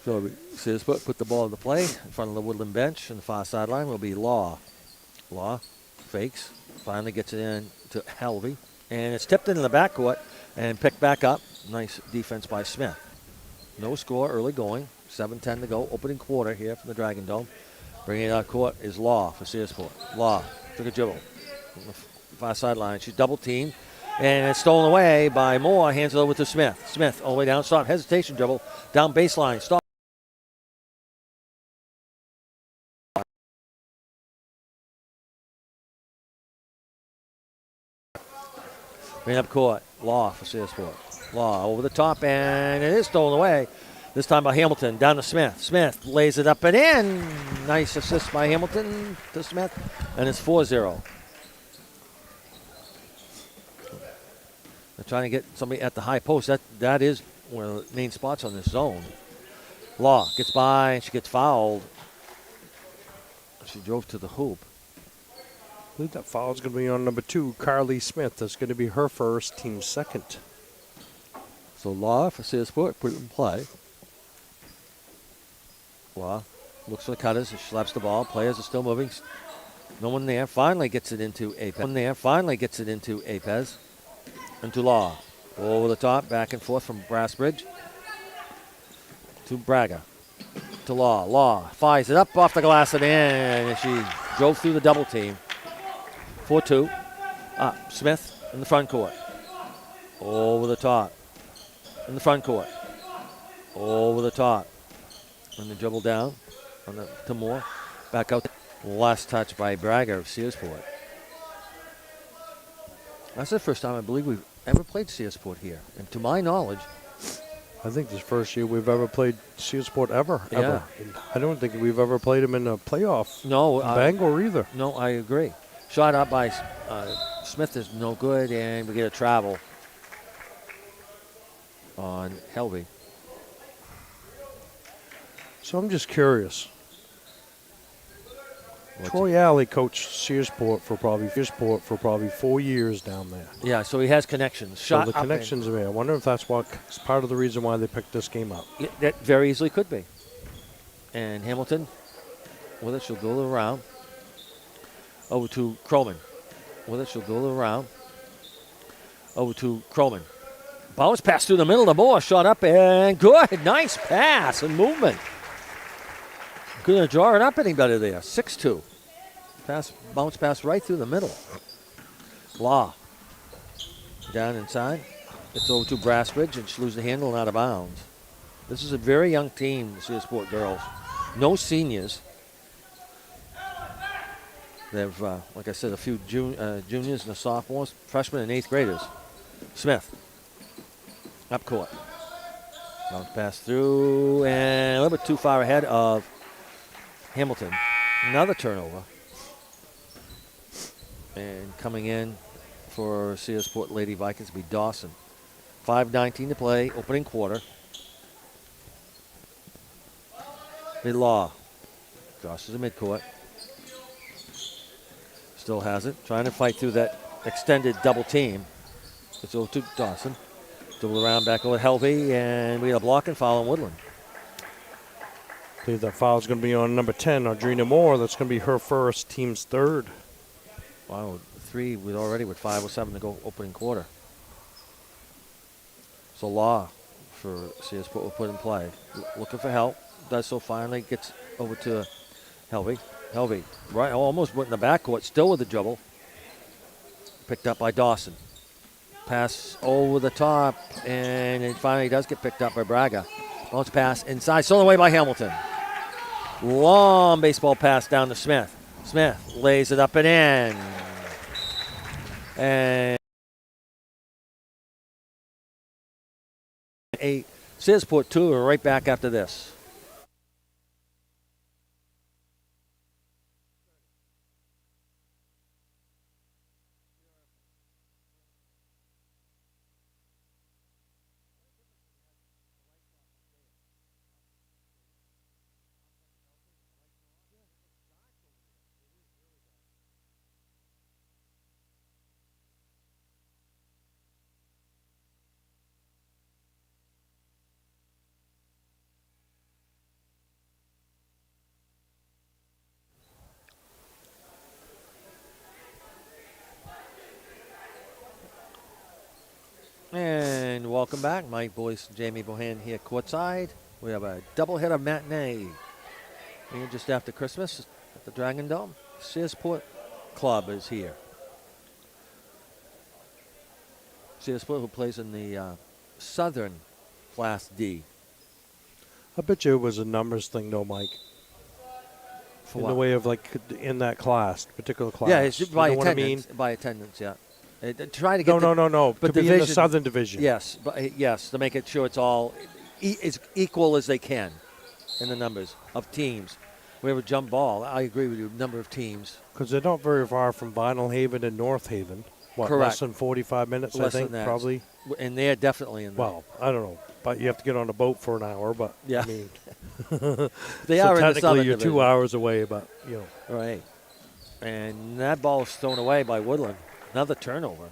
So Searsport put the ball into play in front of the Woodland bench, and the far sideline will be Law. Law fakes, finally gets it in to Helvey, and it's tipped into the backcourt and picked back up. Nice defense by Smith. No score, early going. 7:10 to go, opening quarter here from the Dragon Dome. Bringing it out court is Law for Searsport. Law took a dribble from the far sideline. She's double teamed, and it's stolen away by Moore. Hands it over to Smith. Smith all the way down, stop, hesitation dribble, down baseline, stop. Bring up court. Law for Searsport. Law over the top, and it is stolen away. This time by Hamilton, down to Smith. Smith lays it up and in. Nice assist by Hamilton to Smith, and it's 4-0. They're trying to get somebody at the high post. That is one of the main spots on this zone. Law gets by, and she gets fouled. She drove to the hoop. I believe that foul is going to be on number 2, Carly Smith. That's going to be her first, team second. So Law for Searsport, put it in play. Law looks for the cutters. She slaps the ball. Players are still moving. No one there. Finally gets it into Apez. Into Law. Over the top, back and forth from Brassbridge to Braga. To Law. Law fires it up off the glass and in, and she drove through the double team. 4-2. Smith in the front court. Over the top. In the front court. Over the top. And the dribble down to Moore. Back out. Last touch by Braga of Searsport. That's the first time I believe we've ever played Searsport here. And to my knowledge, I think this first year we've ever played Searsport ever. Yeah. I don't think we've ever played them in a playoff. No. Bangor either. No, I agree. Shot up by Smith is no good, and we get a travel on Helvey. So I'm just curious. Troy Alley coached Searsport for probably 4 years down there. Yeah, so he has connections. So the connections are there. I wonder if that's what's part of the reason why they picked this game up. That very easily could be. And Hamilton with it, she'll go around. Over to Croman. With it, she'll go around. Over to Croman. Bounce pass through the middle. The ball shot up and good. Nice pass and movement. Couldn't draw it up any better there. 6-2. Bounce pass right through the middle. Law. Down inside. It's over to Brassbridge, and she loses the handle and out of bounds. This is a very young team, the Searsport girls. No seniors. They have, like I said, a few juniors and a sophomores, freshmen and 8th graders. Smith. Up court. Bounce pass through, and a little bit too far ahead of Hamilton. Another turnover. And coming in for Searsport Lady Vikings will be Dawson. 5:19 to play, opening quarter. Law. Crosses the midcourt. Still has it. Trying to fight through that extended double team. It's over to Dawson. Double around back over Helvey, and we have a block and foul on Woodland. I believe that foul is going to be on number 10, Audrina Moore. That's going to be her first, team's third. Wow, 3 with 5:07 to go opening quarter. So Law for Searsport will put in play. Looking for help. Does so finally. Gets over to Helvey. Helvey, right, almost went in the backcourt, still with the dribble. Picked up by Dawson. Pass over the top, and it finally does get picked up by Braga. Bounce pass inside, stolen away by Hamilton. Long baseball pass down to Smith. Smith lays it up and in. And a Searsport 2 are right back after this. welcome back. Mike Boyce, Jamie Bohan here courtside. We have a doubleheader matinee here just after Christmas at the Dragon Dome. Searsport Club is here. Searsport, who plays in the Southern Class D. I bet you it was a numbers thing, though, Mike. For in what? the way of, like, in that class, particular class. Yeah, it's by you know attendance. what I mean? By attendance, yeah. Trying to get No. but To be in the division- Southern Division. Yes, but yes, to make it sure it's all as equal as they can in the numbers of teams. We have a jump ball. I agree with you. Number of teams. Because they're not very far from Vinyl Haven and North Haven. What, Correct. less than 45 minutes, Less I think, than that. probably? And they're definitely in there. Well, I don't know. But you have to get on a boat for an hour, but, Yeah. I mean. They so are in the technically Southern you're Division. 2 hours away, but, you know. Right. And that ball is thrown away by Woodland. Another turnover.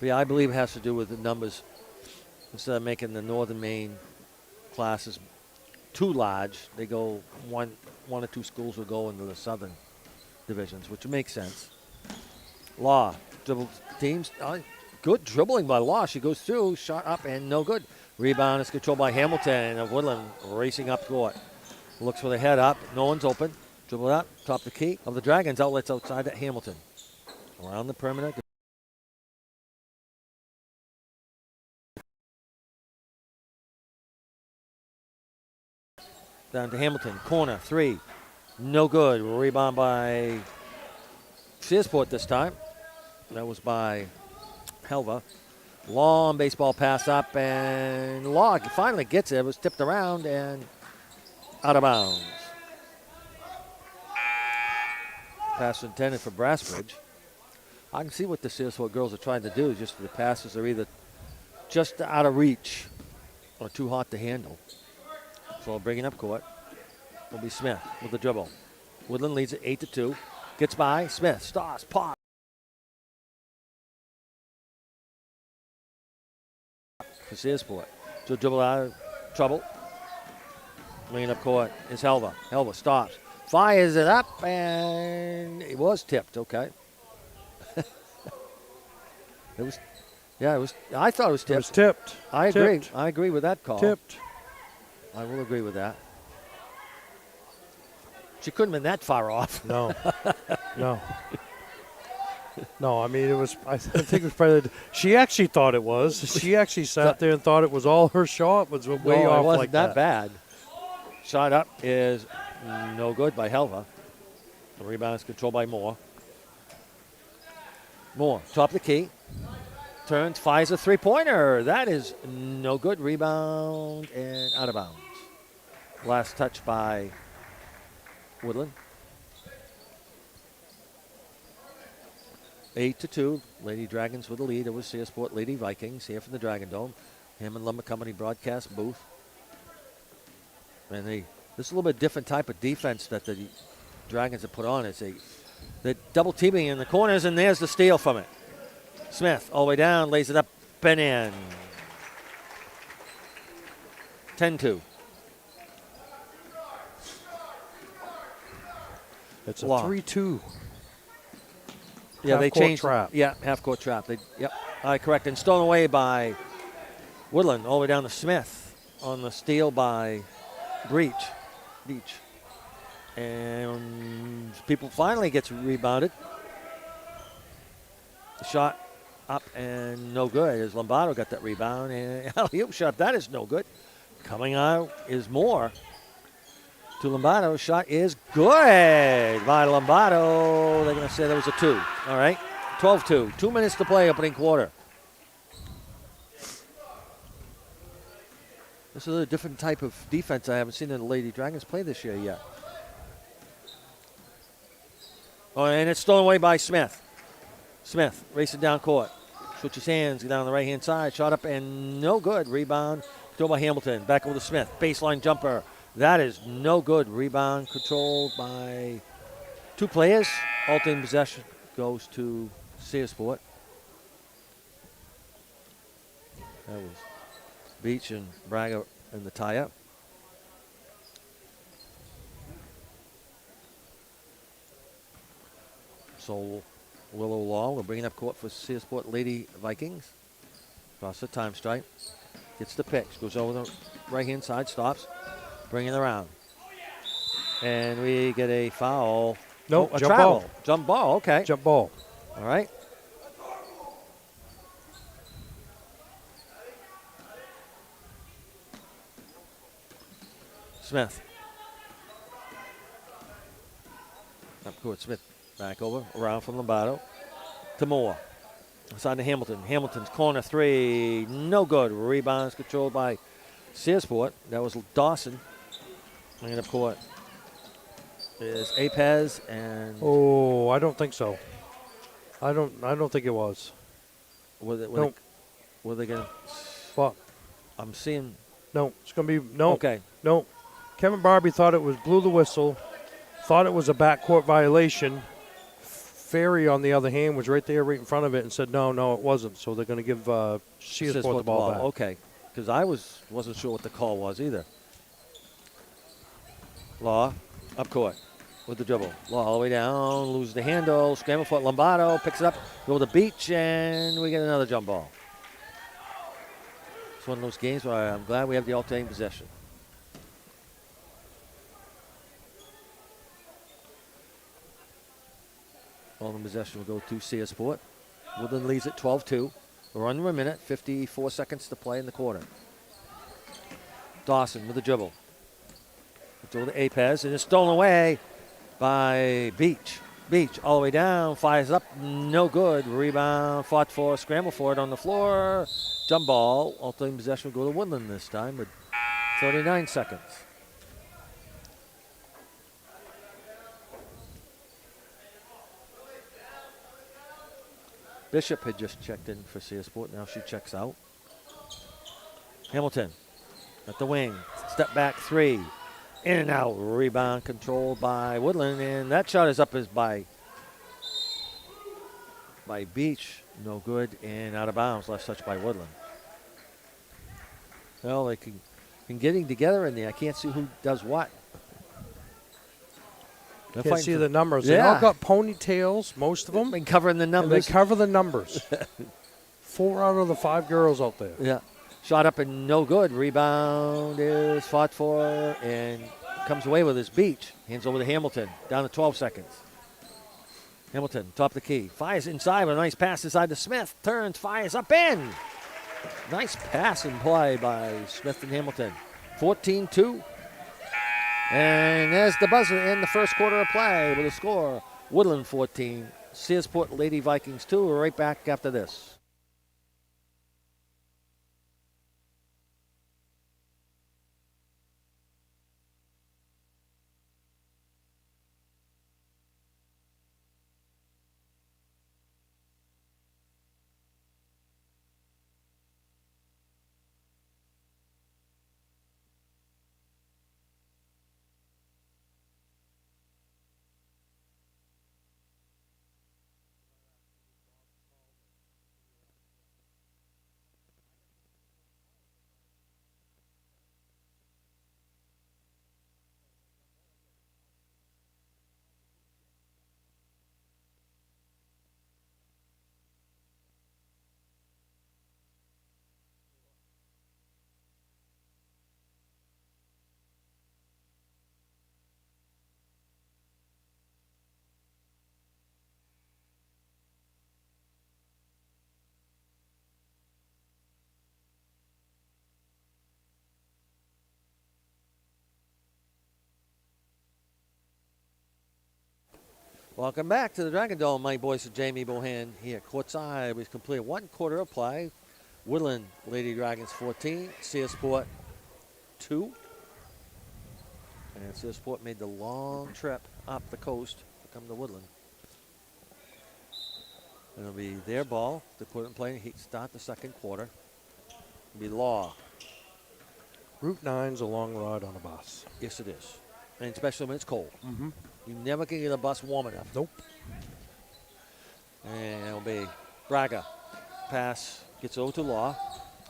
But yeah, I believe it has to do with the numbers. Instead of making the Northern Maine classes too large, they go one or two schools will go into the Southern divisions, which makes sense. Law dribble teams. Good dribbling by Law. She goes through, shot up, and no good. Rebound is controlled by Hamilton of Woodland, racing up court. Looks for the head up. No one's open. Dribble it up, top the key of the Dragons. Outlets outside at Hamilton. Around the perimeter. Down to Hamilton. Corner, three. No good. Rebound by Searsport this time. That was by Helva. Long baseball pass up, and Law finally gets it. It was tipped around and out of bounds. Pass intended for Brassbridge. I can see what the Searsport girls are trying to do. Just the passes are either just out of reach or too hot to handle. So bringing up court will be Smith with the dribble. Woodland leads it 8-2. Gets by. Smith stops. Pop. For Searsport. So dribble out of trouble. Bringing up court is Helva. Helva stops. Fires it up, and it was tipped. Okay. It was. Yeah, it was. I thought it was tipped. It was tipped. I agree. Tipped. I agree with that call. Tipped. I will agree with that. She couldn't have been that far off. No. No. No, I mean, it was, I think it was probably, she actually thought it was. She actually sat there and thought it was all her shot, was way No, off it wasn't like that bad. Shot up is no good by Helva. The rebound is controlled by Moore. Moore, top of the key. Turns, fires a three-pointer. That is no good. Rebound and out of bounds. Last touch by Woodland. 8-2. Lady Dragons with the lead. It was Searsport Lady Vikings here from the Dragon Dome. Hammond Lumber Company broadcast booth. And this is a little bit different type of defense that the Dragons have put on. They're double teaming in the corners, and there's the steal from it. Smith all the way down, lays it up and in. 10-2. It's a Law. 3-2. Yeah, they Half-court changed. trap. Yeah, half-court trap. Correct. And stolen away by Woodland all the way down to Smith on the steal by Beach. And people finally gets rebounded. The shot up and no good as Lombardo got that rebound. And alley-oop shot, that is no good. Coming out is Moore to Lombardo. Shot is good by Lombardo. They're going to say that was a 2. All right, 12-2. 2 minutes to play, opening quarter. This is a different type of defense I haven't seen the Lady Dragons play this year yet. Oh, and it's stolen away by Smith. Smith racing down court. Switches hands down the right-hand side. Shot up and no good. Rebound controlled by Hamilton. Back over to Smith. Baseline jumper. That is no good. Rebound controlled by 2 players. Alternating possession goes to Searsport. That was Beach and Braga in the tie-up. So Willow Law will bring it up court for Searsport Lady Vikings. Across the time stripe. Gets the pitch. Goes over the right-hand side. Stops. Bringing it around. And we get a foul. No, a jump travel. ball. Jump ball. Okay. Jump ball. All right. Smith. Up court. Smith back over. Around from Lombardo. To Moore. Aside to Hamilton. Hamilton's corner three. No good. Rebounds controlled by Searsport. That was Dawson. Bringing up court is Apez and. Oh, I don't think so. I don't think it was. Were they going to. What? I'm seeing. No, it's going to be no. Okay. No. Kevin Barbie thought it was blew the whistle. Thought it was a backcourt violation. Ferry, on the other hand, was right there, right in front of it, and said, no, it wasn't. So they're going to give Searsport the ball back. Okay, because I wasn't sure what the call was either. Law, up court with the dribble. Law all the way down, loses the handle, scramble for it. Lombardo picks it up, go to the beach, and we get another jump ball. It's one of those games where I'm glad we have the alternating possession. All the possession will go to Searsport. Woodland leads at 12-2. We're under a minute, 54 seconds to play in the quarter. Dawson with the dribble. Throw to Apez, and it's stolen away by Beach. Beach all the way down, fires up, no good. Rebound, fought for, scramble for it on the floor. Jump ball. Alternating possession will go to Woodland this time with 39 seconds. Bishop had just checked in for Searsport. Now she checks out. Hamilton at the wing. Step back three. In and out. Rebound controlled by Woodland. And that shot is up as by Beach. No good. And out of bounds. Last touch by Woodland. Well, they can getting together in there. I can't see who does what. Can't see the numbers. They all got ponytails, most of them. Been covering the numbers. And they cover the numbers. 4 out of the 5 girls out there. Yeah. Shot up and no good. Rebound is fought for and comes away with his Beach. Hands over to Hamilton. Down to 12 seconds. Hamilton, top of the key. Fires inside with a nice pass inside to Smith. Turns, fires up in. Nice pass and play by Smith and Hamilton. 14-2. And there's the buzzer in the first quarter of play with a score. Woodland 14, Searsport Lady Vikings 2. We're right back after this. Welcome back to the Dragon Dome. My voice is Jamie Bohan here courtside. We've completed one quarter of play. Woodland Lady Dragons 14, Searsport 2. And Searsport made the long trip up the coast to come to Woodland. It'll be their ball to put it in play and start the second quarter. It'll be Law. Route 9's a long ride on a bus. Yes, it is. And especially when it's cold. Mm-hmm. You never can get a bus warm enough. Nope. And it'll be Braga. Pass gets over to Law.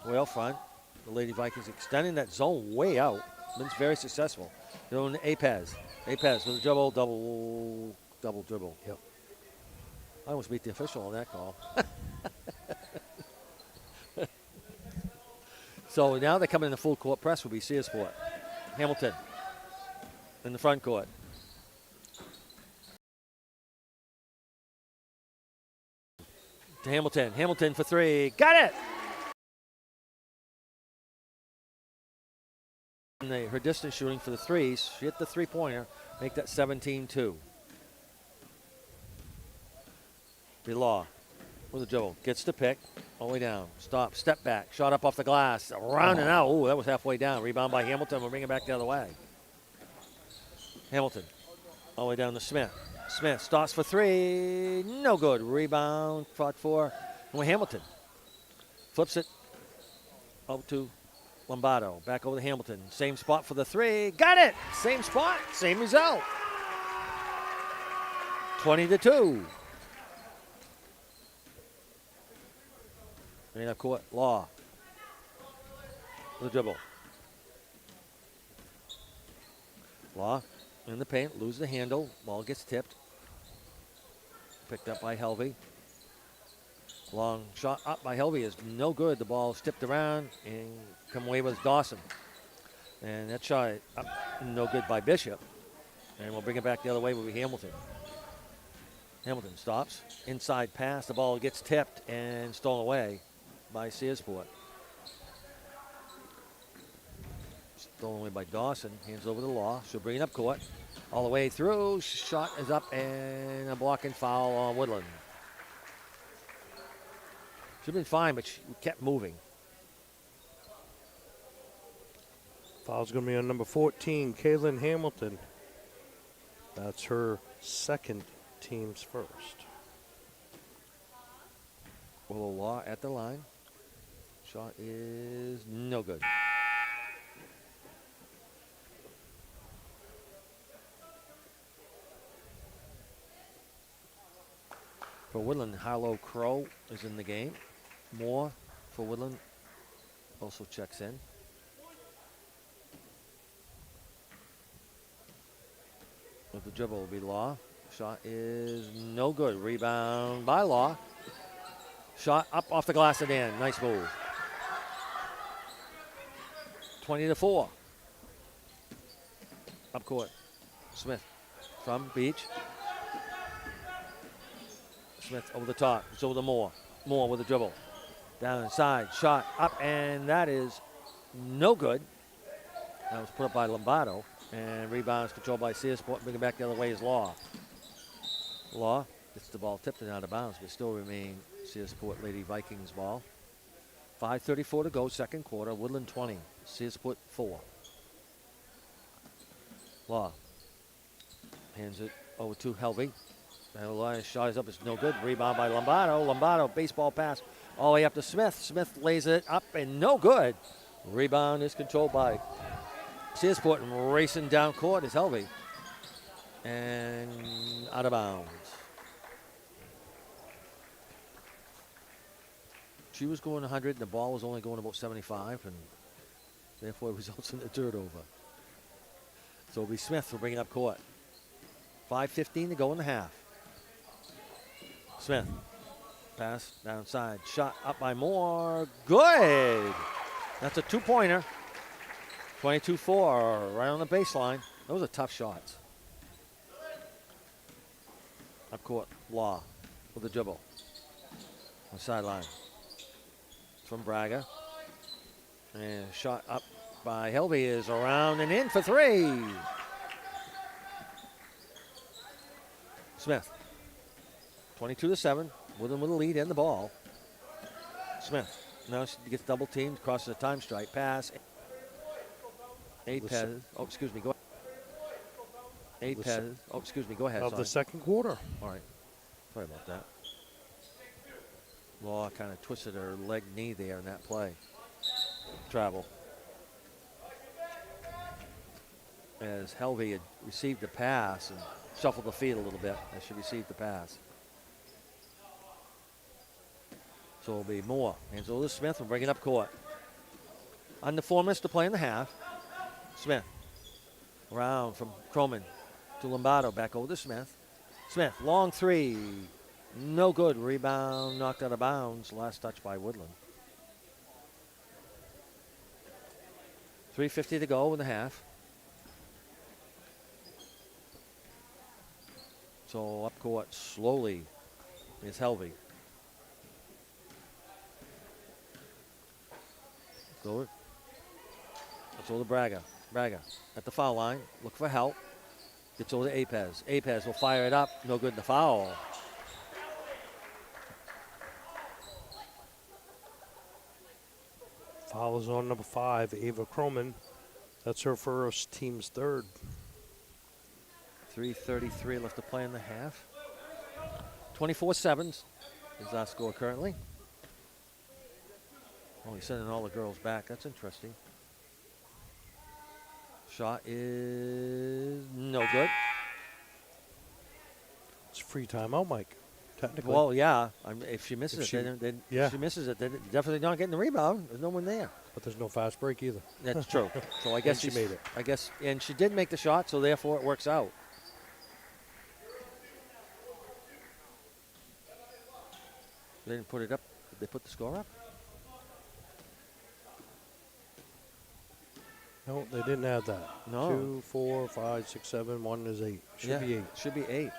Way out front. The Lady Vikings extending that zone way out. Been very successful. Going to Apez. Apez with a double dribble. Yep. I almost beat the official on that call. So now they come in the full court press will be Searsport. Hamilton in the front court. To Hamilton. Hamilton for three. Got it! And her distance shooting for the threes. She hit the three-pointer. Make that 17-2. Law with a dribble. Gets the pick. All the way down. Stop. Step back. Shot up off the glass. Around and out. Ooh, that was halfway down. Rebound by Hamilton. We'll bring it back the other way. Hamilton. All the way down to Smith. Smith starts for three. No good. Rebound. Fought for Hamilton. Flips it out to Lombardo. Back over to Hamilton. Same spot for the three. Got it. Same spot. Same result. 20-2. Main up court, Law. With a dribble. Law in the paint, loses the handle. Ball gets tipped. Picked up by Helvey. Long shot up by Helvey is no good. The ball's tipped around and come away with Dawson. And that shot up, no good by Bishop. And we'll bring it back the other way will be Hamilton. Hamilton stops. Inside pass. The ball gets tipped and stolen away by Searsport. Stolen away by Dawson. Hands over to Law. She'll bring it up court. All the way through. Shot is up and a blocking foul on Woodland. Should have been fine, but she kept moving. Foul's going to be on number 14, Kaylin Hamilton. That's her second, team's first. Willow Law at the line. Shot is no good. For Woodland, Harlow Crow is in the game. Moore for Woodland also checks in. With the dribble will be Law. Shot is no good. Rebound by Law. Shot up off the glass and in. Nice move. 20-4. Up court. Smith from Beach. Smith over the top. It's over to Moore. Moore with a dribble. Down inside. Shot up, and that is no good. That was put up by Lombardo. And rebounds controlled by Searsport. Bring it back the other way is Law. Law gets the ball tipped and out of bounds, but still remain Searsport Lady Vikings ball. 5:34 to go, second quarter. Woodland 20. Searsport 4. Law hands it over to Helvey. And shot is up. It's no good. Rebound by Lombardo. Lombardo, baseball pass all the way up to Smith. Smith lays it up and no good. Rebound is controlled by Searsport, and racing down court is Helvey. And out of bounds. She was going 100, and the ball was only going about 75, and therefore it results in a turnover. So it'll be Smith for bringing up court. 5:15 to go in the half. Smith. Pass downside. Shot up by Moore. Good. That's a two-pointer. 22-4 right on the baseline. Those are tough shots. Up court. Law with the dribble. On the sideline. From Braga. And shot up by Helvey is around and in for three. Smith. 22-7. Woodland with the lead and the ball. Smith. Now she gets double teamed. Crosses the time strike. Pass. Pez. Oh, excuse me. Go ahead. Pez. Oh, excuse me. Go ahead. Of the second quarter. All right. Sorry about that. Law kind of twisted her leg knee there in that play. Travel. As Helvey had received the pass and shuffled the feet a little bit as she received the pass. So it'll be Moore. Hands over to Smith and bring it up court. Under 4 minutes to play in the half. Smith. Around from Croman to Lombardo. Back over to Smith. Smith, long three. No good. Rebound knocked out of bounds. Last touch by Woodland. 3:50 to go in the half. So up court slowly is Helvey. Go it. It's over to Braga. Braga at the foul line. Look for help. Gets over to Apez. Apez will fire it up. No good in the foul. Foul is on number 5, Ava Croman. That's her first, team's third. 3:33 left to play in the half. 24-7 is our score currently. Oh, he's sending all the girls back. That's interesting. Shot is no good. It's free timeout, Mike. Technically. Well, yeah. If she misses then yeah. she misses it, then definitely not getting the rebound. There's no one there. But there's no fast break either. That's true. So I guess she made it. I guess, and she did make the shot, so therefore it works out. They didn't put it up. Did they put the score up? No, they didn't add that. No. 2, 4, 5, 6, 7. 1 is 8. Should be 8. Should be 8.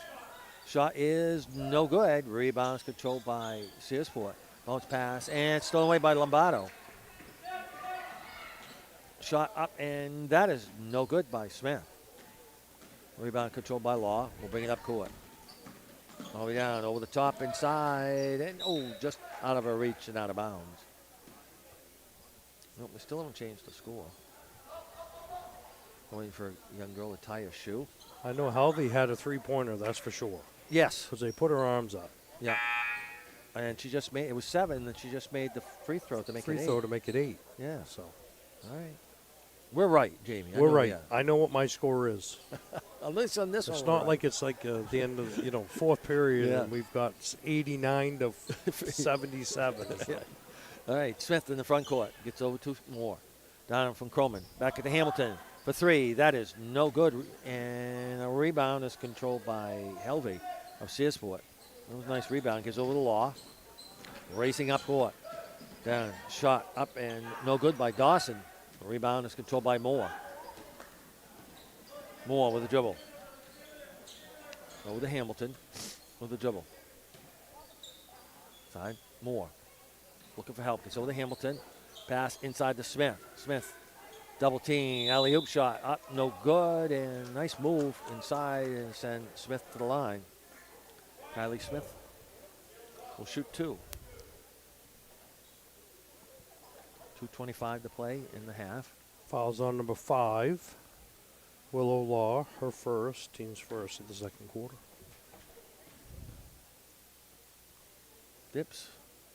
Shot is no good. Rebound is controlled by Searsport. Bounce pass, and it's stolen away by Lombardo. Shot up, and that is no good by Smith. Rebound controlled by Law. We'll bring it up court. All the way down, over the top, inside, and just out of her reach and out of bounds. Nope, we still haven't changed the score. Waiting for a young girl to tie her shoe. I know Helvey had a three-pointer, that's for sure. Yes. Because they put her arms up. Yeah. And she just made, it was 7, and she just made the free throw to make it 8. Free throw to make it 8. Yeah. So. All right. We're right, Jamie. We're right. I know what my score is. At least on this one. It's not like it's like the end of, fourth period, and we've got 89 to 77. Yeah. All right, Smith in the front court. Gets over to Moore. Down from Croman. Back at the Hamilton for 3. That is no good. And a rebound is controlled by Helvey of Searsport. That was a nice rebound. Gives over to Law. Racing up court. Down. Shot up and no good by Dawson. The rebound is controlled by Moore. Moore with a dribble. Over to Hamilton with a dribble. Side. Moore. Looking for help. Gets over to Hamilton. Pass inside to Smith. Smith. Double team. Alley-oop shot. Up. No good. And nice move inside and send Smith to the line. Kylie Smith will shoot 2. 2:25 to play in the half. Fouls on number 5. Willow Law, her first, team's first of the second quarter. Dips,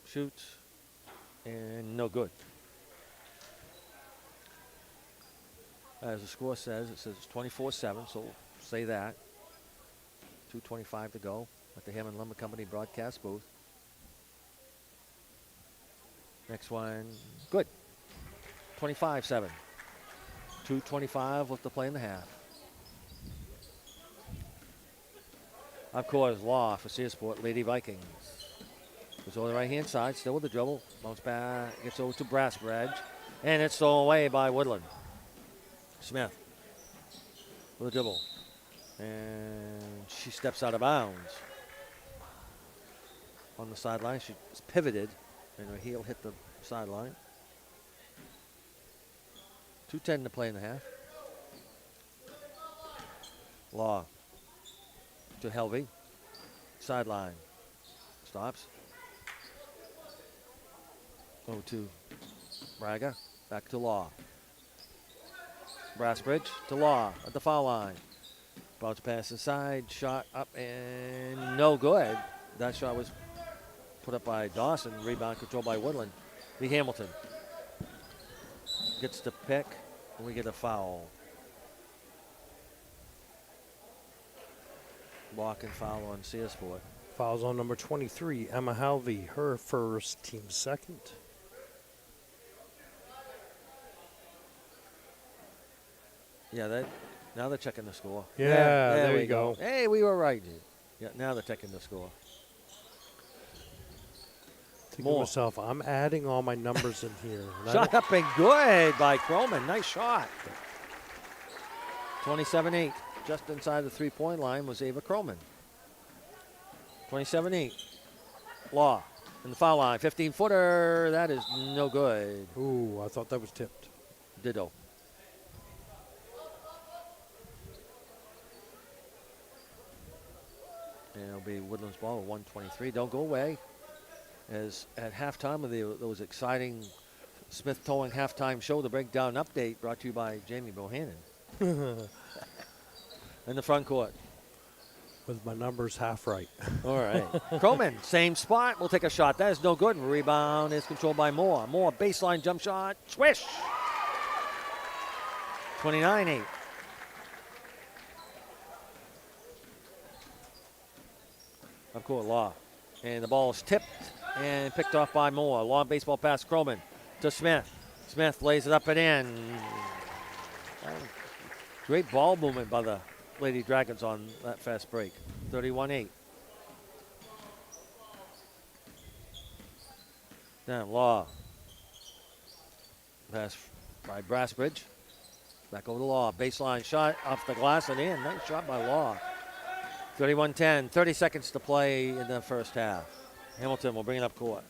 shoots, and no good. As the score says, it says 24-7, so we'll say that. 2:25 to go at the Hammond Lumber Company broadcast booth. Next one, good. 25-7. 2:25 left to play in the half. Of course, Law for Searsport, Lady Vikings. Goes over the right-hand side, still with the dribble. Bounce back, gets over to Brassbridge. And it's stolen away by Woodland. Smith with a dribble. And she steps out of bounds. On the sideline, she's pivoted, and her heel hit the sideline. 2:10 to play in the half. Law to Helvey. Sideline. Stops. Over to Braga. Back to Law. Brassbridge to Law at the foul line. Bounce pass inside. Shot up and no good. That shot was put up by Dawson. Rebound controlled by Woodland. The Hamilton gets the pick, and we get a foul. Block and foul on Searsport. Fouls on number 23, Emma Halvey, her first, team second. Yeah, now they're checking the score. Yeah, there you go. Hey, we were right. Yeah, now they're checking the score. Think to myself, I'm adding all my numbers in here. Shot up and good by Croman. Nice shot. 27-8. Just inside the three-point line was Ava Croman. 27-8. Law in the foul line. 15-footer. That is no good. Ooh, I thought that was tipped. Ditto. And it'll be Woodland's ball at 123. Don't go away. As at halftime of those exciting Smith Towing halftime show, the breakdown update brought to you by Jamie Bohannon. In the front court. With my numbers half right. All right. Croman, same spot. We'll take a shot. That is no good. Rebound is controlled by Moore. Moore, baseline jump shot. Swish. 29-8. Up court, Law. And the ball is tipped and picked off by Moore. Long baseball pass, Croman to Smith. Smith lays it up and in. Great ball movement by the Lady Dragons on that fast break. 31-8. Now Law. Pass by Brassbridge. Back over to Law. Baseline shot off the glass and in. Nice shot by Law. 31-10. 30 seconds to play in the first half. Hamilton will bring it up court.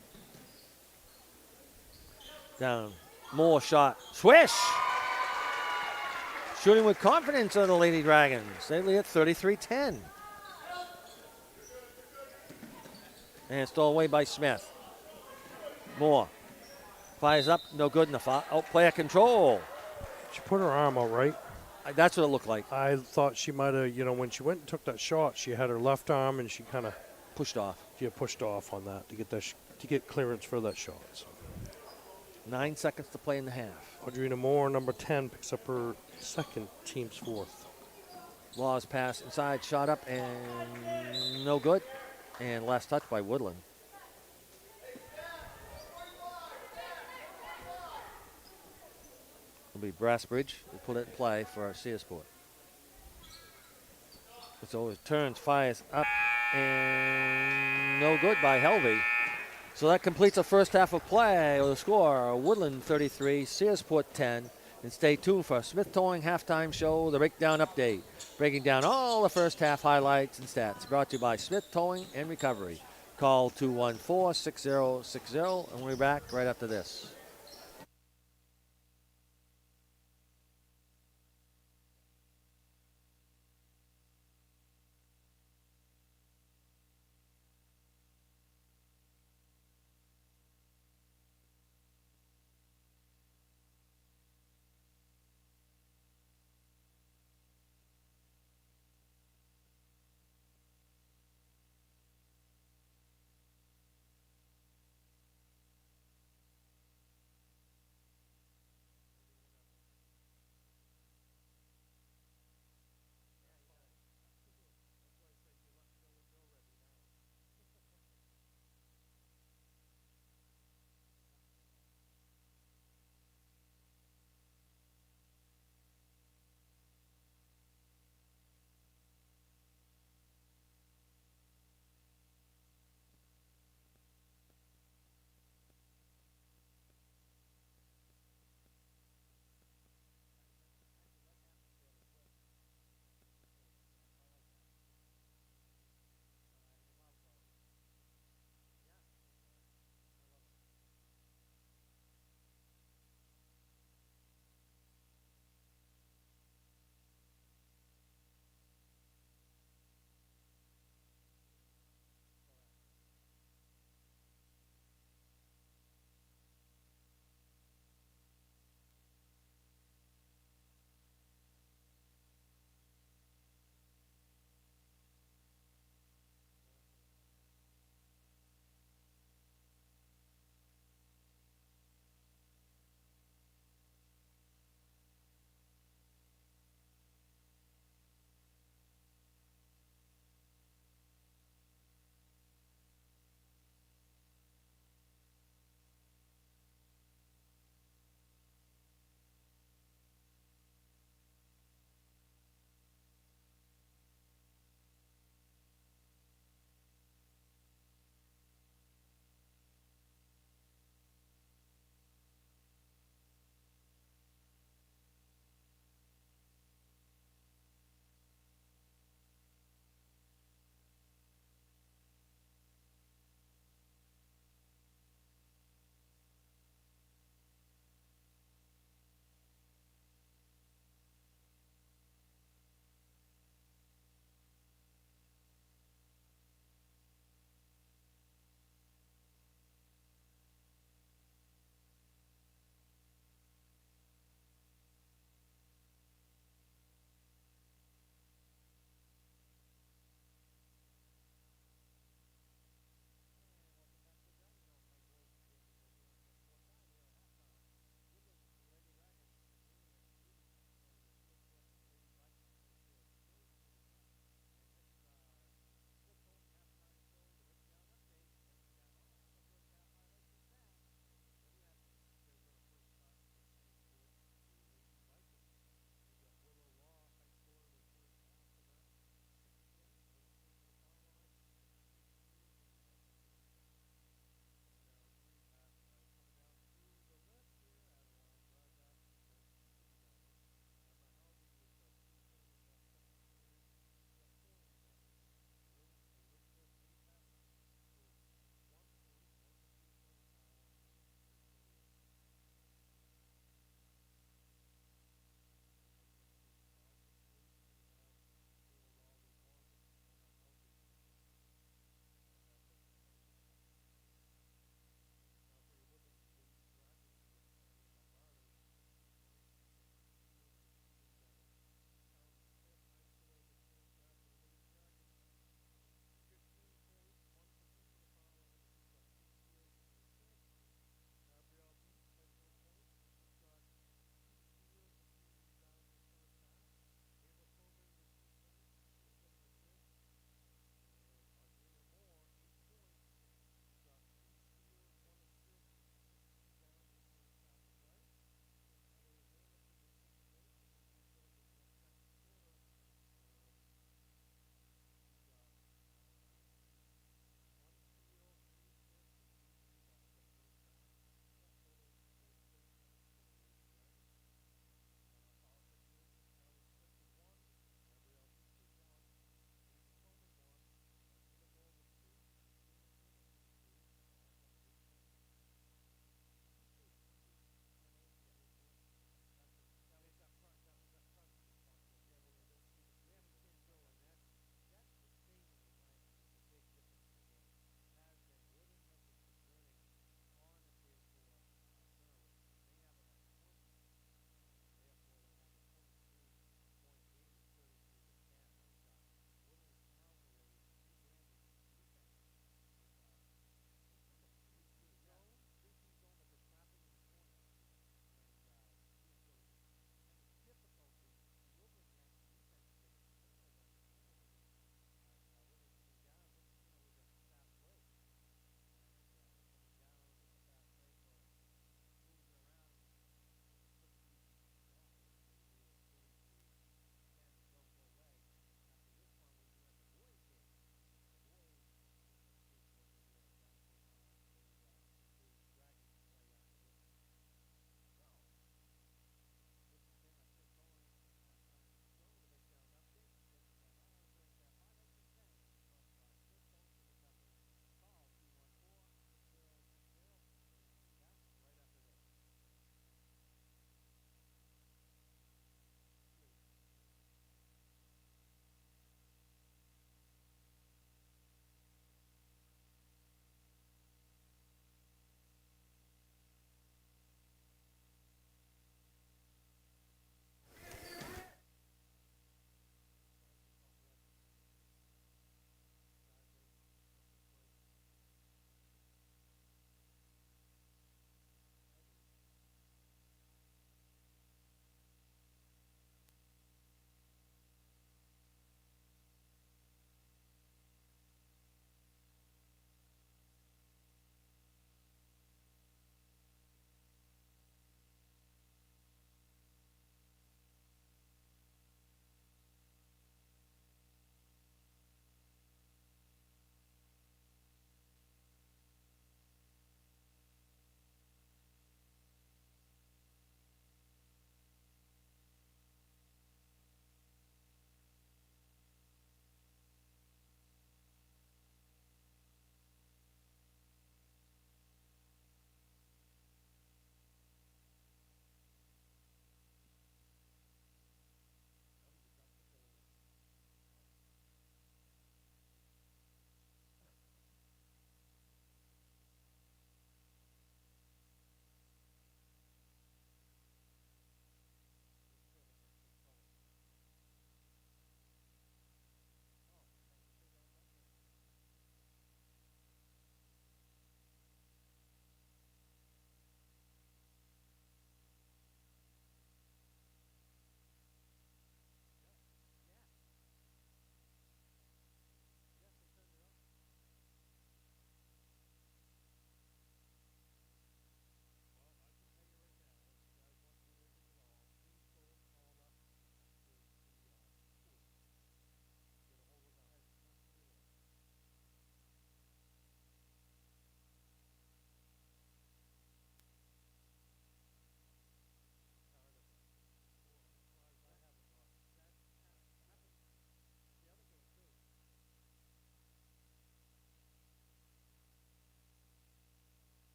Down. Moore shot. Swish! Shooting with confidence on the Lady Dragons. They lead at 33-10. And stolen away by Smith. Moore. Fires up. No good in the foul. Oh, player control. She put her arm out, right? That's what it looked like. I thought she might have, when she went and took that shot, she had her left arm and she kind of pushed off. Yeah, pushed off on that to get to get clearance for that shot. So. 9 seconds to play in the half. Audrina Moore, number 10, picks up her second, team's fourth. Law's pass inside, shot up, and no good. And last touch by Woodland. It'll be Brassbridge. We'll put it in play for Searsport. So it turns, fires up, and no good by Helvey. So that completes the first half of play. The score, Woodland 33, Searsport 10. And stay tuned for Smith Towing halftime show, the breakdown update. Breaking down all the first half highlights and stats. Brought to you by Smith Towing and Recovery. Call 214-6060, and we'll be back right after this.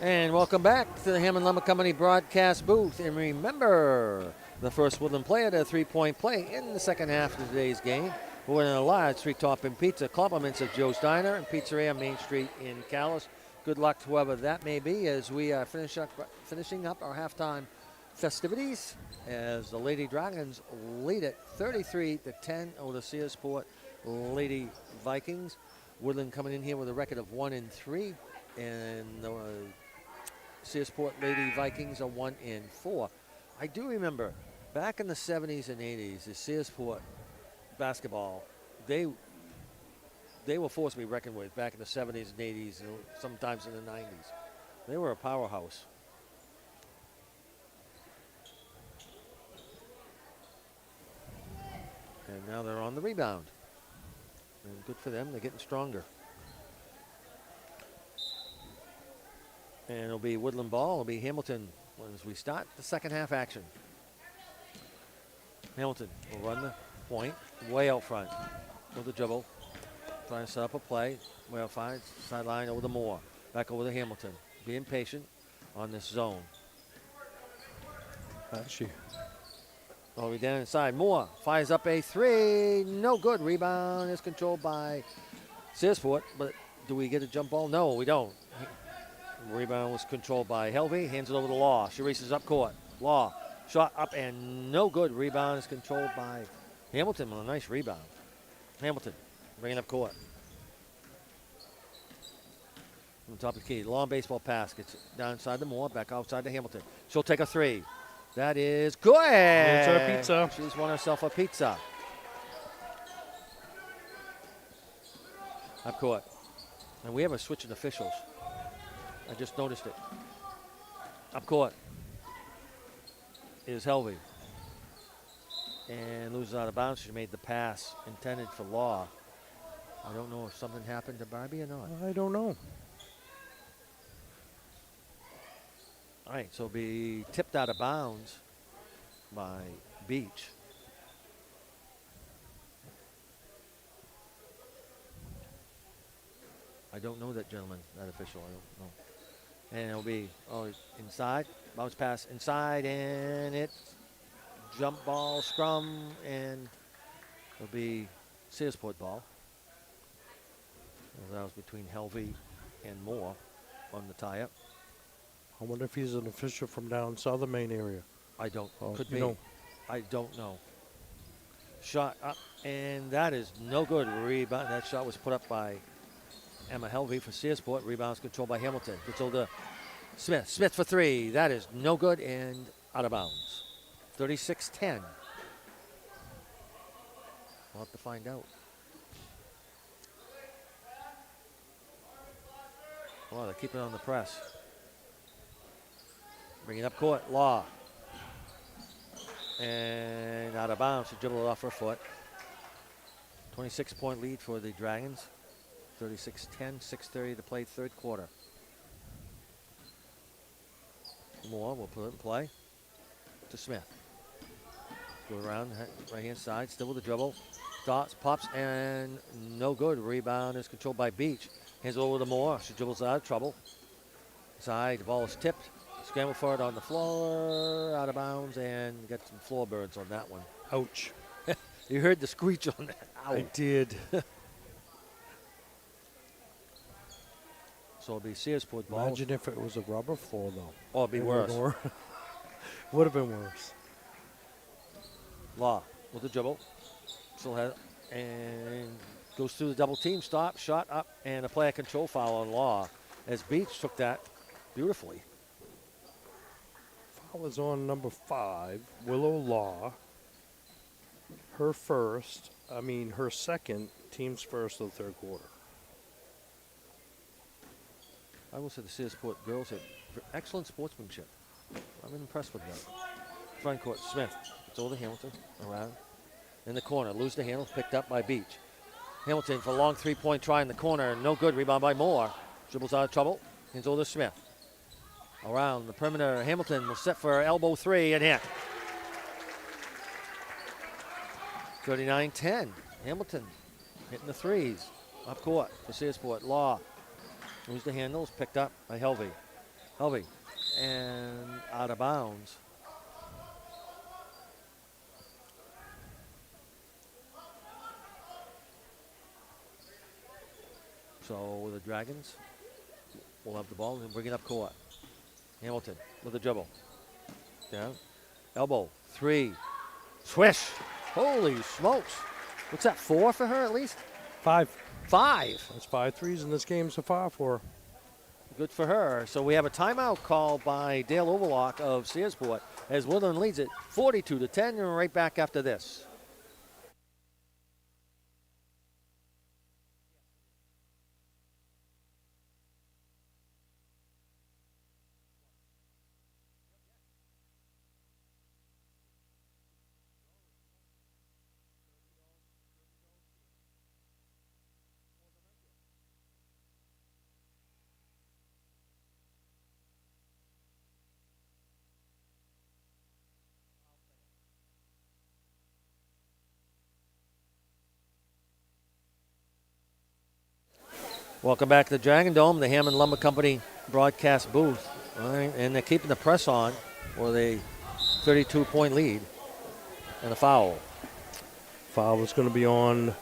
And welcome back to the Hammond Lumber Company broadcast booth. And remember, the first Woodland player to a three-point play in the second half of today's game. We're winning a large street top and pizza. Compliments of Joe's Diner and Pizzeria on Main Street in Calais. Good luck to whoever that may be as we are finishing up our halftime festivities as the Lady Dragons lead it 33-10 over the Searsport Lady Vikings. Woodland coming in here with a record of 1-3, and the Searsport Lady Vikings are 1-4. I do remember back in the 70s and 80s, the Searsport basketball, they were forced to be reckoned with back in the 70s and 80s, and sometimes in the 90s. They were a powerhouse. And now they're on the rebound. And good for them, they're getting stronger. And it'll be Woodland ball, it'll be Hamilton as we start the second half action. Hamilton will run the point way out front with the dribble. Trying to set up a play. Way out front, sideline over to Moore. Back over to Hamilton. Being patient on this zone. Actually, All the way down inside. Moore fires up a three. No good. Rebound is controlled by Searsport. But do we get a jump ball? No, we don't. Rebound was controlled by Helvey. Hands it over to Law. She races up court. Law. Shot up and no good. Rebound is controlled by Hamilton with a nice rebound. Hamilton bringing up court. From the top of the key. Long baseball pass. Gets down inside the Moore. Back outside to Hamilton. She'll take a three. That is good. It's our pizza. She's won herself a pizza. Up court. And we have a switch in officials. I just noticed it. Up court is Helvey. And loses out of bounds. She made the pass intended for Law. I don't know if something happened to Barbie or not. I don't know. All right, so it'll be tipped out of bounds by Beach. I don't know that gentleman, that official. I don't know. And it'll be inside, bounce pass inside, and it's jump ball, scrum, and it'll be Searsport ball. That was between Helvey and Moore on the tie-up. I wonder if he's an official from down southern Maine area. I don't. Oh, Could you be. know. I don't know. Shot up, and that is no good. Rebound. That shot was put up by Emma Helvey for Searsport. Rebounds controlled by Hamilton. Gets over to Smith. Smith for three. That is no good and out of bounds. 36-10. We'll have to find out. Well, they're keeping it on the press. Bring it up court. Law. And out of bounds. She dribbled it off her foot. 26-point lead for the Dragons. 36-10, 6:30 to play, third quarter. Moore will put it in play to Smith. Go around right-hand side, still with the dribble. Dots, pops, and no good. Rebound is controlled by Beach. Hands it over to Moore. She dribbles out of trouble. Side, the ball is tipped. Scramble for it on the floor, out of bounds, and got some floorboards on that one. Ouch. You heard the screech on that. Ow. I did. So it'll be Searsport ball. Imagine if it was a rubber floor, though. Oh, it'd be worse. Would have been worse. Law with the dribble. Still has it. And goes through the double team. Stop, shot up, and a player control foul on Law as Beach took that beautifully. Foul is on number 5, Willow Law. Her second, team's first of the third quarter. I will say the Searsport girls have excellent sportsmanship. I'm impressed with them. Front court, Smith. It's over to Hamilton. Around. In the corner. Lose the handle. Picked up by Beach. Hamilton for a long three-point try in the corner. No good. Rebound by Moore. Dribbles out of trouble. Hands over to Smith. Around the perimeter. Hamilton will set for elbow three and hit. 39-10. Hamilton hitting the threes. Up court for Searsport. Law. Lose the handles. Picked up by Helvey. Helvey. And out of bounds. So the Dragons will have the ball and bring it up court. Hamilton with the dribble. Down. Elbow. 3. Swish. Holy smokes. What's that, 4 for her at least? 5. 5. That's 5 threes in this game so far for her. Good for her. So we have a timeout called by Dale Overlock of Searsport as Woodland leads it 42-10, and we're right back after this. Welcome back to the Dragon Dome, the Hammond Lumber Company broadcast booth. All right, and they're keeping the press on with a 32-point lead and a foul. Foul is going to be on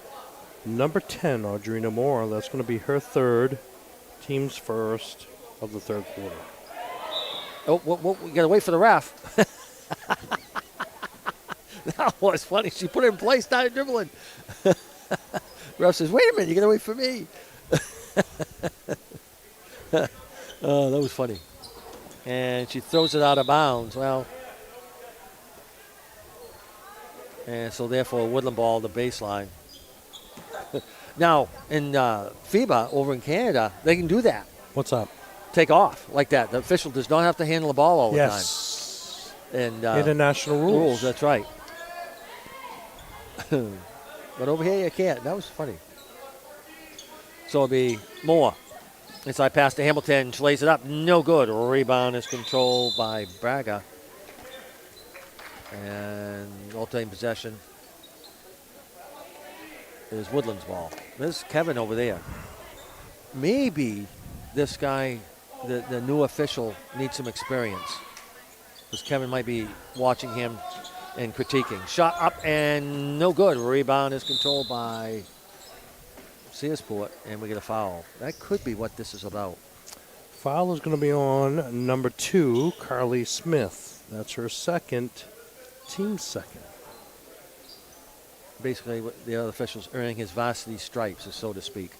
number 10, Audrina Moore. That's going to be her third, team's first of the third quarter. Oh, we got to wait for the ref. That was funny. She put it in place, started dribbling. Ref says, wait a minute, you got to wait for me. Oh, that was funny. And she throws it out of bounds. Well, and so therefore Woodland ball the baseline. Now, in FIBA over in Canada, they can do that. What's up? Take off like that. The official does not have to handle the ball all the time. Yes. And international rules. That's right. But over here you can't. That was funny. So it'll be Moore. Inside pass to Hamilton. She lays it up. No good. Rebound is controlled by Braga. And alternating possession is Woodland's ball. There's Kevin over there. Maybe this guy, the new official, needs some experience. Because Kevin might be watching him and critiquing. Shot up and no good. Rebound is controlled by Searsport, and we get a foul. That could be what this is about. Foul is going to be on number 2, Carly Smith. That's her second, team second. Basically, what the other official's earning his varsity stripes, so to speak.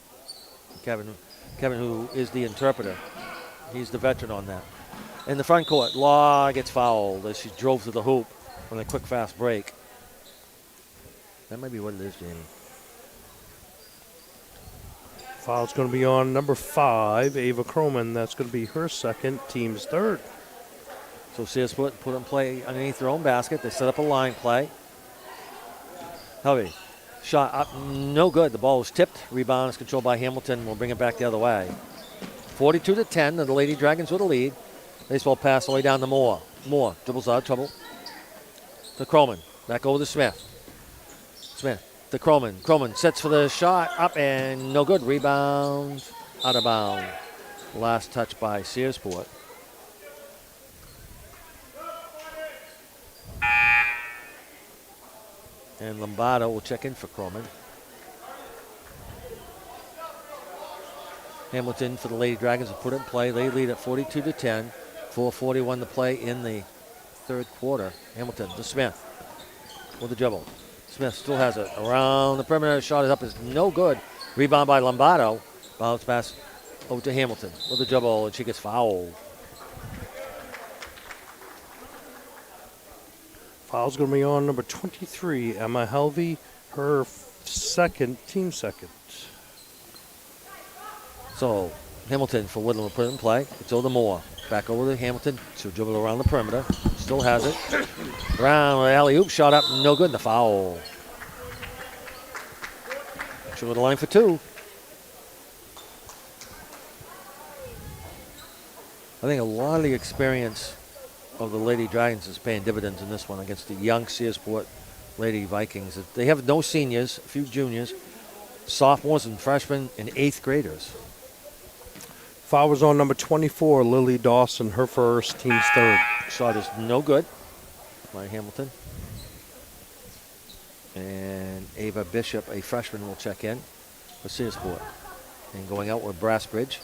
Kevin, who is the interpreter, he's the veteran on that. In the front court, Law gets fouled as she drove to the hoop on a quick, fast break. That might be what it is, Jamie. Foul's going to be on number 5, Ava Croman. That's going to be her second, team's third. So Searsport put in play underneath their own basket. They set up a line play. Helvey, shot up, no good. The ball was tipped. Rebound is controlled by Hamilton. We'll bring it back the other way. 42-10, the Lady Dragons with the lead. Baseball pass all the way down to Moore. Moore dribbles out of trouble. To Croman. Back over to Smith. Smith. To Croman. Croman sets for the shot. Up and no good. Rebound. Out of bounds. Last touch by Searsport. And Lombardo will check in for Croman. Hamilton for the Lady Dragons will put it in play. They lead at 42-10. 4:41 to play in the third quarter. Hamilton to Smith with the dribble. Smith still has it around the perimeter. Shot is up, is no good. Rebound by Lombardo. Bounce pass over to Hamilton with the dribble, and she gets fouled. Foul's going to be on number 23, Emma Helvey, her second, team second. So Hamilton for Woodland will put it in play. It's over to Moore. Back over to Hamilton. She'll dribble around the perimeter. Still has it. Around the alley-oop. Shot up. No good. The foul. She'll go to the line for 2. I think a lot of the experience of the Lady Dragons is paying dividends in this one against the young Searsport Lady Vikings. They have no seniors, a few juniors, sophomores and freshmen, and 8th graders. Foul was on number 24, Lily Dawson, her first, team's third. Shot is no good by Hamilton. And Ava Bishop, a freshman, will check in for Searsport. And going out with Brassbridge.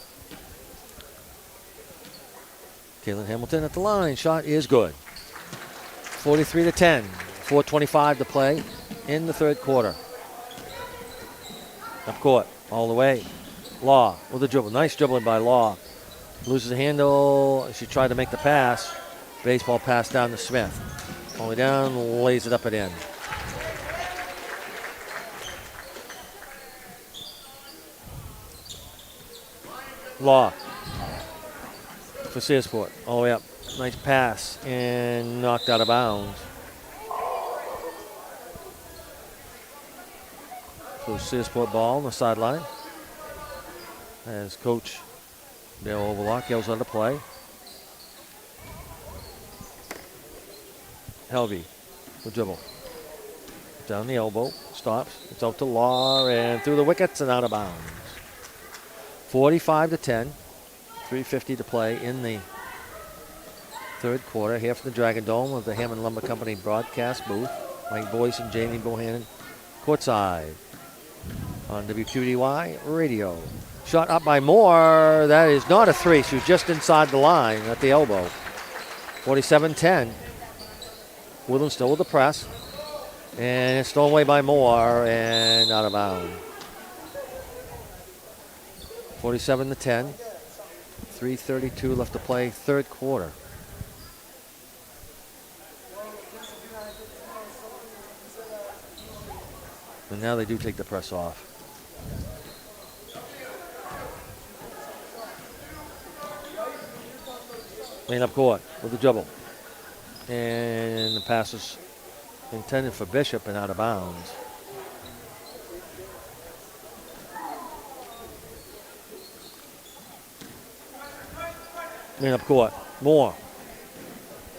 Kaylin Hamilton at the line. Shot is good. 43-10. 4:25 to play in the third quarter. Up court, all the way. Law with a dribble. Nice dribbling by Law. Loses the handle. She tried to make the pass. Baseball pass down to Smith. All the way down, lays it up and in. Law for Searsport. All the way up. Nice pass and knocked out of bounds. So Searsport ball on the sideline. As Coach Dale Overlock yells on the play. Helvey with dribble. Down the elbow. Stops. It's out to Law and through the wickets and out of bounds. 45-10. 3:50 to play in the third quarter. Here from the Dragon Dome of the Hammond Lumber Company broadcast booth. Mike Boyce and Jamie Bohannon courtside on WQDY radio. Shot up by Moore. That is not a three. She was just inside the line at the elbow. 47-10. Woodland still with the press. And it's stolen away by Moore and out of bounds. 47-10. 3:32 left to play, third quarter. And now they do take the press off. Lane up court with the dribble. And the pass is intended for Bishop and out of bounds. Lane up court. Moore.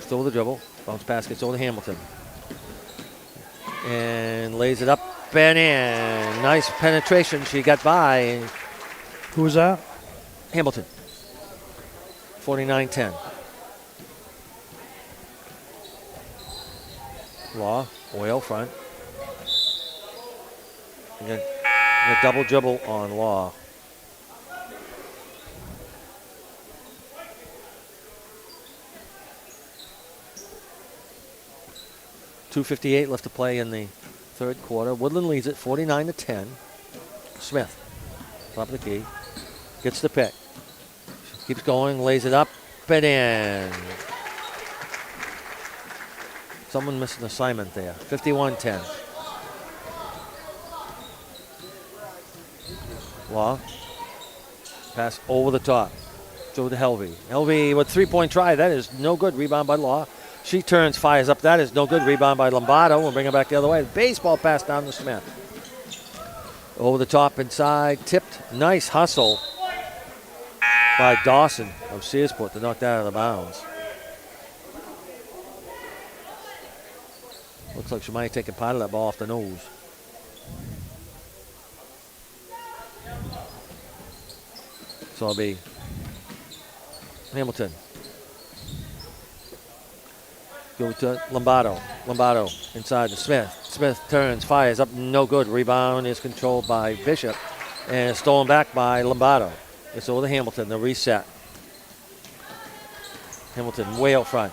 Still with the dribble. Bounce pass gets over to Hamilton. And lays it up and in. Nice penetration. She got by. Who was that? Hamilton. 49-10. Law, Oil front. Again, a double dribble on Law. .258 left to play in the third quarter. Woodland leads it 49-10. Smith, top of the key, gets the pick. Keeps going, lays it up and in. Someone missed an assignment there. 51-10. Law. Pass over the top. Throw to Helvey. Helvey with three-point try. That is no good. Rebound by Law. She turns, fires up. That is no good. Rebound by Lombardo. We'll bring it back the other way. Baseball pass down to Smith. Over the top inside. Tipped. Nice hustle by Dawson of Searsport to knock that out of bounds. Looks like she might have taken part of that ball off the nose. So it'll be Hamilton. Go to Lombardo. Lombardo inside to Smith. Smith turns, fires up, no good. Rebound is controlled by Bishop and stolen back by Lombardo. It's over to Hamilton, the reset. Hamilton way out front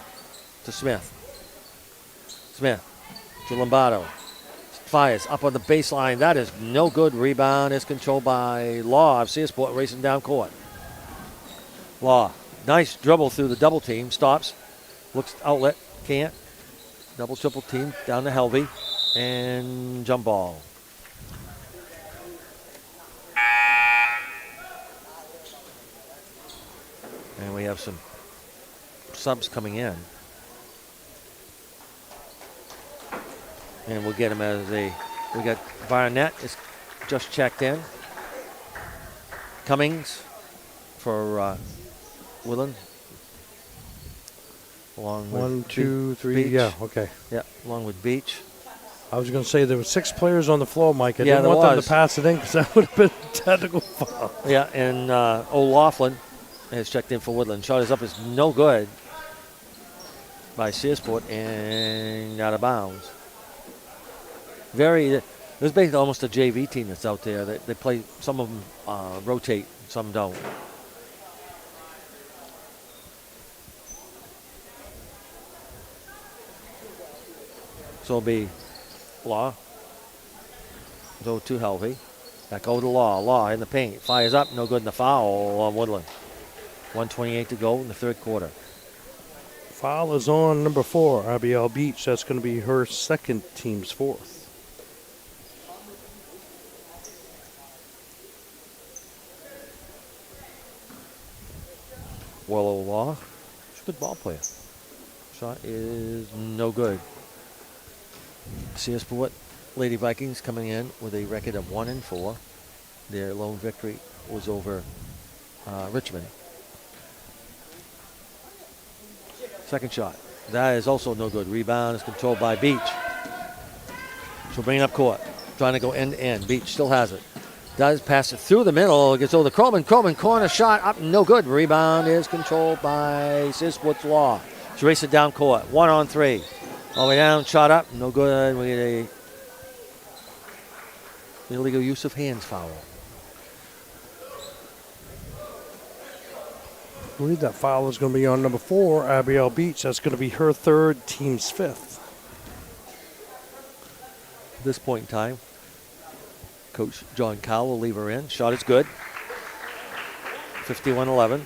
to Smith. Smith to Lombardo. Fires up on the baseline. That is no good. Rebound is controlled by Law of Searsport racing down court. Law. Nice dribble through the double team. Stops. Looks outlet. Can't. Double, triple team down to Helvey. And jump ball. And we have some subs coming in. And we'll get them as we got Barnett is just checked in. Cummings for Woodland. Along with 1, 2, 3, Beach. yeah, okay. Yeah, along with Beach. I was going to say there were 6 players on the floor, Mike. I Yeah, didn't there want them was. to pass it in because that would have been a technical foul. Yeah, and O'Laughlin has checked in for Woodland. Shot is up, is no good by Searsport and out of bounds. This is basically almost a JV team that's out there. They play, some of them rotate, some don't. So it'll be Law. Go to Helvey. Back over to Law. Law in the paint. Fires up. No good in the foul on Woodland. 1:28 to go in the third quarter. Foul is on number 4, Abigail Beach. That's going to be her second, team's fourth. Willow Law. She's a good ball player. Shot is no good. Searsport Lady Vikings coming in with a record of 1-4. Their lone victory was over Richmond. Second shot. That is also no good. Rebound is controlled by Beach. She'll bring it up court. Trying to go end to end. Beach still has it. Does pass it through the middle. Gets over to Croman. Croman, corner shot up. No good. Rebound is controlled by Searsport's Law. She races it down court. 1-on-3. All the way down. Shot up. No good. We get a illegal use of hands foul. I believe that foul is going to be on number 4, Abigail Beach. That's going to be her third, team's fifth. At this point in time, Coach John Cowell will leave her in. Shot is good. 51-11.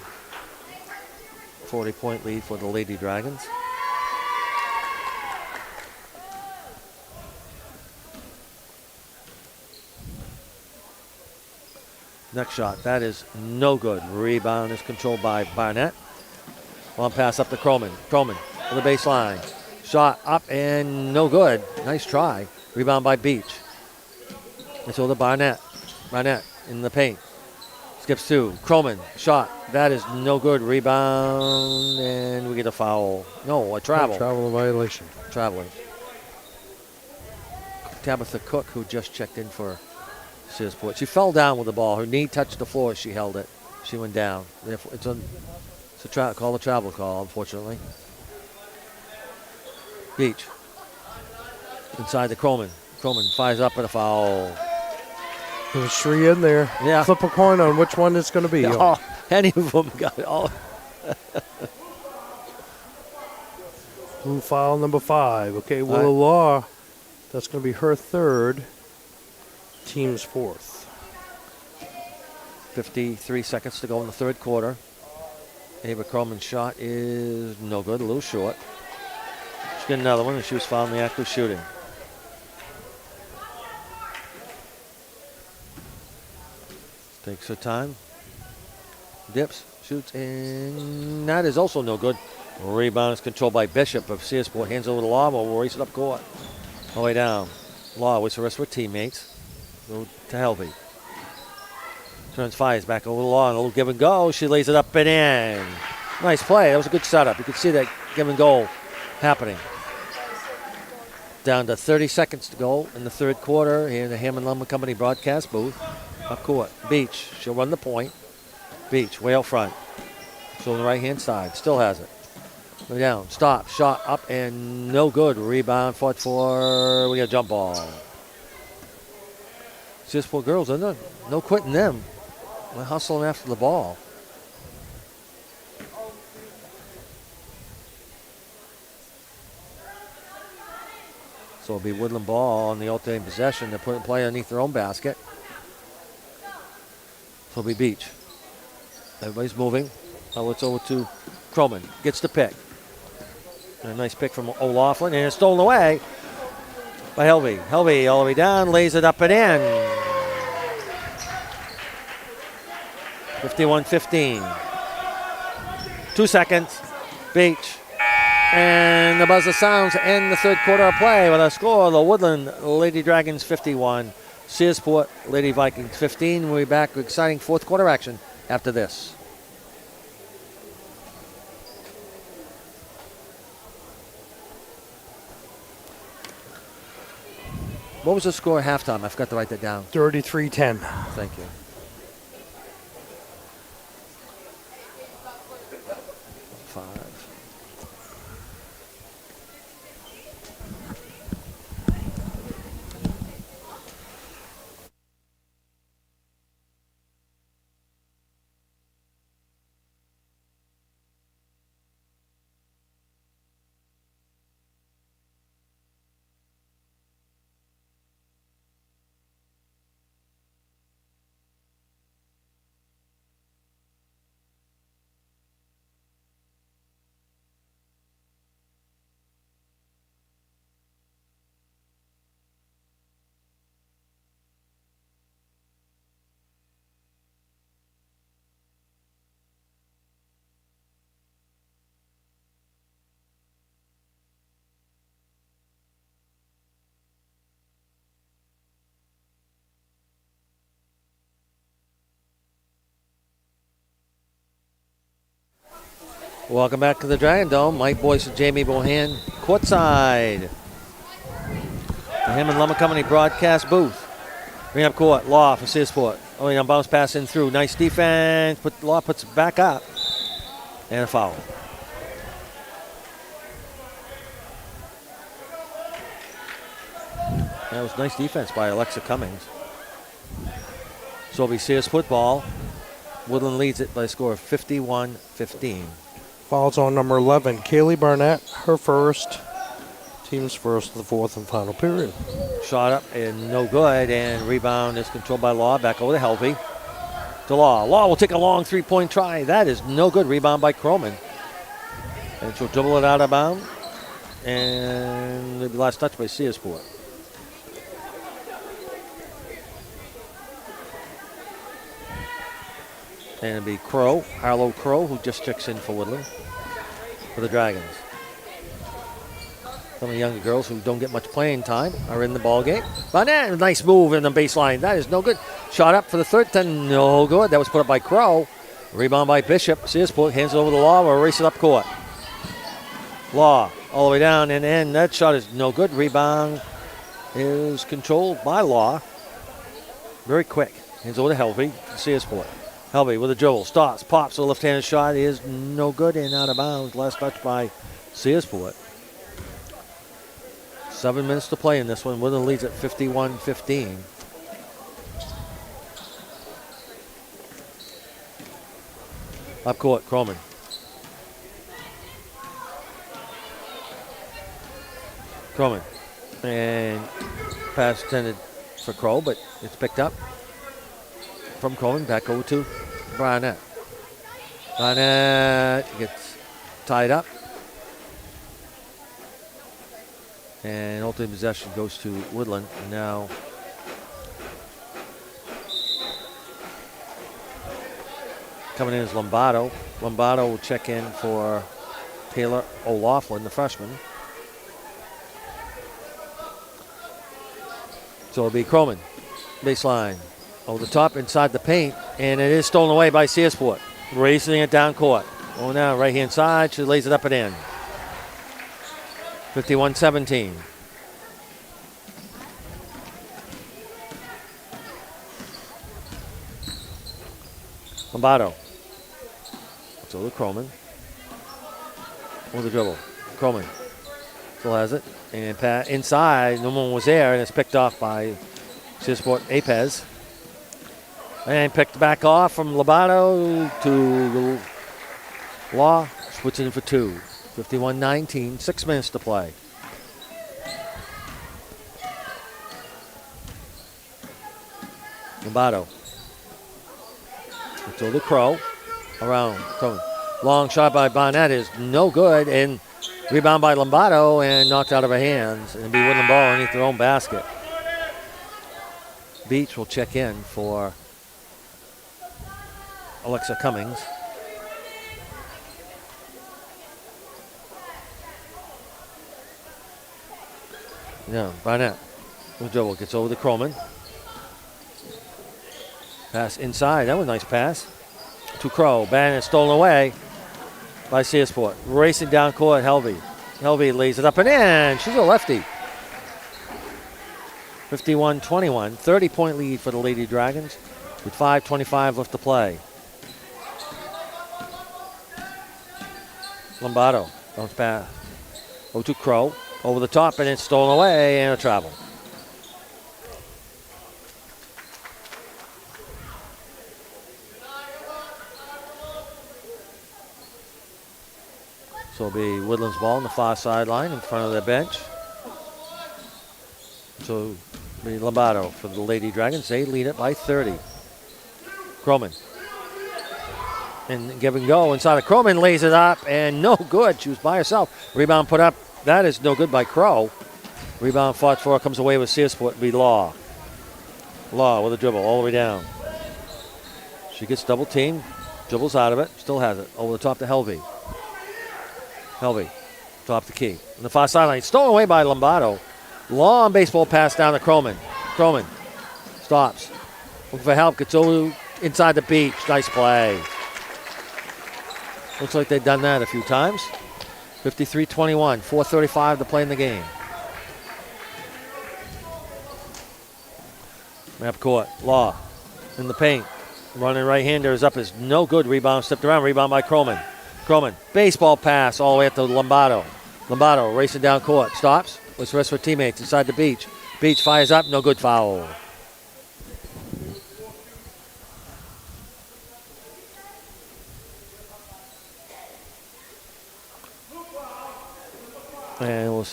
40-point lead for the Lady Dragons. Next shot, that is no good. Rebound is controlled by Barnett. Long pass up to Croman. Croman to the baseline. Shot up and no good. Nice try. Rebound by Beach. It's over to Barnett. Barnett in the paint. Skips two. Croman. Shot. That is no good. Rebound and we get a foul. No, a travel. Travel violation. Traveling. Tabitha Cook, who just checked in for Searsport. She fell down with the ball. Her knee touched the floor. She held it. She went down. Therefore, it's a call, a travel call, unfortunately. Beach. Inside the Croman. Croman fires up and a foul. There's 3 in there. Yeah. Flip a coin on which one it's going to be. Oh, any of them got it. Oh. Blue foul number 5. Okay, Willow Law. That's going to be her third. Team's fourth. 53 seconds to go in the third quarter. Ava Croman's shot is no good, a little short. She's got another one, and she was found in the act of shooting. Takes her time. Dips, shoots, and that is also no good. Rebound is controlled by Bishop of Searsport. Hands over the Law, but we'll race it up court. All the way down. Law with the rest of her teammates. Go to Helvey. Turns, fires back over the Law. A little give and go. She lays it up and in. Nice play. That was a good setup. You could see that give and go happening. Down to 30 seconds to go in the third quarter here in the Hammond Lumber Company broadcast booth. Up court. Beach. She'll run the point. Beach way out front. So on the right-hand side. Still has it. Go down. Stop. Shot up and no good. Rebound fought for. We got a jump ball. Searsport girls, no quitting them. They're hustling after the ball. So it'll be Woodland ball on the alternating possession. They're putting play underneath their own basket. So it'll be Beach. Everybody's moving. Now it's over to Croman. Gets the pick. And a nice pick from O'Laughlin, and it's stolen away by Helvey. Helvey all the way down, lays it up and in. 51-15. 2 seconds. Beach. And the buzzer sounds to end the third quarter of play with a score. The Woodland Lady Dragons 51. Searsport Lady Vikings 15. We'll be back with exciting fourth quarter action after this. What was the score at halftime? I forgot to write that down. 33-10. Thank you. 5. Welcome back to the Dragon Dome. Mike Boyce and Jamie Bohan, courtside. The Hammond Lumber Company broadcast booth. Bring up court, Law for Searsport. Oh, yeah, bounce pass in through. Nice defense. Law puts it back up. And a foul. That was nice defense by Alexa Cummings. So it'll be Searsport ball. Woodland leads it by a score of 51-15. Fouls on number 11, Kaylee Barnett, her first. Team's first of the fourth and final period. Shot up and no good, and rebound is controlled by Law. Back over to Helvey. To Law. Law will take a long three-point try. That is no good. Rebound by Croman. And she'll dribble it out of bounds. And the last touch by Searsport. And it'll be Crow, Harlow Crow, who just checks in for Woodland for the Dragons. Some of the younger girls who don't get much playing time are in the ball game. But nice move in the baseline. That is no good. Shot up for the third time. No good. That was put up by Crow. Rebound by Bishop. Searsport hands it over to Law. We'll race it up court. Law all the way down and in. That shot is no good. Rebound is controlled by Law. Very quick. Hands over to Helvey. Searsport. Helvey with a dribble. Stops. Pops. The left-handed shot is no good and out of bounds. Last touch by Searsport. 7 minutes to play in this one. Woodland leads at 51-15. Up court, Croman. Croman. And pass intended for Crow, but it's picked up from Croman. Back over to Barnett. Barnett gets tied up. And ultimate possession goes to Woodland. And now coming in is Lombardo. Lombardo will check in for Taylor O'Loughlin, the freshman. So it'll be Croman. Baseline. Over the top, inside the paint. And it is stolen away by Searsport. Racing it down court. Oh, now right-hand side. She lays it up and in. 51-17. Lombardo. So the Croman. With the dribble. Croman still has it. And inside, no one was there, and it's picked off by Searsport Apez. And picked back off from Lombardo to Law. Switching for two. 51-19, 6 minutes to play. Lombardo. Until the Crow. Around. Long shot by Barnett is no good. And rebound by Lombardo and knocked out of her hands. And be Woodland ball underneath their own basket. Beach will check in for Alexa Cummings. Yeah, Barnett. The dribble gets over to Croman. Pass inside. That was a nice pass. To Crow. Barnett stolen away by Searsport. Racing down court, Helvey. Helvey lays it up and in. She's a lefty. 51-21. 30-point lead for the Lady Dragons with 5:25 left to play. Lombardo. Bounce pass. Over to Crow. Over the top, and it's stolen away, and a travel. So it'll be Woodland's ball on the far sideline in front of their bench. So it'll be Lombardo for the Lady Dragons. They lead it by 30. Croman. And give and go inside of Croman, lays it up, and no good. She was by herself. Rebound put up. That is no good by Crow. Rebound fought for, comes away with Searsport. It'll be Law. Law with a dribble all the way down. She gets double teamed, dribbles out of it, still has it. Over the top to Helvey. Helvey, top the key. On the far sideline, stolen away by Lombardo. Long baseball pass down to Croman. Croman stops. Looking for help, gets over inside the beach. Nice play. Looks like they've done that a few times. 53-21, 4:35 to play in the game. Map court, Law in the paint. Running right-hander is up, is no good. Rebound, stepped around, rebound by Croman. Croman, baseball pass all the way up to Lombardo. Lombardo racing down court, stops. Looks for rest for teammates inside the beach. Beach fires up, no good, foul. And we'll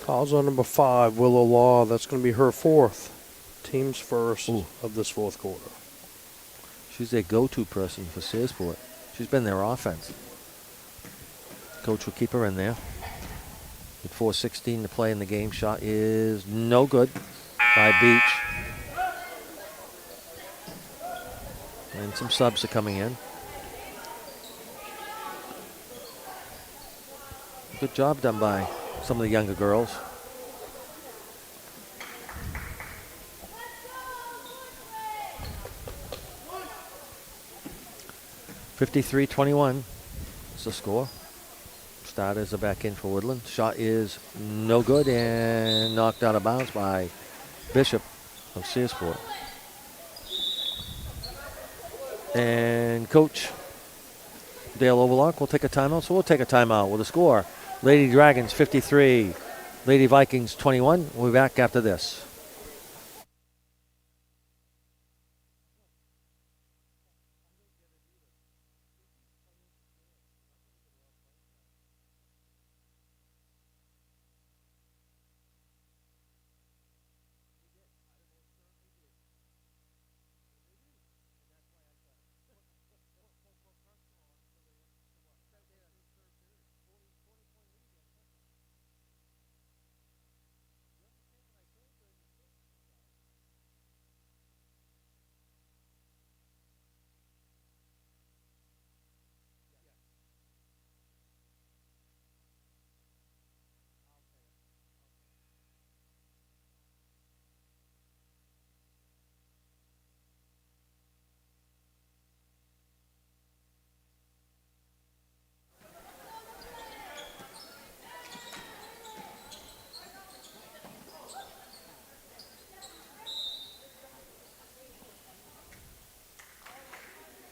Calls on number 5, Willow Law. That's going to be her 4th. Team's first of this 4th quarter. she's their go-to person for Searsport. She's been their offense. Coach will keep her in there. With 4:16 to play in the game, shot is no good by Beach. And some subs are coming in. Good job done by some of the younger girls. (53-21) is the score. Starters are back in for Woodland. Shot is no good and knocked out of bounds by Bishop of Searsport. And Coach Dale Overlock will take a timeout, so we'll take a timeout with a score. Lady Dragons 53, Lady Vikings 21. We'll be back after this.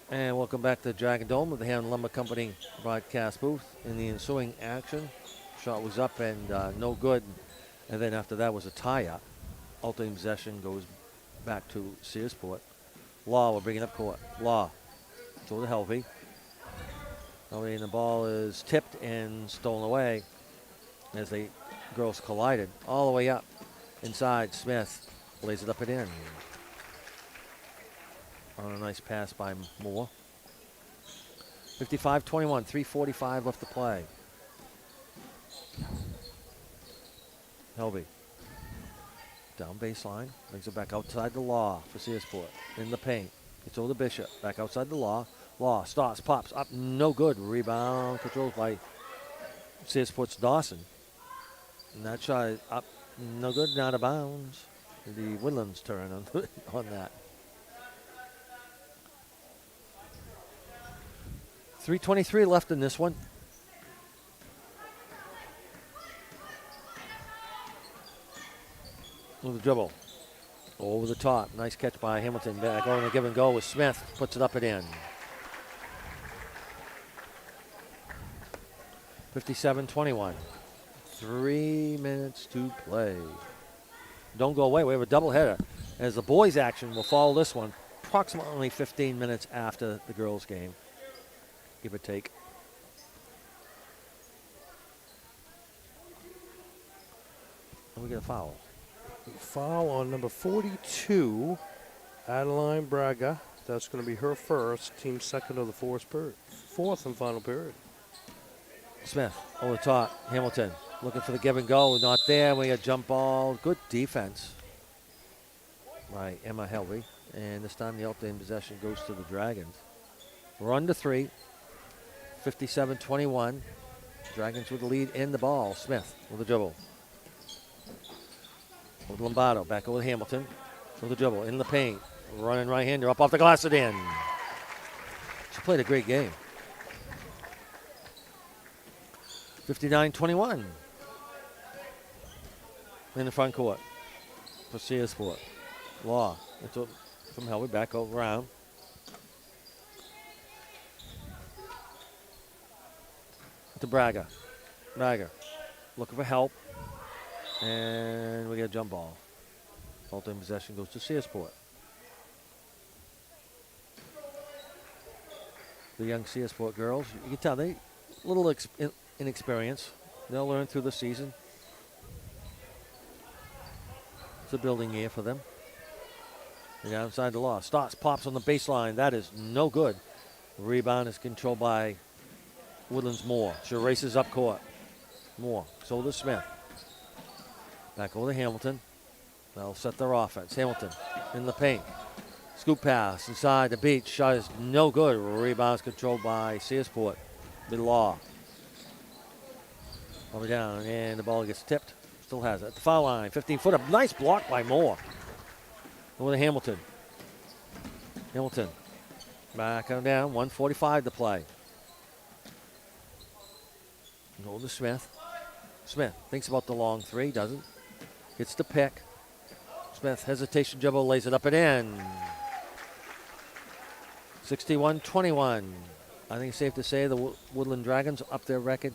And welcome back to Dragon Dome with the Hand Lumber Company broadcast booth. In the ensuing action, shot was up and no good. And then after that was a tie-up. Ultimate possession goes back to Searsport. Law will bring it up court. Law throw to Helvey. Helvey, and the ball is tipped and stolen away as the girls collided. All the way up inside. Smith lays it up and in. On a nice pass by Moore. 55-21, 3:45 left to play. Helvey. Down baseline. Brings it back outside the Law for Searsport. In the paint. Gets over the Bishop. Back outside the Law. Law starts, pops up. No good. Rebound controlled by Searsport's Dawson. And that shot is up. No good and out of bounds. The Woodlands turn on that. 3:23 left in this one. With the dribble. Over the top. Nice catch by Hamilton. Back on the give and go with Smith. Puts it up and in. 57-21. 3 minutes to play. Don't go away. We have a doubleheader. As the boys' action will follow this one approximately 15 minutes after the girls' game, give or take. And we get a foul. Foul on number 42, Adeline Braga. That's going to be her first, team second of the fourth and final period. Smith over the top. Hamilton looking for the give and go. Not there. We got jump ball. Good defense by Emma Helvey. And this time the outstanding possession goes to the Dragons. We're under 3. 57-21. Dragons with the lead in the ball. Smith with the dribble. With Lombardo. Back over to Hamilton. With the dribble. In the paint. Running right-hander. Up off the glass and in. She played a great game. 59-21. In the front court. For Searsport. Law. From Helvey. Back over around. To Braga. Braga looking for help. And we get a jump ball. Ultimate possession goes to Searsport. The young Searsport girls, you can tell they a little inexperienced. They'll learn through the season. It's a building year for them. They got inside the law. Stotts pops on the baseline. That is no good. The rebound is controlled by Woodland's Moore. She races up court. Moore. So to Smith. Back over to Hamilton. They'll set their offense. Hamilton in the paint. Scoop pass inside the beach. Shot is no good. Rebound is controlled by Searsport. Mid-law. Over down, and the ball gets tipped. Still has it. The foul line, 15-footer. Nice block by Moore. Over to Hamilton. Hamilton. Back on down. 1:45 to play. Go to Smith. Smith thinks about the long three. Doesn't. Gets the pick. Smith, hesitation dribble, lays it up and in. 61-21. I think it's safe to say the Woodland Dragons up their record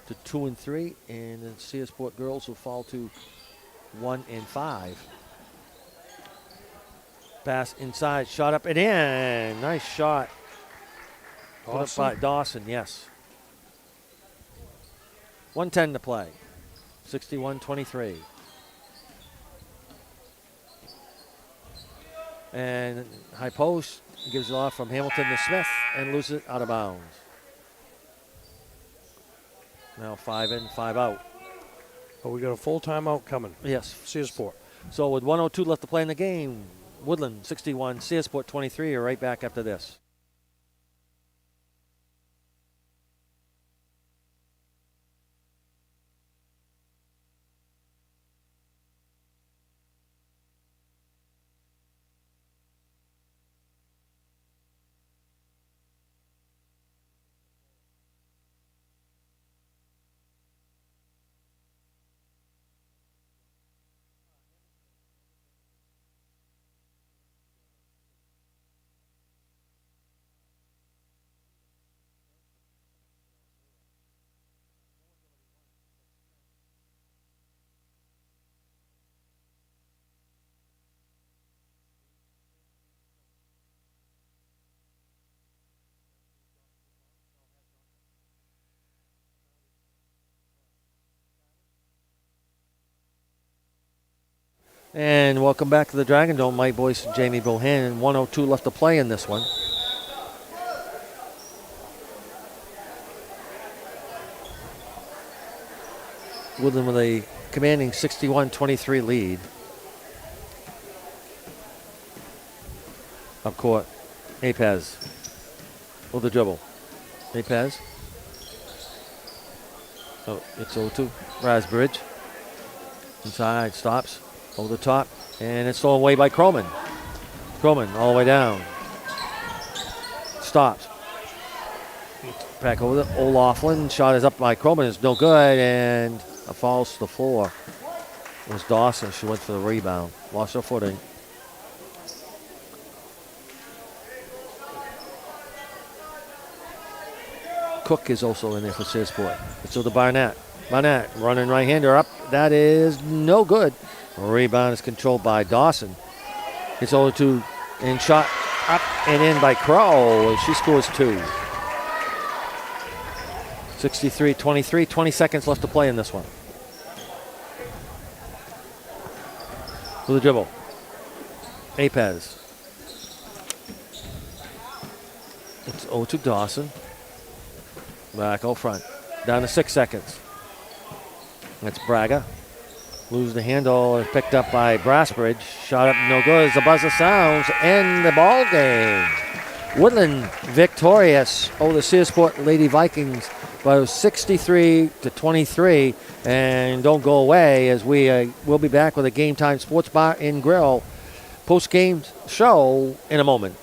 to 2-3, and the Searsport girls will fall to 1-5. Pass inside, shot up and in. Nice shot. Put up by Dawson, yes. 1:10 to play. 61-23. And high post gives it off from Hamilton to Smith and loses it out of bounds. Now 5 in, 5 out. Oh, we got a full timeout coming. Yes. Searsport. So with 1:02 left to play in the game, Woodland 61, Searsport 23 are right back after this. And welcome back to the Dragon Dome. Mike Boyce and Jamie Bohannon. 1:02 left to play in this one. Woodland with a commanding 61-23 lead. Up court, Apez with the dribble. Apez. Oh, it's 0-2. Rasbridge. Inside, stops. Over the top, and it's stolen away by Croman. Croman all the way down. Stops. Back over to O'Laughlin. Shot is up by Croman. It's no good, and falls to the floor. It was Dawson. She went for the rebound. Lost her footing. Cook is also in there for Searsport. So the Barnett. Barnett running right-hander up. That is no good. Rebound is controlled by Dawson. It's 0-2 and shot up and in by Crow. She scores 2. 63-23, 20 seconds left to play in this one. With a dribble. Apez. It's 0-2 Dawson. Back out front. Down to 6 seconds. That's Braga. Lose the handle. Picked up by Brasbridge. Shot up no good as the buzzer sounds. End the ball game. Woodland victorious over the Searsport Lady Vikings by 63-23. And don't go away as we'll be back with a Game Time Sports Bar and Grill post-game show in a moment.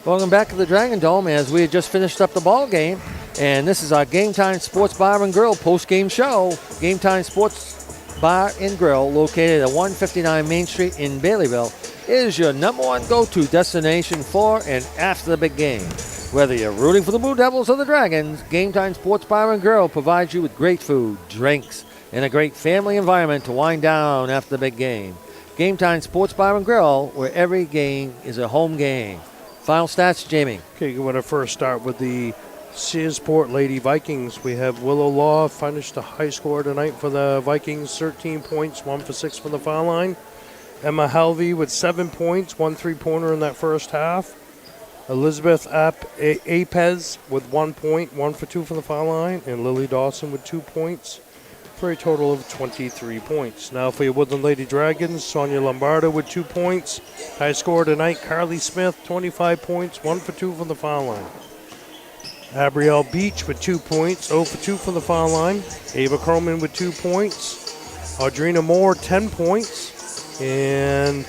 Welcome back to the Dragon Dome as we had just finished up the ball game. And this is our Game Time Sports Bar and Grill post-game show. Game Time Sports Bar and Grill, located at 159 Main Street in Baileyville, is your number one go-to destination for and after the big game. Whether you're rooting for the Blue Devils or the Dragons, Game Time Sports Bar and Grill provides you with great food, drinks, and a great family environment to wind down after the big game. Game Time Sports Bar and Grill, where every game is a home game. Final stats, Jamie. Okay, you want to first start with the Searsport Lady Vikings. We have Willow Law finished the high score tonight for the Vikings, 13 points, 1 for 6 from the foul line. Emma Halvey with 7 points, 1 3-pointer in that first half. Elizabeth Apez with 1 point, 1 for 2 from the foul line. And Lily Dawson with 2 points for a total of 23 points. Now for your Woodland Lady Dragons, Sonia Lombardo with 2 points. High score tonight, Carly Smith, 25 points, 1 for 2 from the foul line. Abrielle Beach with 2 points, 0 for 2 from the foul line. Ava Croman with 2 points. Audrina Moore, 10 points. And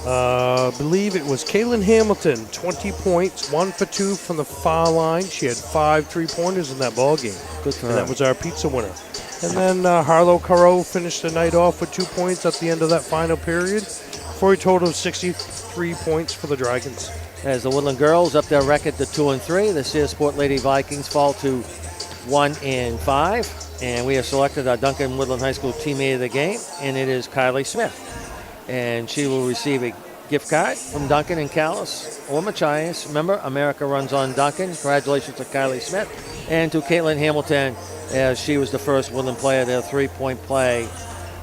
I believe it was Kaylin Hamilton, 20 points, 1 for 2 from the foul line. She had 5 3-pointers in that ball game. Good for and her. that was our pizza winner. And then Harlow Caro finished the night off with 2 points at the end of that final period for a total of 63 points for the Dragons. As the Woodland girls up their record to 2-3, the Searsport Lady Vikings fall to 1-5, and we have selected our Duncan Woodland High School teammate of the game, and it is Kylie Smith, and she will receive a gift card from Duncan and Callis or Machias. Remember, America runs on Duncan. Congratulations to Kylie Smith and to Caitlin Hamilton, as she was the first Woodland player to a 3-point play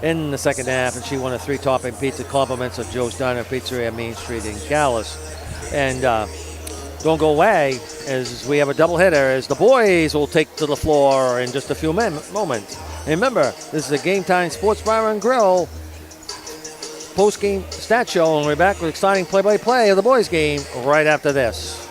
in the second half, and she won a 3-topping pizza. Compliments of Joe's Diner Pizzeria, Main Street in Callis. And don't go away, as we have a doubleheader, as the boys will take to the floor in just a few moments. And remember, this is a Game Time Sports Bar and Grill post-game stat show, and we're back with exciting play-by-play of the boys' game right after this.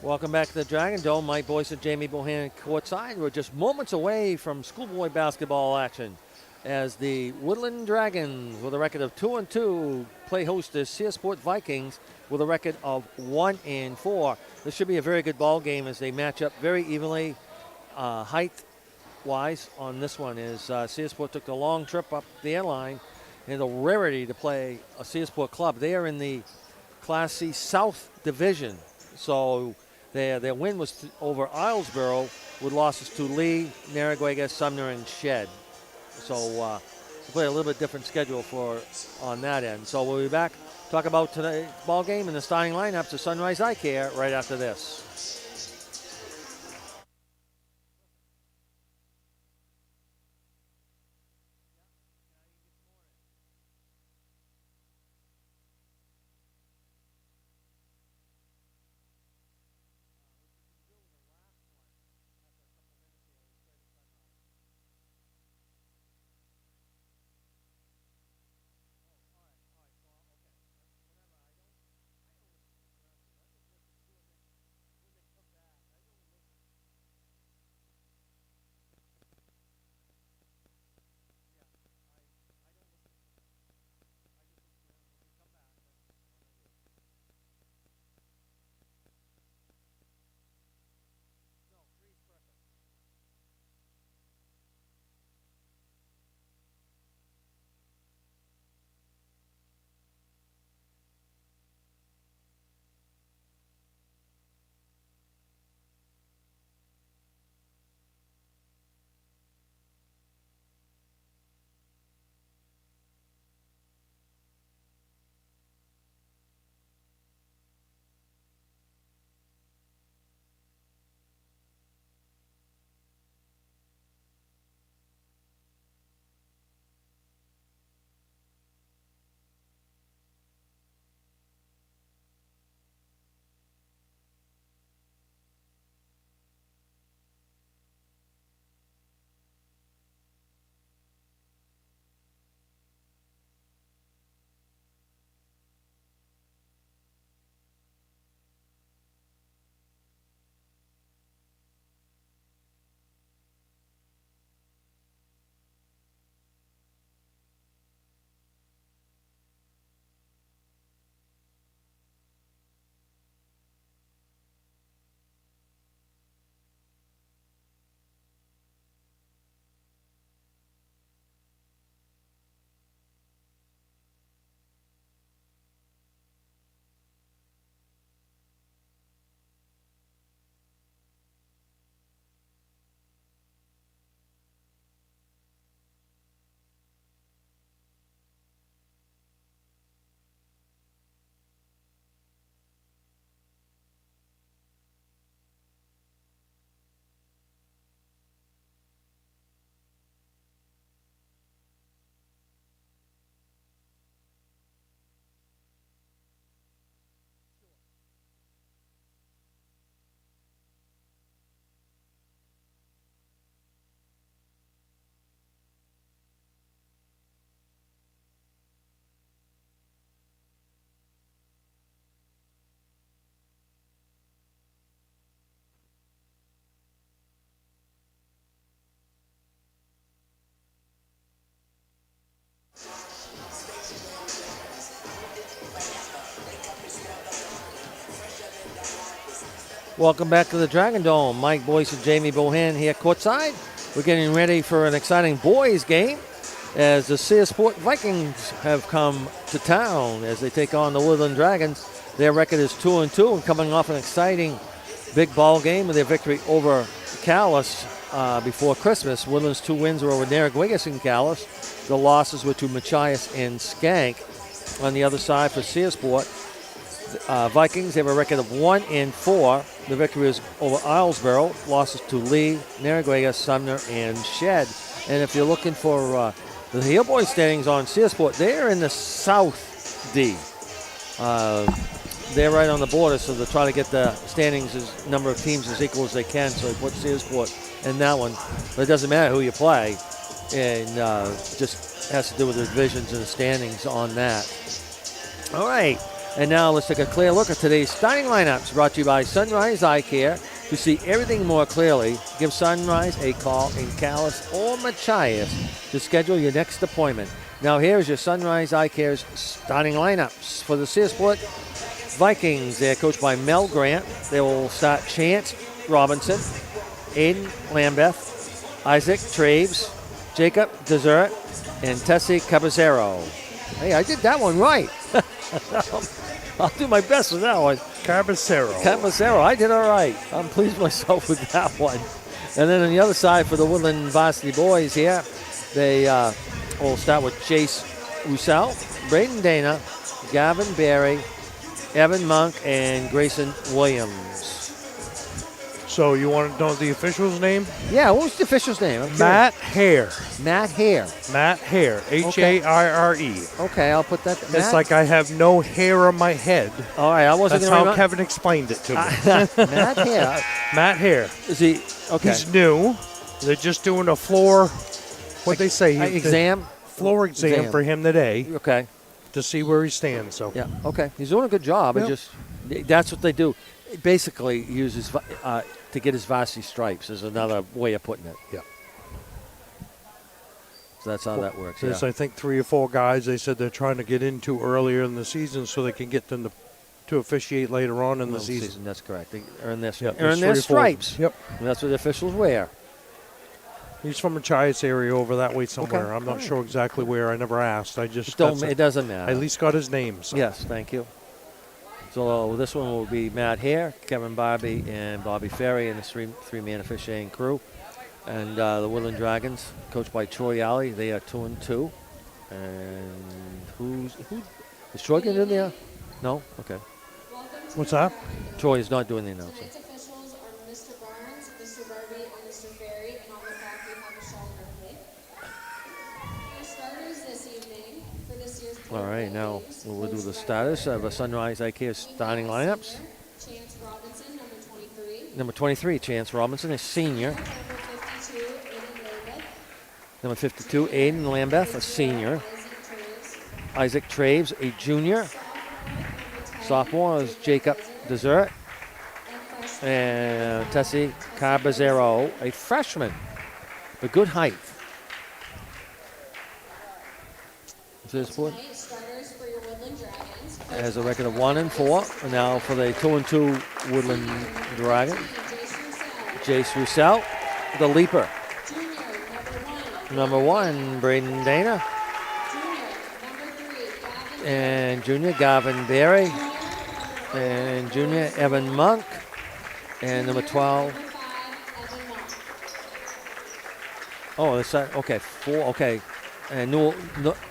Welcome back to the Dragon Dome. Mike Boyce and Jamie Bohannon courtside. We're just moments away from schoolboy basketball action as the Woodland Dragons, with a record of 2-2, play host to Searsport Vikings with a record of 1-4. This should be a very good ball game as they match up very evenly, height-wise. On this one, is Searsport took the long trip up the airline, and a rarity to play a Searsport club. They are in the Class C South Division, so their win was over Islesboro with losses to Lee, Narragansett, Sumner, and Shed. So play a little bit different schedule on that end. So we'll be back, talk about today's ball game and the starting lineups of Sunrise Eye Care right after this. Welcome back to the Dragon Dome. Mike Boyce and Jamie Bohan here courtside. We're getting ready for an exciting boys game as the Searsport Vikings have come to town as they take on the Woodland Dragons. Their record is 2-2 and coming off an exciting big ball game with their victory over Calais before Christmas. Woodland's 2 wins were over Narragansett and Calais. The losses were to Machias and Skank. On the other side for Searsport, Vikings have a record of 1-4. The victory is over Islesboro. Losses to Lee, Narragansett, Sumner, and Shed. And if you're looking for the Hill Boys standings on Searsport, they're in the South D. They're right on the border, so they'll try to get the standings as number of teams as equal as they can. So they put Searsport in that one. But it doesn't matter who you play, and just has to do with the divisions and the standings on that. All right. And now let's take a clear look at today's starting lineups, brought to you by Sunrise Eye Care. To see everything more clearly, give Sunrise a call in Calais or Machias to schedule your next appointment. Now here's your Sunrise Eye Care's starting lineups for the Searsport Vikings. They're coached by Mel Grant. They will start Chance Robinson, Aiden Lambeth, Isaac Traves, Jacob Desert, and Tessie Caballero. Hey, I did that one right. I'll do my best with that one. Caballero, I did all right. I'm pleased with myself with that one. And then on the other side for the Woodland varsity boys here, they will start with Chase Roussel, Braden Dana, Gavin Berry, Evan Monk, and Grayson Williams. So you want to know the official's name? Yeah, what was the official's name? Matt Hare. Matt Hare. Matt Hare. H-A-I-R-E. Okay, I'll put that. It's like I have no hair on my head. All right, I wasn't. That's how Kevin explained it to me. Matt Hare. Matt Hare. Is he? Okay. He's new. They're just doing a floor. What they say? Exam. Floor exam for him today. Okay. To see where he stands. So. Yeah. Okay. He's doing a good job. Yep. That's what they do. Basically, he uses to get his varsity stripes. Is another way of putting it. Yeah. So that's how that works. There's, yeah. I think, 3 or 4 guys they said they're trying to get into earlier in the season so they can get them to officiate later on in the season. That's correct. They earn their, Yep, earn their stripes. Yep. And that's what the officials wear. He's from a Machias area over that way somewhere. Okay. I'm not sure exactly where. I never asked. I just It doesn't matter. I at least got his name. So. Yes, thank you. So this one will be Matt Hare, Kevin Barbie, and Bobby Ferry, and the three-man officiating crew. And the Woodland Dragons, coached by Troy Alley, they are 2-2. And is Troy getting in there? No? Okay. What's that? Troy is not doing the announcing. Tonight's officials are Mr. Barnes, Mr. Barbie, and Mr. Ferry, and on the back we have Michelle Murphy. Our starters this evening for this year's All right, now we'll do the status of a Sunrise IKEA starting lineups. Chance Robinson, number 23. Number 23, Chance Robinson, a senior. Number 52, Aiden Number 52, Lambeth. Aiden Lambeth, a senior. Isaac Isaac Traves. Traves, a junior. Sophomore is Jacob Desert. And Tessie Caballero, a freshman. But good height. Searsport Tonight, starters for your Woodland Dragons. has a record of 1-4. And now for the 2-2 Woodland Dragons. Jace Roussel, the leaper. Junior, Number 1, Braden Dana. Junior, number 3, Gavin. And junior, Gavin Berry. And junior, Evan Monk. And number 12. Number 5, Evan Monk. Oh, that's okay. 4. Okay. And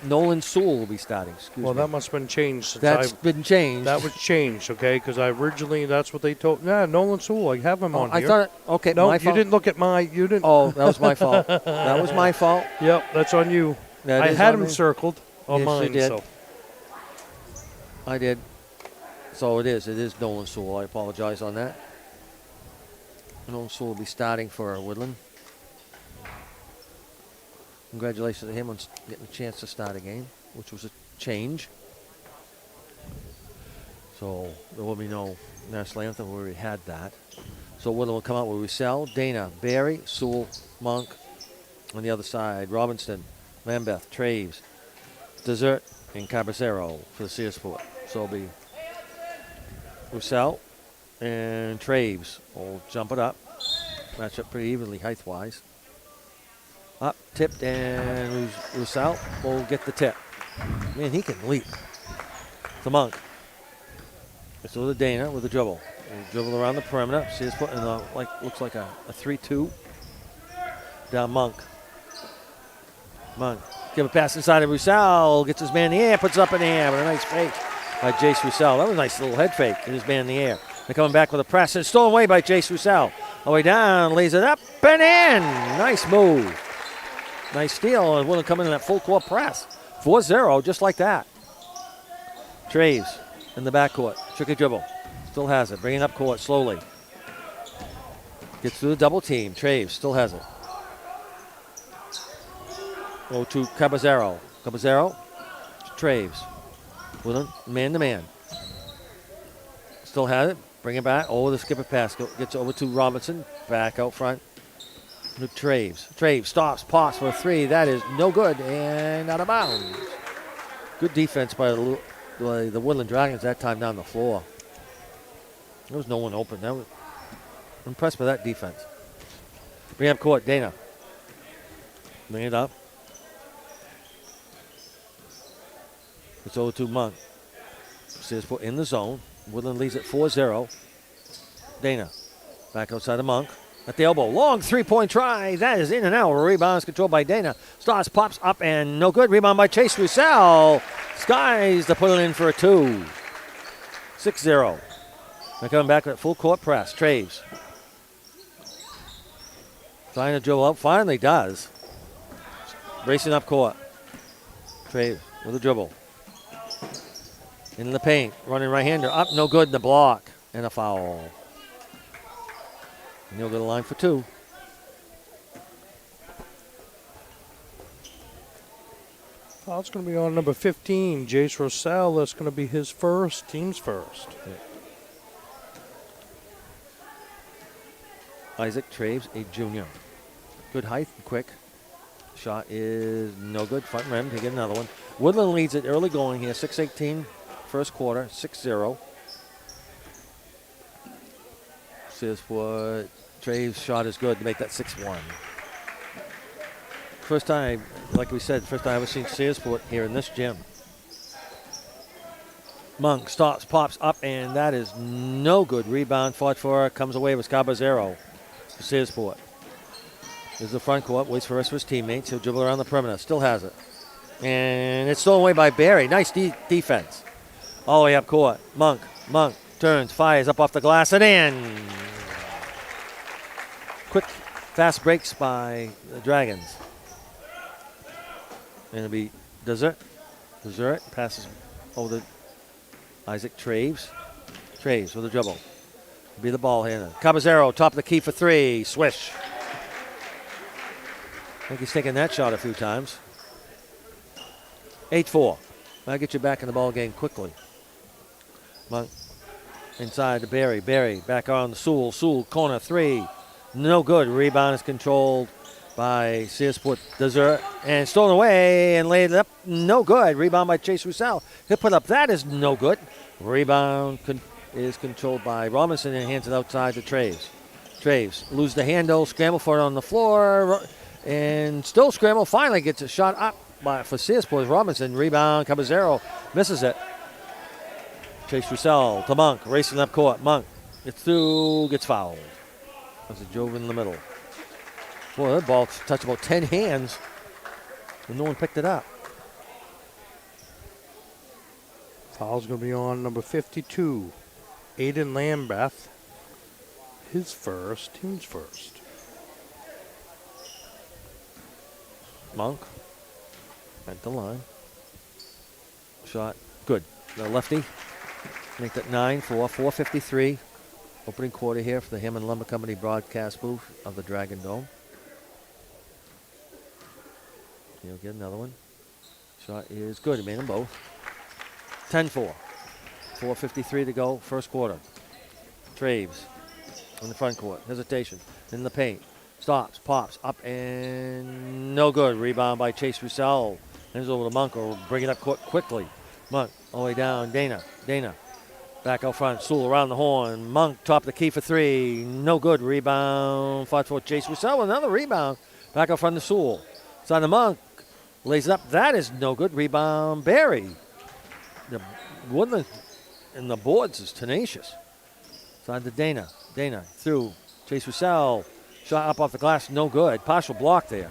Nolan Sewell will be starting. Excuse Well, me. that must have been changed since That's been changed. That was changed, okay? Because originally that's what they told. Yeah, Nolan Sewell. I have him on I here. thought. Okay, No, my you fault. didn't look at my. You didn't. Oh, that was my fault. That was my fault. Yep, that's on you. That I is had on him me. circled on Yes, you mine. did. So I did. So it is. It is Nolan Sewell. I apologize on that. Nolan Sewell will be starting for Woodland. Congratulations to him on getting a chance to start a game, which was a change. So there will be no national anthem. We already had that. So Woodland will come out with Roussel, Dana, Barry, Sewell, Monk. On the other side, Robinson, Lambeth, Traves, Desert, and Caballero for the Searsport. So it'll be Roussel and Traves will jump it up. Match up pretty evenly height-wise. Up, tipped, and Roussel will get the tip. Man, he can leap. The Monk. It's with the Dana with the dribble. He'll dribble around the perimeter. See his foot in the, looks like a 3-2. Down Monk. Monk. Give a pass inside of Roussel. Gets his man in the air. Puts it up in the air with a nice fake by Jace Roussel. That was a nice little head fake. Get his man in the air. They're coming back with a press. It's stolen away by Jace Roussel. All the way down. Lays it up and in. Nice move. Nice steal. And Woodland coming in that full court press. 4-0, just like that. Traves in the backcourt. Tricky dribble. Still has it. Bringing up court slowly. Gets through the double team. Traves still has it. Go to Caballero. Caballero. Traves. Woodland man to man. still has it. Bring it back. Over the skipper pass. Gets over to Robinson. Back out front to Traves. Traves stops, pops for a 3. That is no good and out of bounds. Good defense by the Woodland Dragons that time down the floor. There was no one open. I'm impressed by that defense. Bring up court, Dana. Bring it up. It's over to Monk. Searsport in the zone. Woodland leads at 4-0. Dana back outside of Monk. At the elbow. Long three-point try. That is in and out. Rebound is controlled by Dana. Stoss pops up and no good. Rebound by Chase Roussel. Skies to put it in for a 2. 6-0. They're coming back at full court press. Traves. Trying to dribble up. Finally does. Racing up court. Traves with a dribble. In the paint. Running right-hander. Up. No good in the block. And a foul. And he'll go to the line for 2. Foul's going to be on number 15, Jace Rossell. That's going to be his first, team's first. Yeah. Isaac Traves, a junior. Good height, quick. Shot is no good. Front rim to get another one. Woodland leads it early going here. 6:18, first quarter, 6-0. Searsport. Traves' shot is good to make that 6-1. First time, like we said, first time I've ever seen Searsport here in this gym. Monk stops, pops up, and that is no good. Rebound fought for, comes away with Caballero for Searsport. There's the front court, waits for the rest of his teammates. He'll dribble around the perimeter, still has it. And it's stolen away by Barry. Nice defense. All the way up court. Monk turns, fires up off the glass and in. Quick, fast breaks by the Dragons. And it'll be Desert passes over to Isaac Traves. Traves with a dribble. Be the ball handler. Caballero, top of the key for 3. Swish. I think he's taken that shot a few times. 8-4. I'll get you back in the ball game quickly. Monk inside to Barry. Barry back on the Sewell. Sewell, corner 3. No good. Rebound is controlled by Searsport Desert and stolen away and laid it up. No good. Rebound by Chase Roussel. He'll put up. That is no good. Rebound is controlled by Robinson and hands it outside to Traves. Traves lose the handle, scramble for it on the floor, and still scramble. Finally gets a shot up for Searsport. Robinson. Rebound. Caballero misses it. Chase Roussel to Monk. Racing up court. Monk gets through, gets fouled. As it drove in the middle. Boy, that ball touched about 10 hands and no one picked it up. Foul's going to be on number 52, Aiden Lambeth. His first, team's first. Monk at the line. Shot good. The lefty. Make that 9-4, 4:53. Opening quarter here for the Hammond Lumber Company broadcast booth of the Dragon Dome. He'll get another one. Shot is good. He made them both. 10-4. 4:53 to go. First quarter. Traves in the front court. Hesitation. In the paint. Stops. Pops. Up and no good. Rebound by Chase Roussel. Hands over to Monk. Will bring it up court quickly. Monk all the way down. Dana. Back out front. Sewell around the horn. Monk top of the key for 3. No good. Rebound. Fought for Chase Roussel. Another rebound. Back out front to Sewell. Side the Monk. Lays it up. That is no good. Rebound. Barry. The Woodland and the boards is tenacious. Side to Dana. Dana through. Chase Roussel. Shot up off the glass. No good. Partial block there.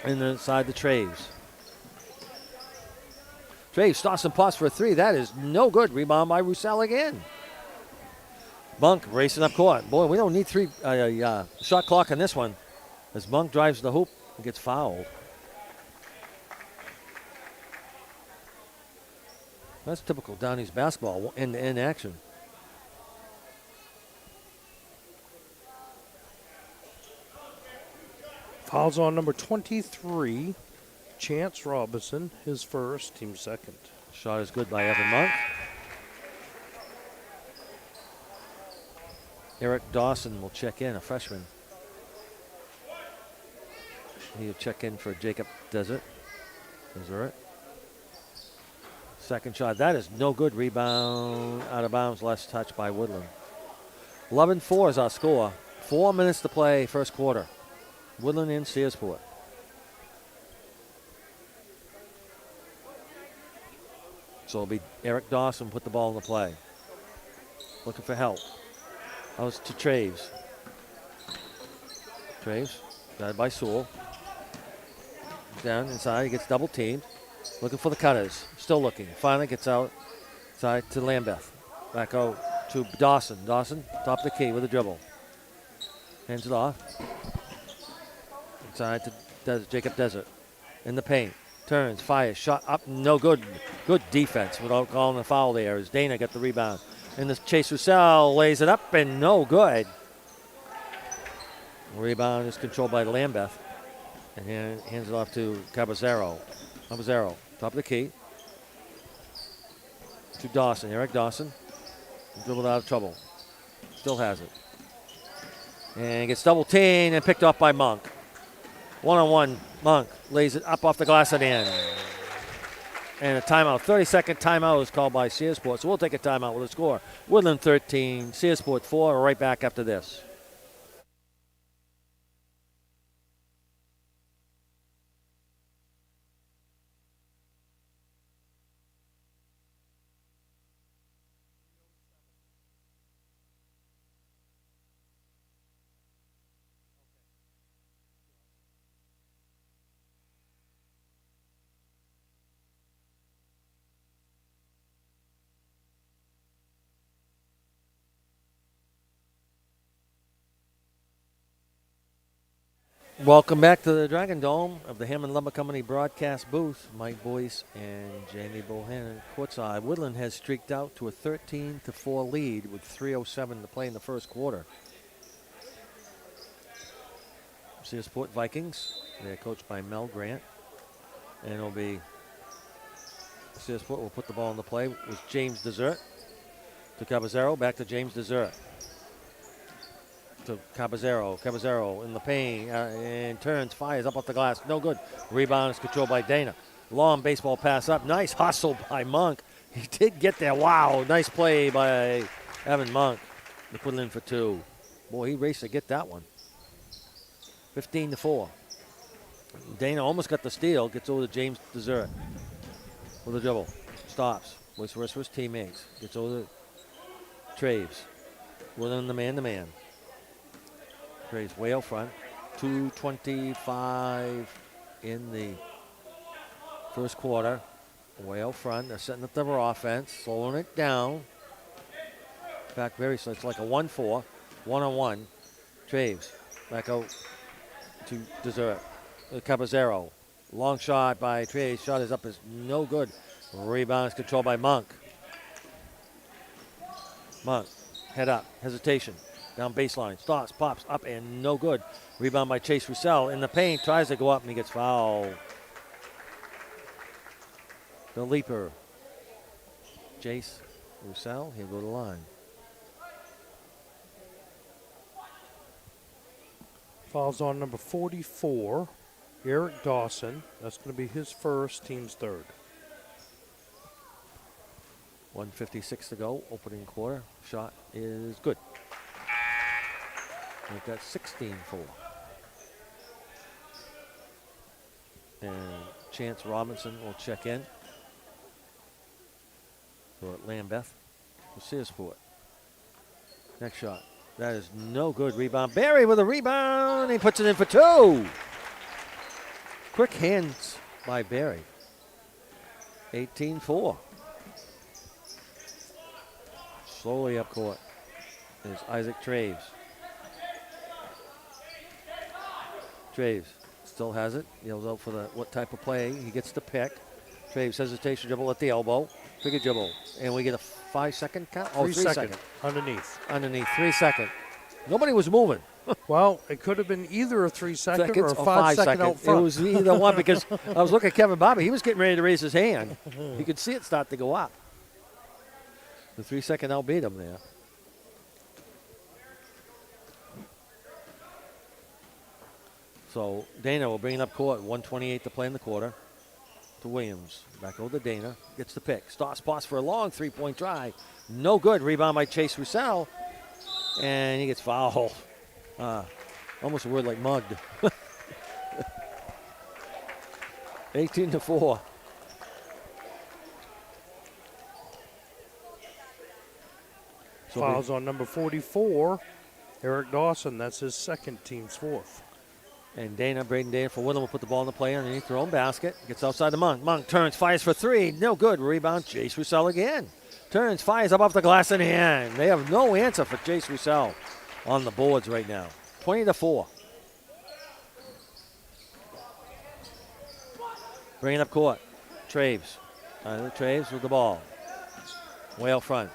And then side to Traves. Traves stops and pops for a 3. That is no good. Rebound by Roussel again. Monk racing up court. Boy, we don't need shot clock on this one. As Monk drives the hoop and gets fouled. That's typical Downey's basketball, end-to-end action. Foul's on number 23, Chance Robinson, his first, team second. Shot is good by Evan Monk. Eric Dawson will check in, a freshman. He'll check in for Jacob Desert. Second shot. That is no good. Rebound out of bounds. Last touch by Woodland. 11-4 is our score. 4 minutes to play first quarter. Woodland in Searsport. So it'll be Eric Dawson put the ball in the play. Looking for help. That was to Traves. Traves, guarded by Sewell. Down inside, he gets double teamed. Looking for the cutters. Still looking. Finally gets outside to Lambeth. Back out to Dawson. Dawson, top of the key with a dribble. Hands it off. Inside to Jacob Desert. In the paint. Turns, fires, shot up, no good. Good defense without calling a foul there as Dana got the rebound. And this Chase Roussel lays it up and no good. Rebound is controlled by Lambeth. And hands it off to Caballero. Caballero, top of the key. To Dawson, Eric Dawson. Dribbled out of trouble. Still has it. And gets double teamed and picked off by Monk. One-on-one, Monk lays it up off the glass and in. And a timeout, 30-second timeout is called by Searsport. So we'll take a timeout with a score. Woodland 13, Searsport 4. Right back after this. Welcome back to the Dragon Dome of the Hammond Lumber Company broadcast booth. Mike Boyce and Jamie Bohannon courtside. Woodland has streaked out to a 13-4 lead with 3:07 to play in the first quarter. Searsport Vikings, they're coached by Mel Grant. And it'll be Searsport will put the ball in the play with James Desert to Caballero, back to James Desert. To Caballero. Caballero in the paint and turns, fires up off the glass. No good. Rebound is controlled by Dana. Long baseball pass up. Nice hustle by Monk. He did get there. Wow. Nice play by Evan Monk. They put it in for two. Boy, he raced to get that one. 15-4. Dana almost got the steal. Gets over to James Desert with a dribble. Stops. Waits for his teammates. Gets over to Traves. Within the man-to-man. Traves way out front. 2:25 in the first quarter. Way out front. They're setting up their offense. Slowing it down. In fact, very slow. It's like a 1-4. One-on-one. Traves. Back out to Desert. Caballero. Long shot by Traves. Shot is up. Is no good. Rebound is controlled by Monk. Monk. Head up. Hesitation. Down baseline. Stops. Pops. Up and no good. Rebound by Chase Roussel. In the paint. Tries to go up and he gets fouled. The leaper. Chase Roussel. He'll go to the line. Fouls on number 44, Eric Dawson. That's going to be his first, team's third. 1:56 to go. Opening quarter. Shot is good. We've got 16-4. And Chance Robinson will check in for Lambeth for Searsport. Next shot. That is no good. Rebound. Barry with a rebound. He puts it in for two. Quick hands by Barry. 18-4. Slowly up court is Isaac Traves. Traves still has it. Yells out for the what type of play he gets to pick. Traves hesitation dribble at the elbow. Figure dribble. And we get a 5-second count? Oh, 3 second. Underneath. Underneath. 3 second. Nobody was moving. Well, it could have been either a 3 second Seconds or a 5 second out It front. was either one because I was looking at Kevin Bobby. He was getting ready to raise his hand. You could see it start to go up. The 3 second outbeat him there. So Dana will bring it up court. 1:28 to play in the quarter. To Williams. Back over to Dana. Gets the pick. Starts pass for a long three-point try. No good. Rebound by Chase Roussel. And he gets fouled. Almost a word like mugged. 18-4. Fouls on number 44, Eric Dawson. That's his second, team's fourth. And Braden Dana for Woodland will put the ball in the play underneath their own basket. Gets outside to Monk. Monk turns, fires for three. No good. Rebound, Chase Roussel again. Turns, fires up off the glass and in. They have no answer for Chase Roussel on the boards right now. 20-4. Bringing up court. Traves. Traves with the ball. Way out front.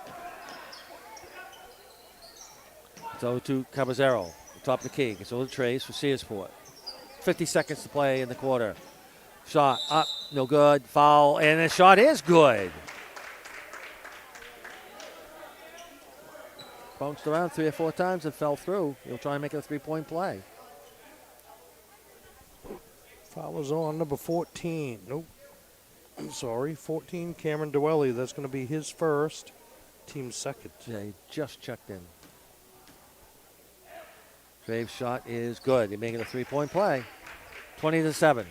It's over to Caballero. Top of the key. Gets over to Traves for Searsport. 50 seconds to play in the quarter. Shot up, no good. Foul, and the shot is good. Bounced around 3 or 4 times and fell through. He'll try and make it a three-point play. Foul is on number 14. Nope. I'm sorry. 14, Cameron Dwelly. That's going to be his first, team's second. Yeah, he just checked in. Traves' shot is good. They're making a three-point play. 20-7.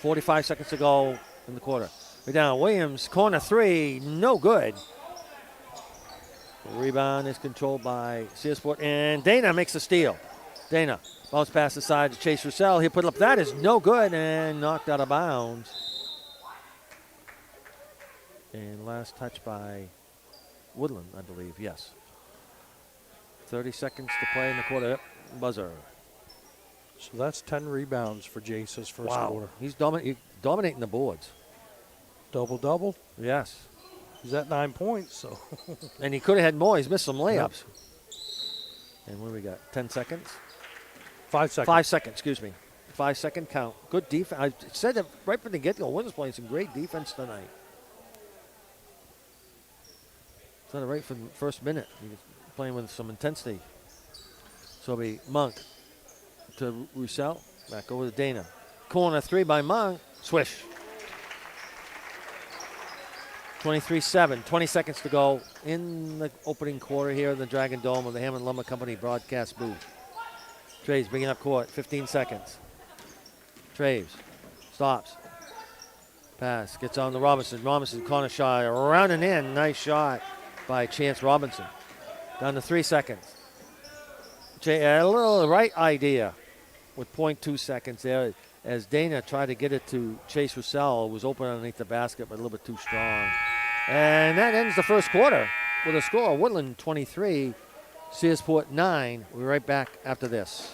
45 seconds to go in the quarter. We're down. Williams, corner three, no good. The rebound is controlled by Searsport, and Dana makes the steal. Dana, bounce pass aside to Chase Roussel. He'll put it up. That is no good and knocked out of bounds. And last touch by Woodland, I believe. Yes. 30 seconds to play in the quarter. Yep. Buzzer. So that's 10 rebounds for Jace's first quarter. He's dominating the boards. Double-double. Yes. He's at 9 points. So. And he could have had more. He's missed some layups. Yep. And what do we got? 10 seconds? 5 seconds. 5 seconds, excuse me. 5-second count. Good defense. I said it right from the get-go. Woodland's playing some great defense tonight. Said it right from the first minute. He was playing with some intensity. So it'll be Monk to Roussel. Back over to Dana. Corner three by Monk. Swish. 23-7. 20 seconds to go in the opening quarter here in the Dragon Dome of the Hammond Lumber Company broadcast booth. Traves bringing up court. 15 seconds. Traves stops. Pass. Gets on to Robinson. Robinson corner shot. Around and in. Nice shot by Chance Robinson. Down to 3 seconds. A little right idea with 0.2 seconds there as Dana tried to get it to Chase Roussel. It was open underneath the basket, but a little bit too strong. And that ends the first quarter with a score. Woodland 23, Searsport 9. We'll be right back after this.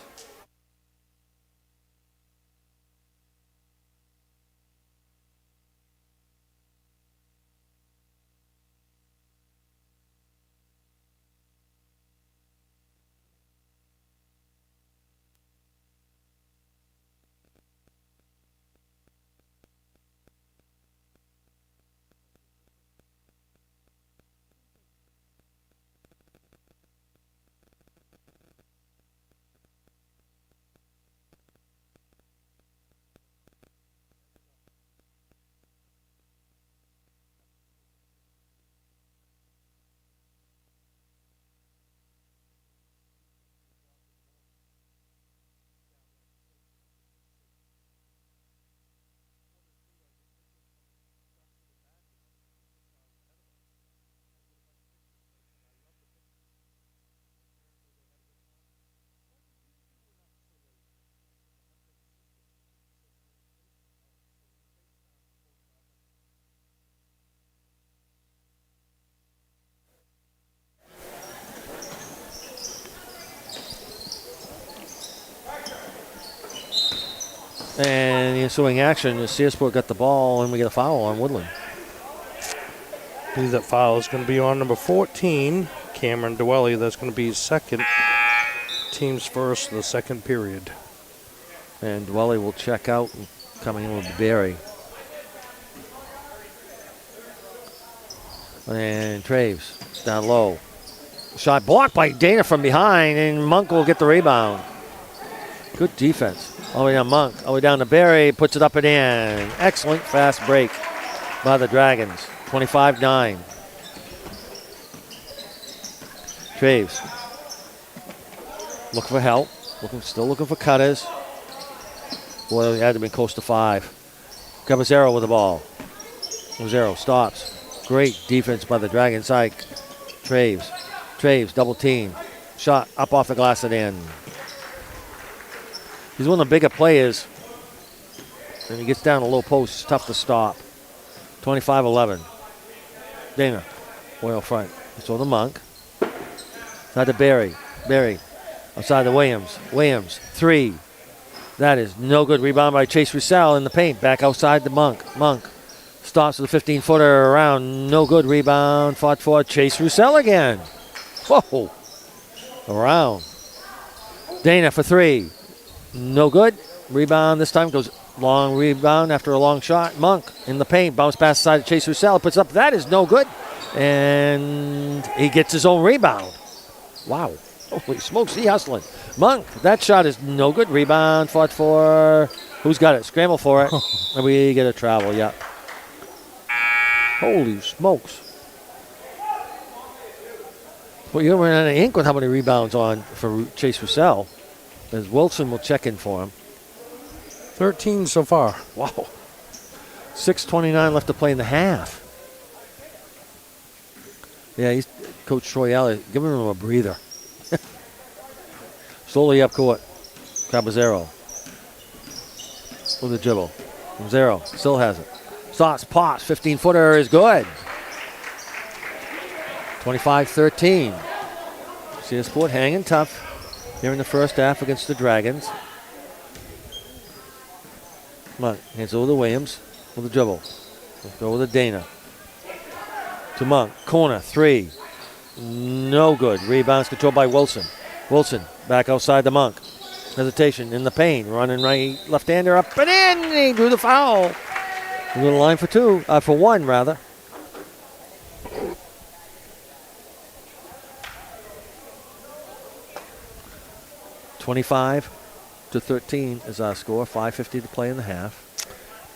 And the ensuing action is Searsport got the ball, and we get a foul on Woodland. I believe that foul is going to be on number 14, Cameron Dwelly. That's going to be his second. Team's first in the second period. And Dwelly will check out and coming in with Barry. And Traves down low. Shot blocked by Dana from behind, and Monk will get the rebound. Good defense. All the way down Monk. All the way down to Barry. Puts it up and in. Excellent fast break by the Dragons. 25-9. Traves. Looking for help. Still looking for cutters. Boy, he had to be close to 5. Caballero with the ball. Caballero stops. Great defense by the Dragon side. Traves, double team. Shot up off the glass and in. He's one of the bigger players. And he gets down a low post. It's tough to stop. 25-11. Dana, Oil front. So the Monk. Side to Barry. Outside to Williams. 3. That is no good. Rebound by Chase Roussel in the paint. Back outside to Monk. Monk stops with a 15-footer around. No good. Rebound fought for Chase Roussel again. Whoa. Around. Dana for 3. No good. Rebound this time goes long rebound after a long shot. Monk in the paint. Bounce pass side to Chase Roussel. Puts up. That is no good. And he gets his own rebound. Wow. Holy smokes, he hustling. Monk, that shot is no good. Rebound fought for. Who's got it? Scramble for it. And we get a travel, yep. Holy smokes. Well, you don't run out of ink with how many rebounds on for Chase Roussel. As Wilson will check in for him. 13 so far. Wow. 6:29 left to play in the half. Yeah, he's Coach Troy Alley giving him a breather. Slowly up court. Caballero. With the dribble. Zero. Still has it. Sauce, pops. 15-footer is good. 25-13. Searsport hanging tough here in the first half against the Dragons. Monk hands over to Williams with the dribble. Let's go with a Dana. To Monk. Corner. 3. No good. Rebounds controlled by Wilson. Wilson back outside the Monk. Hesitation in the paint. Running right left-hander up and in. He drew the foul. A little line for 1 rather. (25-13) is our score. 5:50 to play in the half.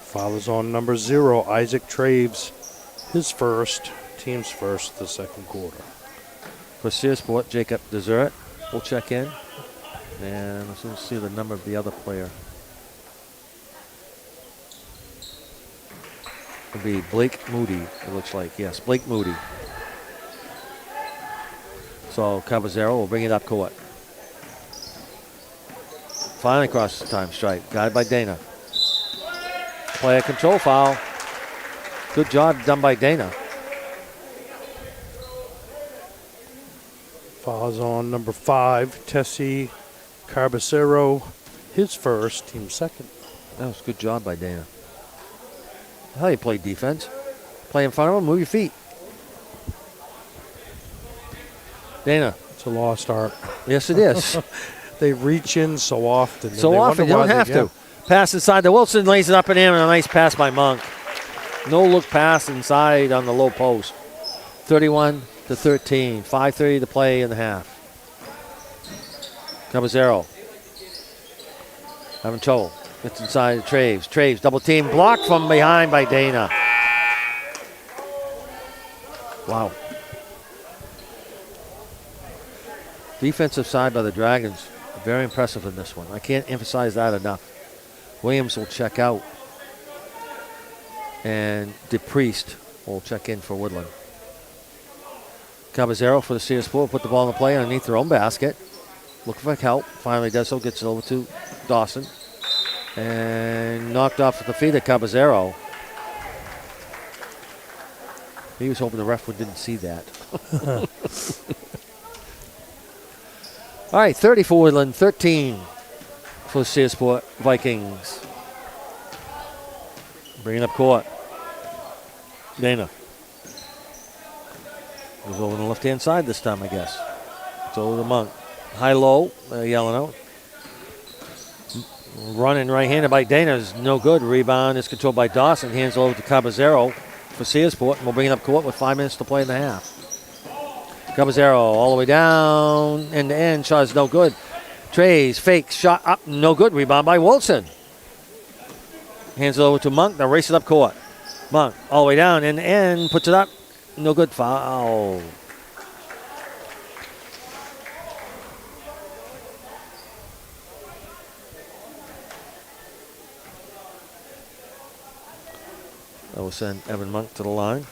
Fouls on number 0, Isaac Traves. His first, team's first, the second quarter. For Searsport, Jacob Desert will check in. And let's see the number of the other player. It'll be Blake Moody, it looks like. Yes, Blake Moody. So Caballero will bring it up court. Finally crosses the time stripe. Guided by Dana. Player control foul. Good job done by Dana. Fouls on number 5, Tessie Carbacero. His first, team second. That was a good job by Dana. How you play defense? Play in front of him, move your feet. Dana. It's a lost art. Yes, it is. They reach in so often. So often, you don't have to. Pass inside to Wilson, lays it up and in, and a nice pass by Monk. No look pass inside on the low post. 31-13. 5:30 to play in the half. Caballero. Having trouble. Gets inside to Traves. Traves, double team. Blocked from behind by Dana. Wow. Defensive side by the Dragons. Very impressive in this one. I can't emphasize that enough. Williams will check out. And DePriest will check in for Woodland. Caballero for the Searsport put the ball in the play underneath their own basket. Looking for help. Finally does so. Gets it over to Dawson. And knocked off at the feet of Caballero. He was hoping the ref didn't see that. All right, 30 for Woodland, 13 for the Searsport Vikings. Bringing up court. Dana. Goes over on the left-hand side this time, I guess. It's over the Monk. High-low, yelling out. Running right-handed by Dana is no good. Rebound is controlled by Dawson. Hands over to Caballero for Searsport. And we'll bring it up court with 5 minutes to play in the half. Caballero all the way down, end to end. Shot is no good. Trays, fake, shot up, no good. Rebound by Wilson. Hands it over to Monk. They'll race it up court. Monk all the way down and puts it up. No good. Foul. That will send Evan Monk to the line.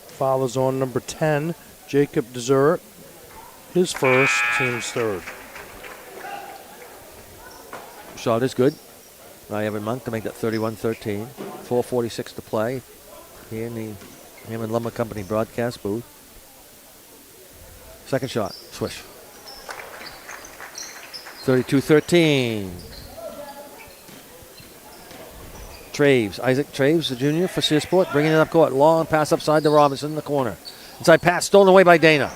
Foul is on number 10, Jacob Desert. His first, team's third. Shot is good by Evan Monk to make that 31-13. 4:46 to play here in the Hammond Lumber Company broadcast booth. Second shot, swish. 32-13. Traves, Isaac Traves, the junior for Searsport, bringing it up court. Long pass upside to Robinson in the corner. Inside pass stolen away by Dana.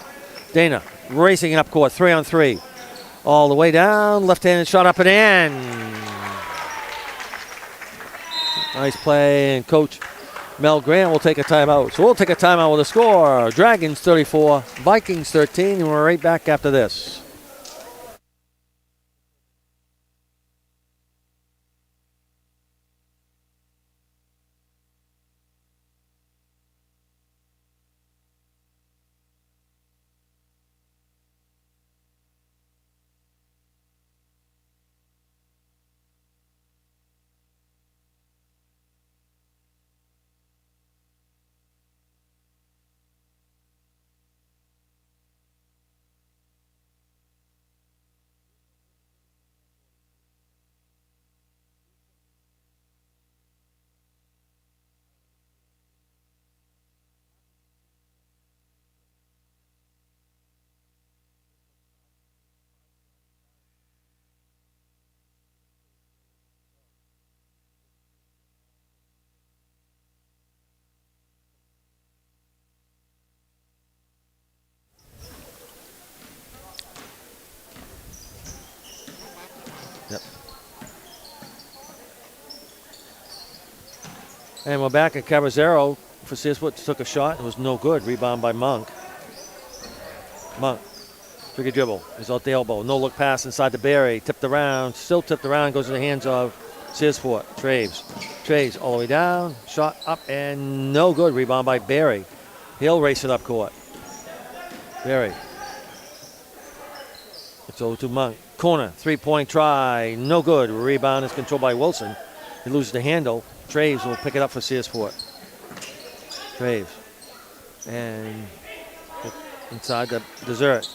Dana racing it up court, 3-on-3. All the way down, left-handed shot up and in. Nice play, and Coach Mel Grant will take a timeout. So we'll take a timeout with a score. Dragons 34, Vikings 13, and we're right back after this. Yep. And we're back at Caballero for Searsport. Took a shot and was no good. Rebound by Monk. Monk, tricky dribble. He's out the elbow. No look pass inside the Barry. Tipped around. Still tipped around. Goes in the hands of Searsport. Traves all the way down. Shot up and no good. Rebound by Barry. He'll race it up court. Barry. It's over to Monk. Corner, three-point try, no good. Rebound is controlled by Wilson. He loses the handle. Traves will pick it up for Searsport. Traves. And inside the dessert.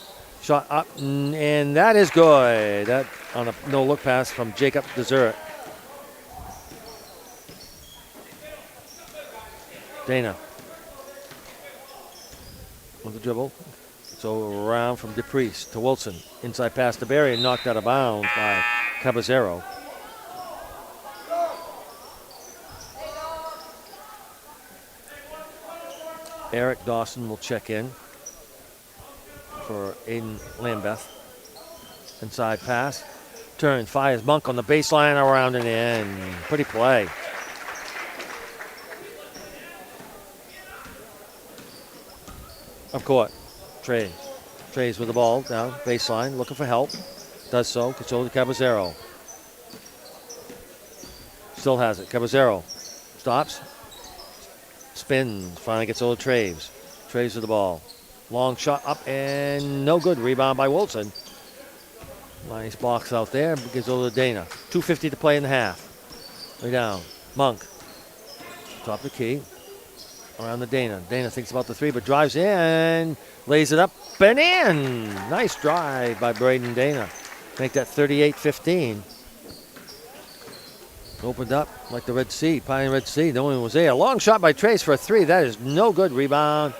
Shot up, and that is good. That on a no-look pass from Jacob Dessert. Dana. With the dribble. So around from DePriest to Wilson. Inside pass to Barry and knocked out of bounds by Caballero. Eric Dawson will check in for Aiden Lambeth. Inside pass. Turn, fires Monk on the baseline, around and in. Pretty play. Up court. Trays with the ball down, baseline, looking for help. Does so, control to Caballero. Still has it. Caballero stops, spins, finally gets over to Traves. Traves with the ball. Long shot up and no good. Rebound by Wilson. Nice box out there. Gets over to Dana. 2:50 to play in the half. Way down. Monk. Top the key. Around the Dana. Dana thinks about the three, but drives in. Lays it up and in. Nice drive by Braden Dana. Make that 38-15. Opened up like the Red Sea, Pine Red Sea. No one was there. Long shot by Trace for a three. That is no good. Rebound.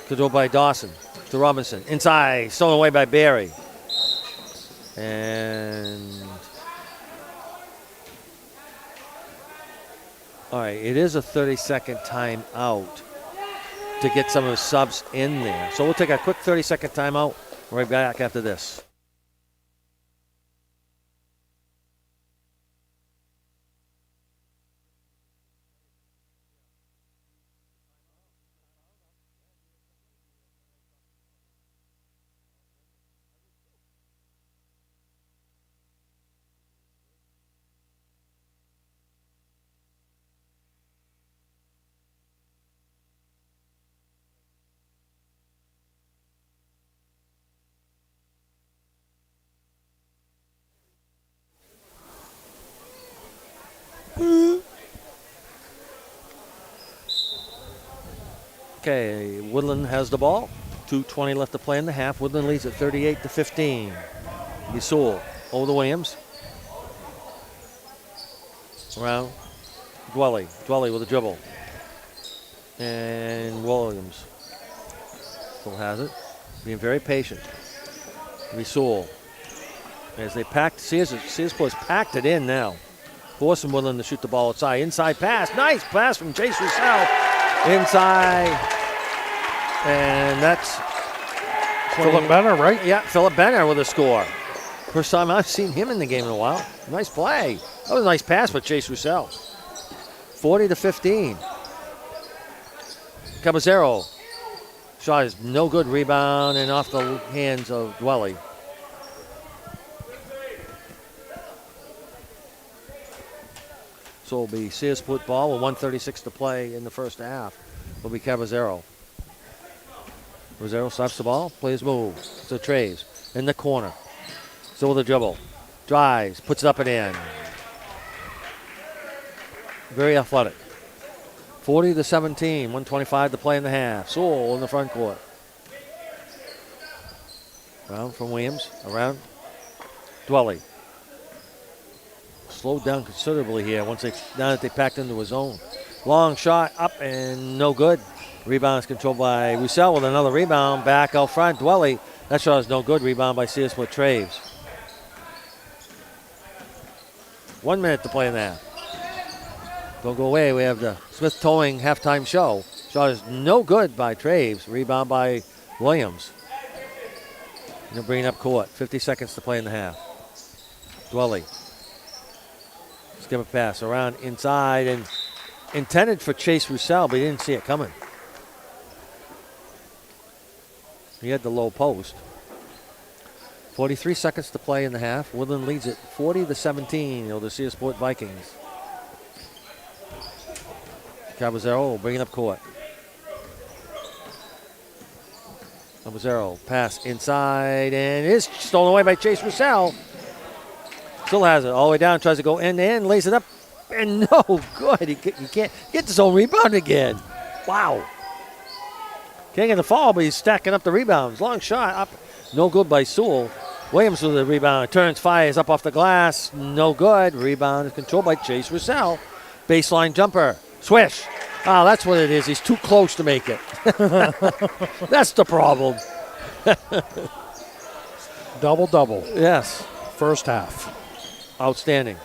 Controlled by Dawson to Robinson. Inside. Stolen away by Barry. And all right, it is a 30-second timeout to get some of the subs in there. So we'll take a quick 30-second timeout. Right back after this. Okay, Woodland has the ball. 2:20 left to play in the half. Woodland leads at 38-15. Sewell over to Williams. Around Dwelly. Dwelly with a dribble. And Williams still has it. Being very patient. Sewell. As they packed, Searsport's packed it in now. Forcing Woodland to shoot the ball outside. Inside pass. Nice pass from Chase Roussel. Inside. And that's Philip Benner, right? Yeah, Philip Benner with a score. First time I've seen him in the game in a while. Nice play. That was a nice pass by Chase Roussel. 40-15. Caballero. Shot is no good. Rebound and off the hands of Dwelly. So it'll be Searsport ball with 1:36 to play in the first half. Will be Caballero. Rosero slaps the ball, plays move. So Traves in the corner. So with a dribble. Drives, puts it up and in. Very athletic. 40-17, 1:25 to play in the half. Sewell in the front court. Around from Williams, around Dwelly. Slowed down considerably here now that they packed into his zone. Long shot up and no good. Rebound is controlled by Roussel with another rebound back out front. Dwelly, that shot is no good. Rebound by Searsport Traves. 1 minute to play in the half. Don't go away. We have the Smith Towing halftime show. Shot is no good by Traves. Rebound by Williams. They're bringing up court. 50 seconds to play in the half. Dwelly. Skip a pass around inside and intended for Chase Roussel, but he didn't see it coming. He had the low post. 43 seconds to play in the half. Woodland leads it 40-17 over the Searsport Vikings. Caballero bringing up court. Caballero pass inside and is stolen away by Chase Roussel. Still has it all the way down, tries to go end to end, lays it up, and no good. He can't get his own rebound again. Wow. Can't get the fall, but he's stacking up the rebounds. Long shot up, no good by Sewell. Williams with the rebound, turns, fires up off the glass, no good. Rebound is controlled by Chase Roussel. Baseline jumper, swish. Oh, that's what it is. He's too close to make it. That's the problem. Double-double. Yes. First half. Outstanding.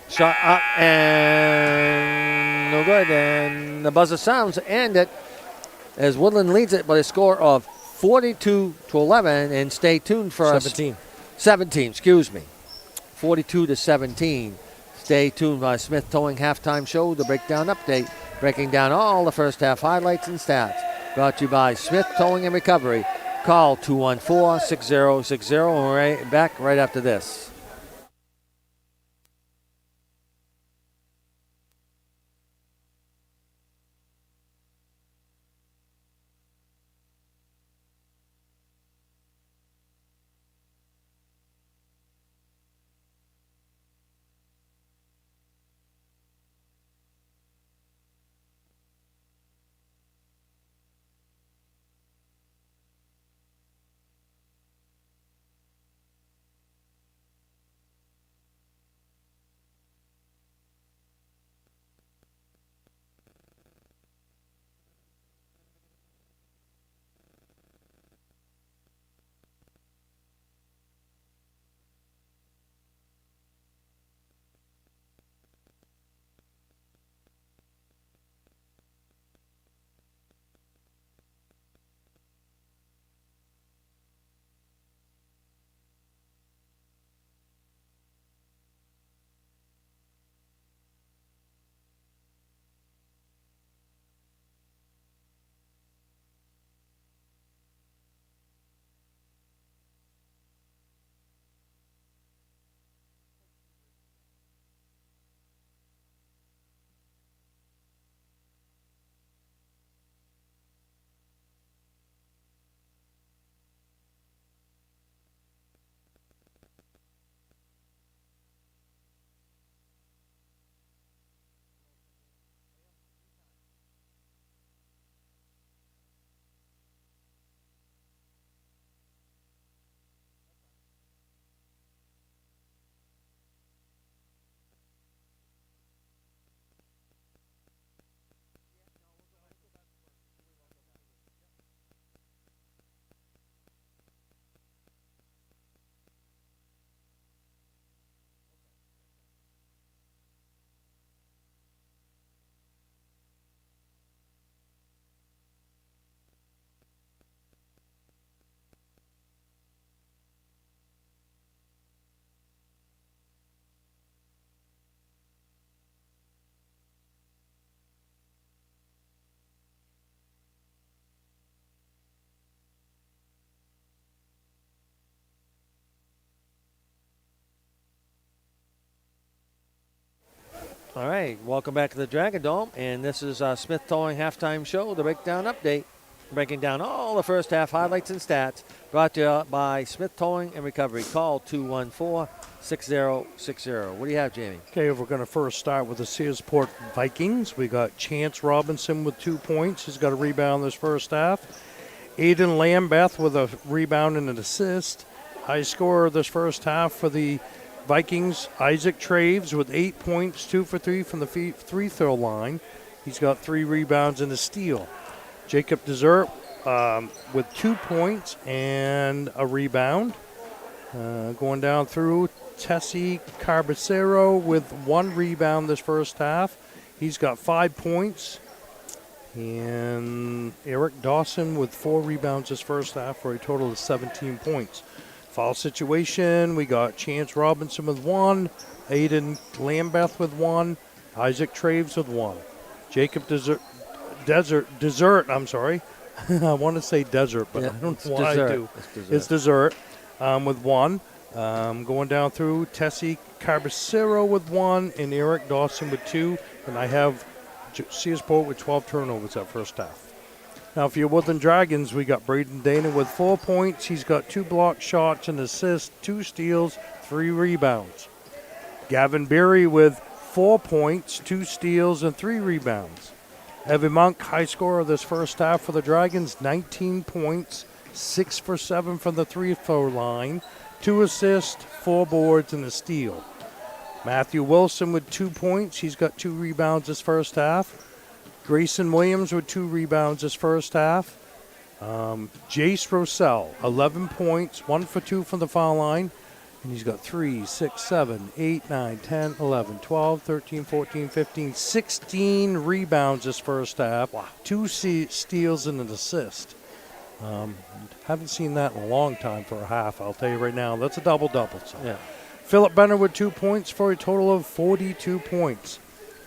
Shot up and no good. And the buzzer sounds to end it as Woodland leads it by a score of 42-11. And stay tuned for 17. 17, excuse me. 42-17. Stay tuned by Smith Towing halftime show, the breakdown update, breaking down all the first half highlights and stats. Brought to you by Smith Towing and Recovery. Call 214-6060. And we're back right after this. All right, welcome back to the Dragon Dome, and this is Smith Towing Halftime Show, the Breakdown Update. Breaking down all the first half highlights and stats, brought to you by Smith Towing and Recovery. Call 214-6060. What do you have, Jamie? Okay, we're going to first start with the Searsport Vikings. We got Chance Robinson with 2 points. He's got a rebound this first half. Aiden Lambeth with a rebound and an assist. High scorer this first half for the Vikings, Isaac Traves with 8 points, 2 for 3 from the free throw line. He's got 3 rebounds and a steal. Jacob Desert with 2 points and a rebound. Going down through, Tessie Carbacero with 1 rebound this first half. He's got 5 points. And Eric Dawson with 4 rebounds this first half for a total of 17 points. Foul situation, we got Chance Robinson with 1, Aiden Lambeth with 1, Isaac Traves with 1. Jacob Desert, I'm sorry. I want to say desert, but I don't know why dessert. I do. It's dessert with 1. Going down through, Tessie Carbacero with 1 and Eric Dawson with 2. And I have Searsport with 12 turnovers that first half. Now, for your Woodland Dragons, we got Braden Dana with 4 points. He's got 2 block shots, an assist, 2 steals, 3 rebounds. Gavin Berry with 4 points, 2 steals, and 3 rebounds. Evan Monk, high scorer this first half for the Dragons, 19 points, 6 for 7 from the free throw line, 2 assists, 4 boards, and a steal. Matthew Wilson with 2 points. He's got 2 rebounds this first half. Grayson Williams with 2 rebounds this first half. Jace Rossell, 11 points, 1 for 2 from the foul line. And he's got 3, 6, 7, 8, 9, 10, 11, 12, 13, 14, 15, 16 rebounds this first half. Wow. 2 steals and an assist. Haven't seen that in a long time for a half, I'll tell you right now. That's a double-double. So. Yeah. Philip Benner with 2 points for a total of 42 points.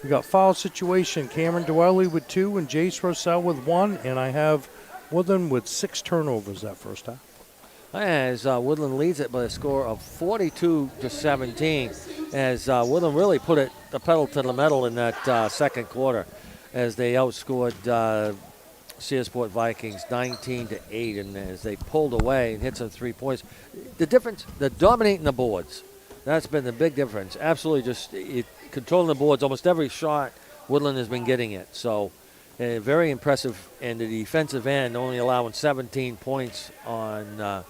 We got foul situation. Cameron Dwelly with 2 and Jace Rossell with 1. And I have Woodland with 6 turnovers that first half. As Woodland leads it by a score of 42-17, as Woodland really put the pedal to the metal in that second quarter, as they outscored Searsport Vikings 19-8, and as they pulled away and hit some 3 points. The difference, they're dominating the boards. That's been the big difference. Absolutely, just controlling the boards. Almost every shot, Woodland has been getting it. So, very impressive. And the defensive end only allowing 17 points on the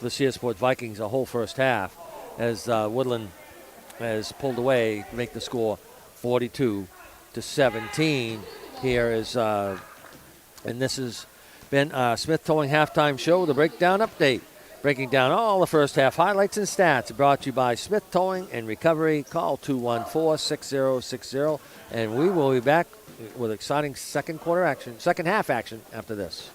Searsport Vikings a whole first half, as Woodland has pulled away to make the score 42-17. Here is, and this has been Smith Towing Halftime Show, the Breakdown Update. Breaking down all the first half highlights and stats, brought to you by Smith Towing and Recovery. Call 214-6060, and we will be back with exciting second half action after this.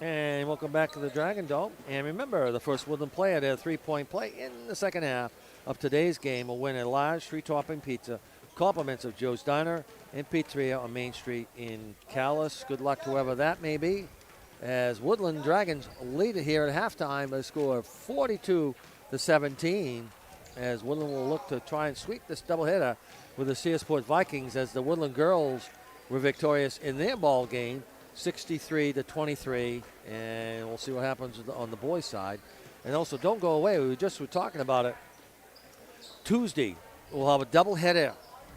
And welcome back to the Dragon Dome. And remember, the first Woodland player to a 3-point play in the second half of today's game will win a large 3-topping pizza. Compliments of Joe's Diner and Pizzeria on Main Street in Calais. Good luck to whoever that may be. As Woodland Dragons lead it here at halftime by a score of 42-17. As Woodland will look to try and sweep this doubleheader with the Searsport Vikings, as the Woodland girls were victorious in their ball game, 63-23, and we'll see what happens on the boys' side. And also, don't go away. We were talking about it. Tuesday, we'll have a doubleheader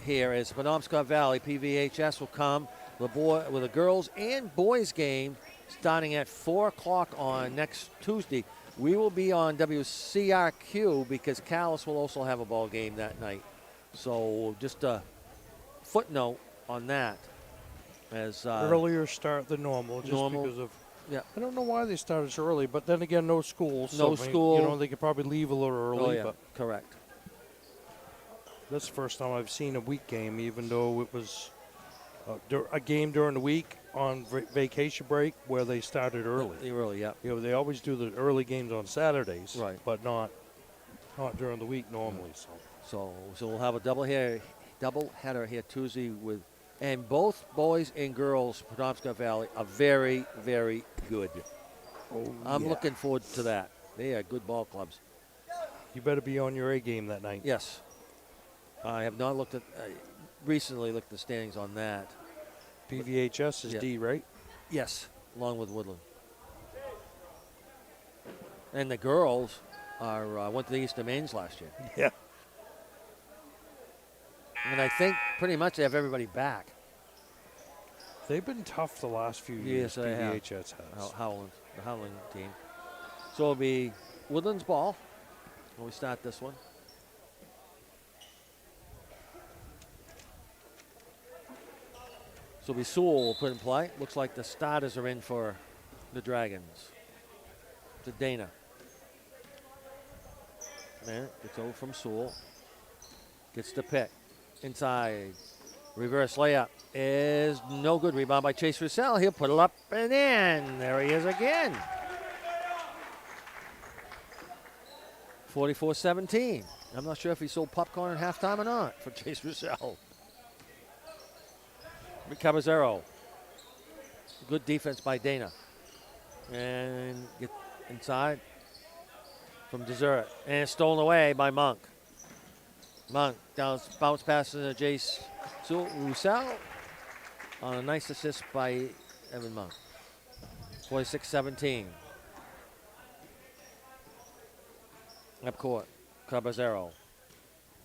here as Penobscot Valley PVHS will come with a girls and boys game starting at 4 o'clock on next Tuesday. We will be on WCRQ because Calais will also have a ball game that night. So just a footnote on that. As Earlier start than normal, just because of. Yeah. I don't know why they started so early, but then again, no school. No school. You know, they could probably leave a little early. Oh, yeah, but correct. that's the first time I've seen a week game, even though it was a game during the week on vacation break where they started early. Early, yeah. You know, they always do the early games on Saturdays, Right. but not during the week normally. So we'll have a doubleheader here Tuesday and both boys and girls Penobscot Valley are very, very good. I'm looking forward to that. They are good ball clubs. You better be on your A game that night. Yes. I have not recently looked at the standings on that. PVHS is D, right? Yes, along with Woodland. And the girls went to the Eastern Mains last year. Yeah. And I think pretty much they have everybody back. They've been tough the last few Yes, years. they have. PVHS has. The Howland team. So it'll be Woodland's ball when we start this one. So it'll be Sewell will put in play. Looks like the starters are in for the Dragons. To Dana. Man, gets over from Sewell. Gets the pick. Inside. Reverse layup is no good. Rebound by Chase Roussel. He'll put it up and in. There he is again. 44-17. I'm not sure if he sold popcorn at halftime or not for Chase Roussel. Caballero. Good defense by Dana. And get inside from Desert. And it's stolen away by Monk. Monk down, bounce pass to Jace Roussel on a nice assist by Evan Monk. 46-17. Up court, Caballero.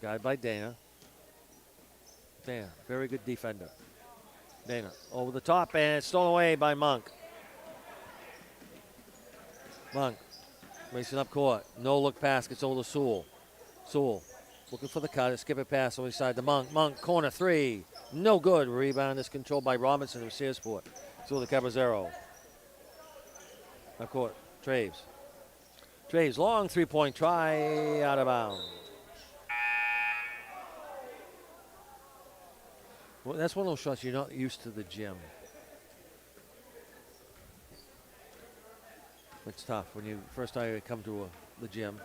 Guided by Dana. Dana, very good defender. Dana over the top and it's stolen away by Monk. Monk racing up court. No look pass, gets over to Sewell. Sewell looking for the cut, skip it pass over the side to Monk. Monk, corner three. No good. Rebound is controlled by Robinson of Searsport. So the Caballero. Up court, Traves. Traves, long three-point try, out of bounds. Well, that's one of those shots you're not used to the gym. It's tough when you first time you come to the gym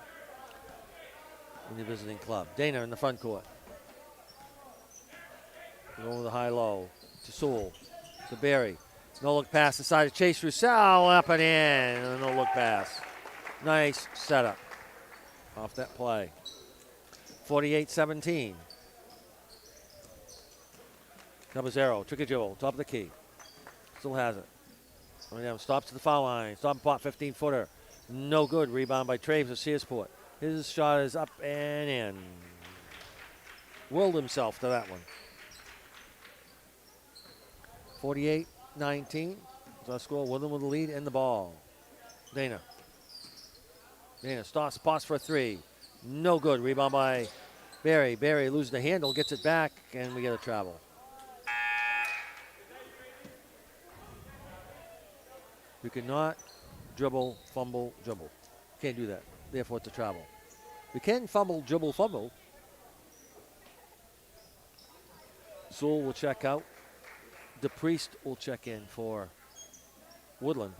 when you're visiting club. Dana in the front court. Going with the high-low to Sewell, to Barry. No look pass inside to Chase Roussel, up and in. And a no look pass. Nice setup off that play. 48-17. Caballero, tricky dribble, top of the key. Still has it. Stops to the foul line. Stop and pop, 15-footer. No good. Rebound by Traves of Searsport. His shot is up and in. Willed himself to that one. 48-19. So our score, Woodland with the lead and the ball. Dana. Dana stops, spots for a three. No good. Rebound by Barry. Barry loses the handle, gets it back, and we get a travel. You cannot dribble, fumble, dribble. Can't do that. Therefore, it's a travel. You can fumble, dribble, fumble. Sewell will check out. DePriest will check in for Woodland.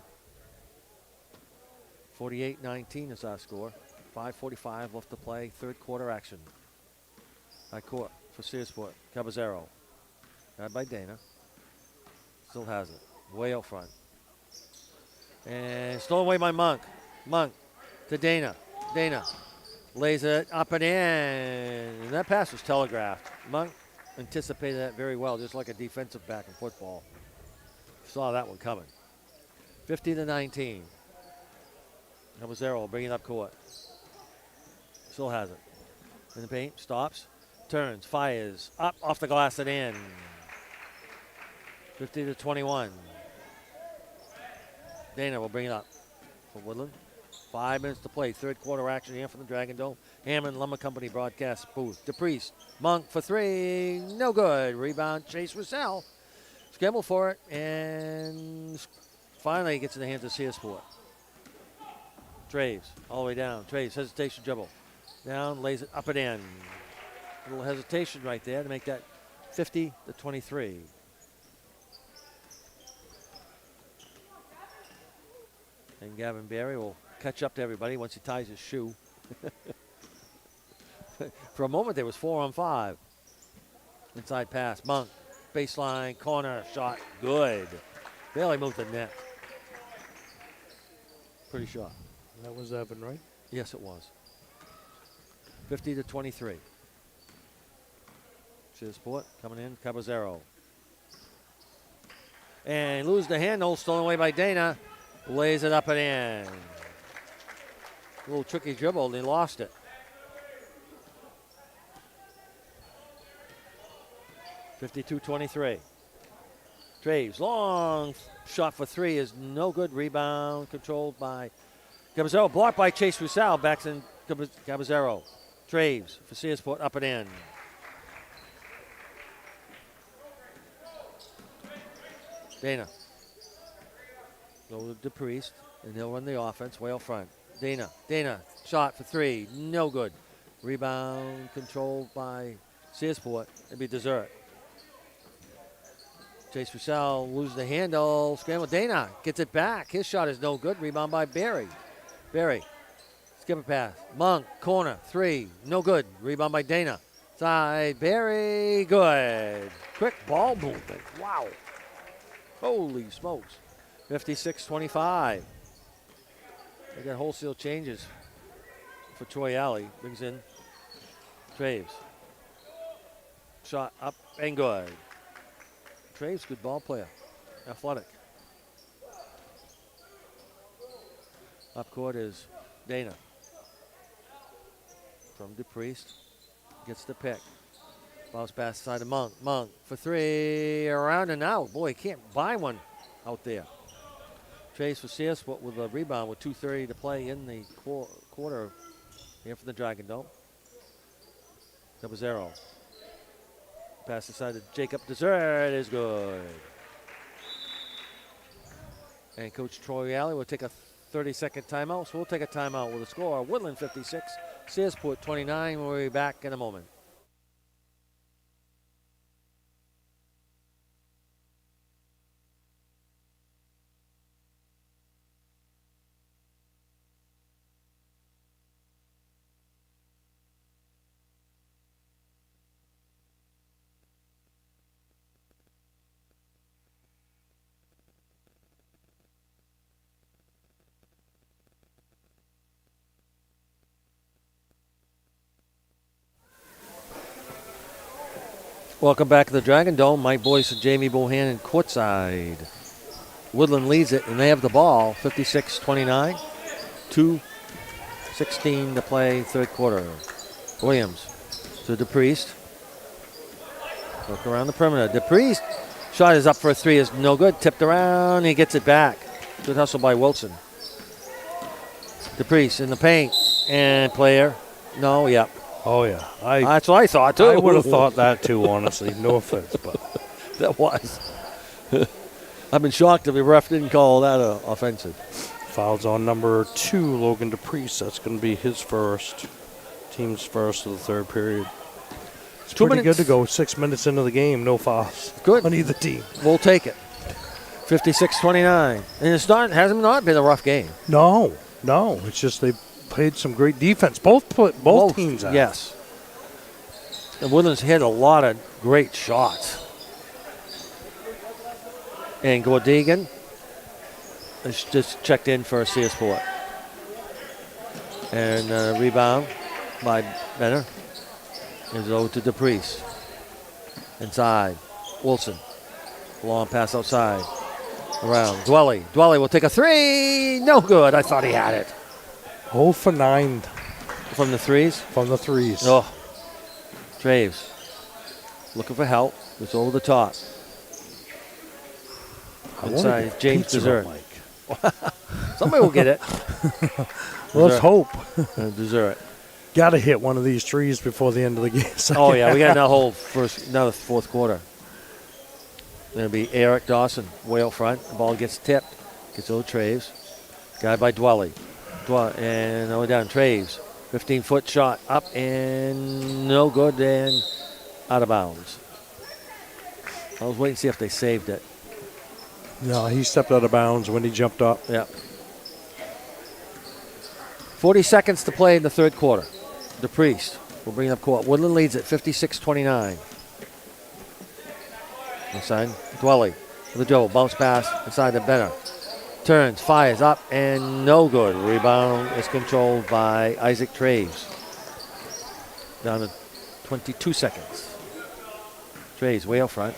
48-19 is our score. 5:45 left to play. Third quarter action. High court for Searsport. Caballero. Got by Dana. Still has it. Way out front. And stolen away by Monk. Monk to Dana. Dana lays it up and in. And that pass was telegraphed. Monk anticipated that very well, just like a defensive back in football. Saw that one coming. 50-19. Caballero will bring it up court. Still has it. In the paint. Stops. Turns. Fires. Up off the glass and in. 50-21. Dana will bring it up for Woodland. 5 minutes to play. Third quarter action here from the Dragon Dome. Hammond Lumber Company broadcast booth. DePriest. Monk for 3. No good. Rebound. Chase Russell. Scramble for it. And finally gets in the hands of Searsport. Traves. All the way down. Traves. Hesitation dribble. Down. Lays it up and in. A little hesitation right there to make that 50-23. And Gavin Barry will catch up to everybody once he ties his shoe. For a moment, there was 4 on 5. Inside pass. Monk. Baseline. Corner. Shot. Good. Barely moved the net. Pretty sure. That was Evan, right? Yes, it was. 50-23. Searsport coming in. Caballero. And lose the handle. Stolen away by Dana. Lays it up and in. A little tricky dribble, and he lost it. 52-23. Traves, long shot for 3 is no good. Rebound controlled by Caballero. Blocked by Chase Russell. Backs in Caballero. Traves for Searsport, up and in. Dana. Go to DePriest, and he'll run the offense way out front. Dana, shot for 3, no good. Rebound controlled by Searsport. It'd be dessert. Chase Russell loses the handle. Scramble. Dana gets it back. His shot is no good. Rebound by Barry. Barry, skip a pass. Monk, corner, 3, no good. Rebound by Dana. Side, Barry, good. Quick ball movement. Wow. Holy smokes. 56-25. They got wholesale changes for Troy Alley. Brings in Traves. Shot up and good. Traves, good ball player. Athletic. Up court is Dana. From DePriest. Gets the pick. Bounce pass side of Monk. Monk for 3. Around and out. Boy, he can't buy one out there. Traves for Searsport with a rebound with 2:30 to play in the quarter here for the Dragon Dome. Caballero. Pass aside to Jacob Dessert is good. And Coach Troy Alley will take a 30-second timeout. So we'll take a timeout with a score. Woodland 56, Searsport 29. We'll be back in a moment. Welcome back to the Dragon Dome. Mike Boyce and Jamie Bohannon courtside. Woodland leads it, and they have the ball, 56-29. 2:16 to play, third quarter. Williams to DePriest. Look around the perimeter. DePriest, shot is up for a 3, is no good. Tipped around, he gets it back. Good hustle by Wilson. DePriest in the paint, and player. No, yep. Oh, yeah. That's what I thought, too. I would have thought that, too, honestly. No offense, but. That was. I've been shocked if the ref didn't call that offensive. Fouls on number 2, Logan DePriest. That's going to be his first. Team's first of the third period. It's pretty good to go 6 minutes into the game. No fouls. Good. On either team. We'll take it. 56-29. And hasn't not been a rough game. No. No, it's just they played some great defense. Both teams have. Yes. The Woodlands hit a lot of great shots. And Gordegan is just checked in for a Searsport. And rebound by Benner is over to DePriest. Inside. Wilson. Long pass outside. Around. Dwelly. Dwelly will take a three. No good. I thought he had it. 0 for 9 From the threes? from the threes. Oh. Traves. Looking for help. It's over the top. I wanna Inside. get James pizza Dessert. on Mike. Somebody will get it. Let's hope. Dessert. Got to hit one of these trees before the end of the game. Oh, yeah. We got another fourth quarter. It'll be Eric Dawson way out front. The ball gets tipped. Gets over Traves. Guy by Dwelly. And over down Traves. 15-foot shot up and no good and out of bounds. I was waiting to see if they saved it. No, he stepped out of bounds when he jumped up. Yeah. 40 seconds to play in the third quarter. DePriest will bring it up court. Woodland leads at 56-29. Inside, Dwelly with the dribble. Bounce pass inside the Benner. Turns, fires up, and no good. Rebound is controlled by Isaac Traves. Down to 22 seconds. Traves way out front.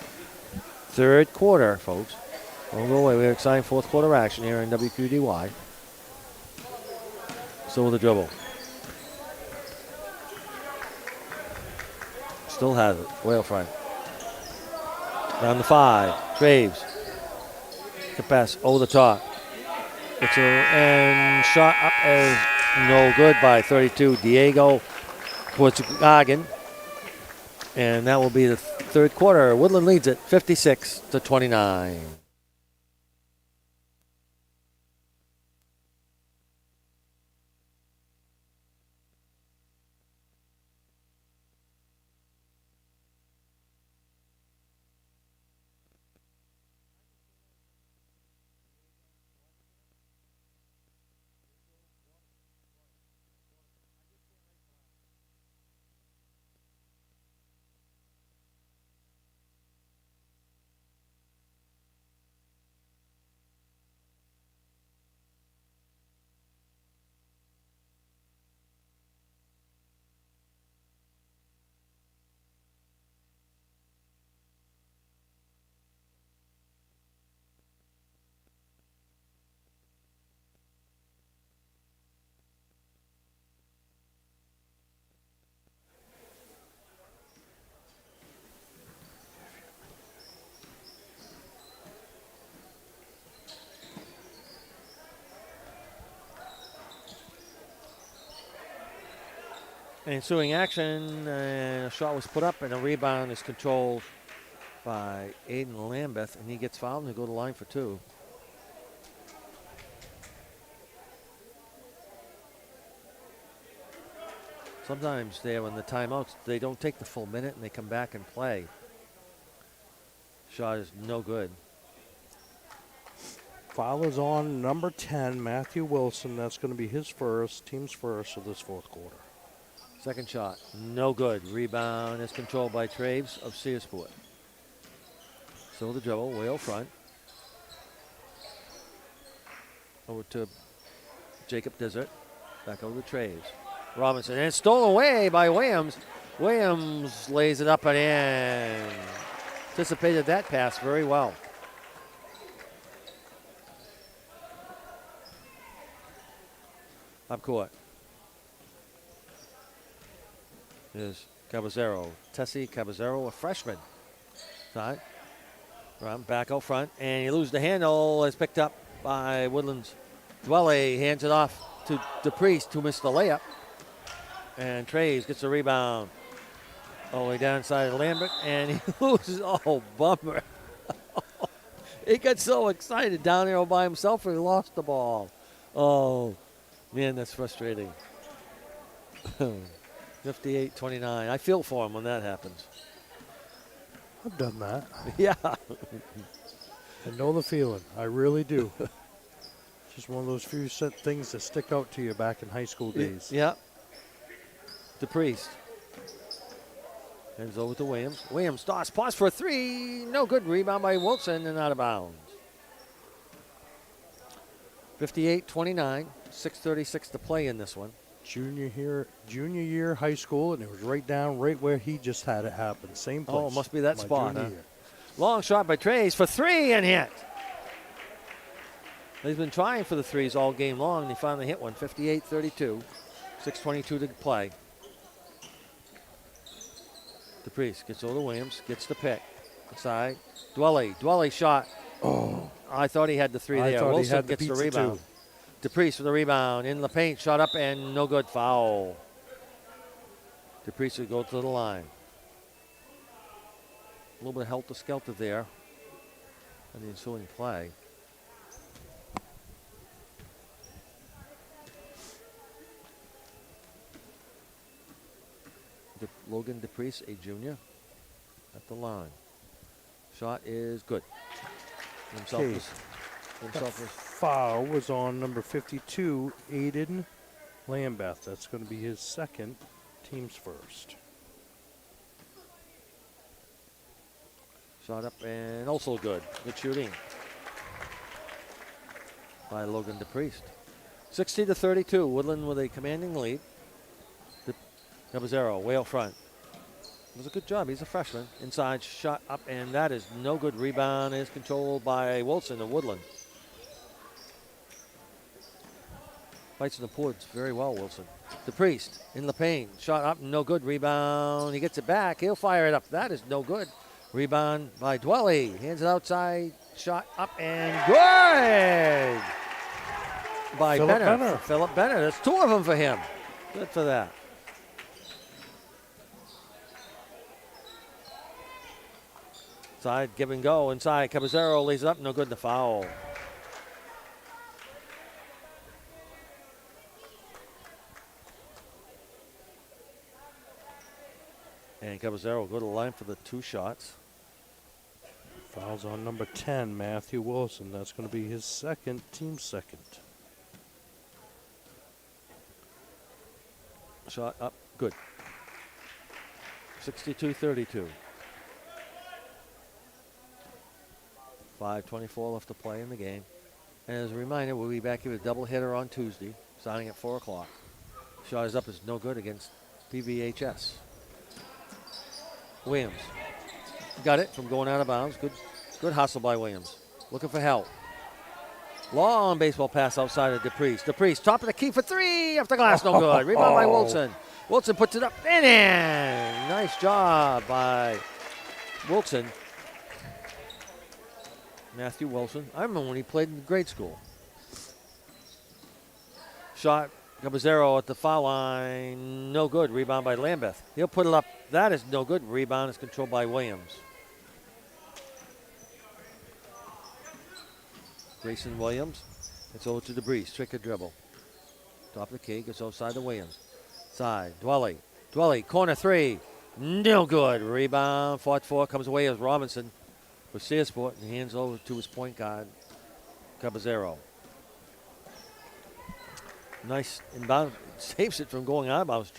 Third quarter, folks. Don't go away. We have exciting fourth quarter action here in WQDY. So with the dribble. Still has it. Way out front. Down the 5. Traves. The pass over the top. And shot up as no good by 32. Diego Portugagan. And that will be the third quarter. Woodland leads it 56-29. Ensuing action, and a shot was put up, and a rebound is controlled by Aiden Lambeth, and he gets fouled and they go to the line for 2. Sometimes there, when the timeouts, they don't take the full minute and they come back and play. Shot is no good. Foul is on number 10, Matthew Wilson. That's going to be his team's first of this fourth quarter. Second shot, no good. Rebound is controlled by Traves of Searsport. So the dribble, way out front. Over to Jacob Dessert. Back over to Traves. Robinson, and it's stolen away by Williams. Williams lays it up and in. Anticipated that pass very well. Up court is Caballero. Tessie Caballero, a freshman. Side. Back out front, and he loses the handle. It's picked up by Woodland's Dwelly. Hands it off to DePriest, who missed the layup. And Traves gets a rebound all the way down inside of Lambert, and he loses. Oh, bummer. He got so excited down there all by himself, and he lost the ball. Oh, man, that's frustrating. 58-29. I feel for him when that happens. I've done that. Yeah. I know the feeling. I really do. Just one of those few things that stick out to you back in high school days. Yeah. DePriest. Hands over to Williams. Williams starts, pass for a three. No good. Rebound by Wilson and out of bounds. 58-29. 6:36 to play in this one. Junior year high school, and it was right where he just had it happen. Same place. Oh, it must be that my spot, junior huh? year. Long shot by Trays for three and hit. He's been trying for the threes all game long, and he finally hit one. 58-32. 6:22 to play. DePriest gets over to Williams, gets the pick. Inside. Dwelly shot. Oh, I thought he had the three I there. thought he Wilson had the gets the pizza rebound. too. DePriest for the rebound. In the paint, shot up and no good. Foul. DePriest would go to the line. A little bit of helter-skelter there in the ensuing play. Logan DePriest, a junior, at the line. Shot is good. Okay. That foul was on number 52, Aiden Lambeth. That's going to be his second, team's first. Shot up and also good. Good shooting by Logan DePriest. 60-32. Woodland with a commanding lead. Caballero way out front. It was a good job. He's a freshman. Inside shot up and that is no good. Rebound is controlled by Wilson of Woodland. Fights in the boards very well, Wilson. DePriest in the paint. Shot up, no good. Rebound. He gets it back. He'll fire it up. That is no good. Rebound by Dwelly. Hands it outside. Shot up and good. By Benner. Philip Benner. There's two of them for him. Good for that. Side, give and go. Inside, Caballero lays it up. No good. The foul. And Caballero will go to the line for the two shots. Fouls on number 10, Matthew Wilson. That's going to be his second, team second. Shot up, good. 62-32. 5:24 left to play in the game. And as a reminder, we'll be back here with a doubleheader on Tuesday, starting at 4 o'clock. Shot is up, is no good against PVHS. Williams got it from going out of bounds. Good hustle by Williams. Looking for help. Long baseball pass outside of DePriest. DePriest, top of the key for three. Off the glass, no good. Rebound by Wilson. Wilson puts it up and in. Nice job by Wilson. Matthew Wilson. I remember when he played in grade school. Shot, Caballero at the foul line. No good. Rebound by Lambeth. He'll put it up. That is no good. Rebound is controlled by Williams. Grayson Williams. It's over to DePriest. Trick a dribble. Top of the key. Gets outside to Williams. Side. Dwelly. Corner three. No good. Rebound. Fought for. Comes away as Robinson for Searsport. And hands over to his point guard, Caballero. Nice inbound. Saves it from going out of bounds.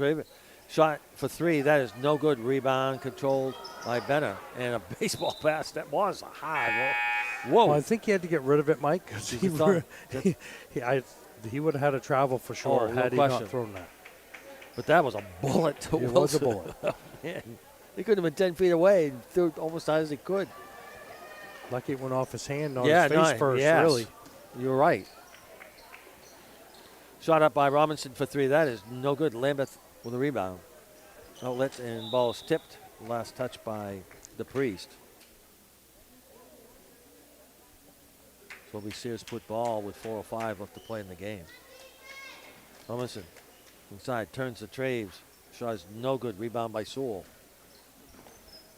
Shot for three. That is no good. Rebound controlled by Benner. And a baseball pass. That was a hard. Whoa. Well, I think he had to get rid of it, Mike, because he would have had to travel for sure had he not thrown that. But that was a bullet to It Wilson. was a bullet. Oh, man. He could have been 10 feet away and threw it almost high as he could. Lucky it went off his hand, not his face first, yes. really. You're right. Shot up by Robinson for three. That is no good. Lambeth with a rebound. Outlets and ball's tipped. Last touch by DePriest. So it'll be Searsport ball with 4:05 left to play in the game. Robinson inside, turns to Traves. Shot is no good. Rebound by Sewell.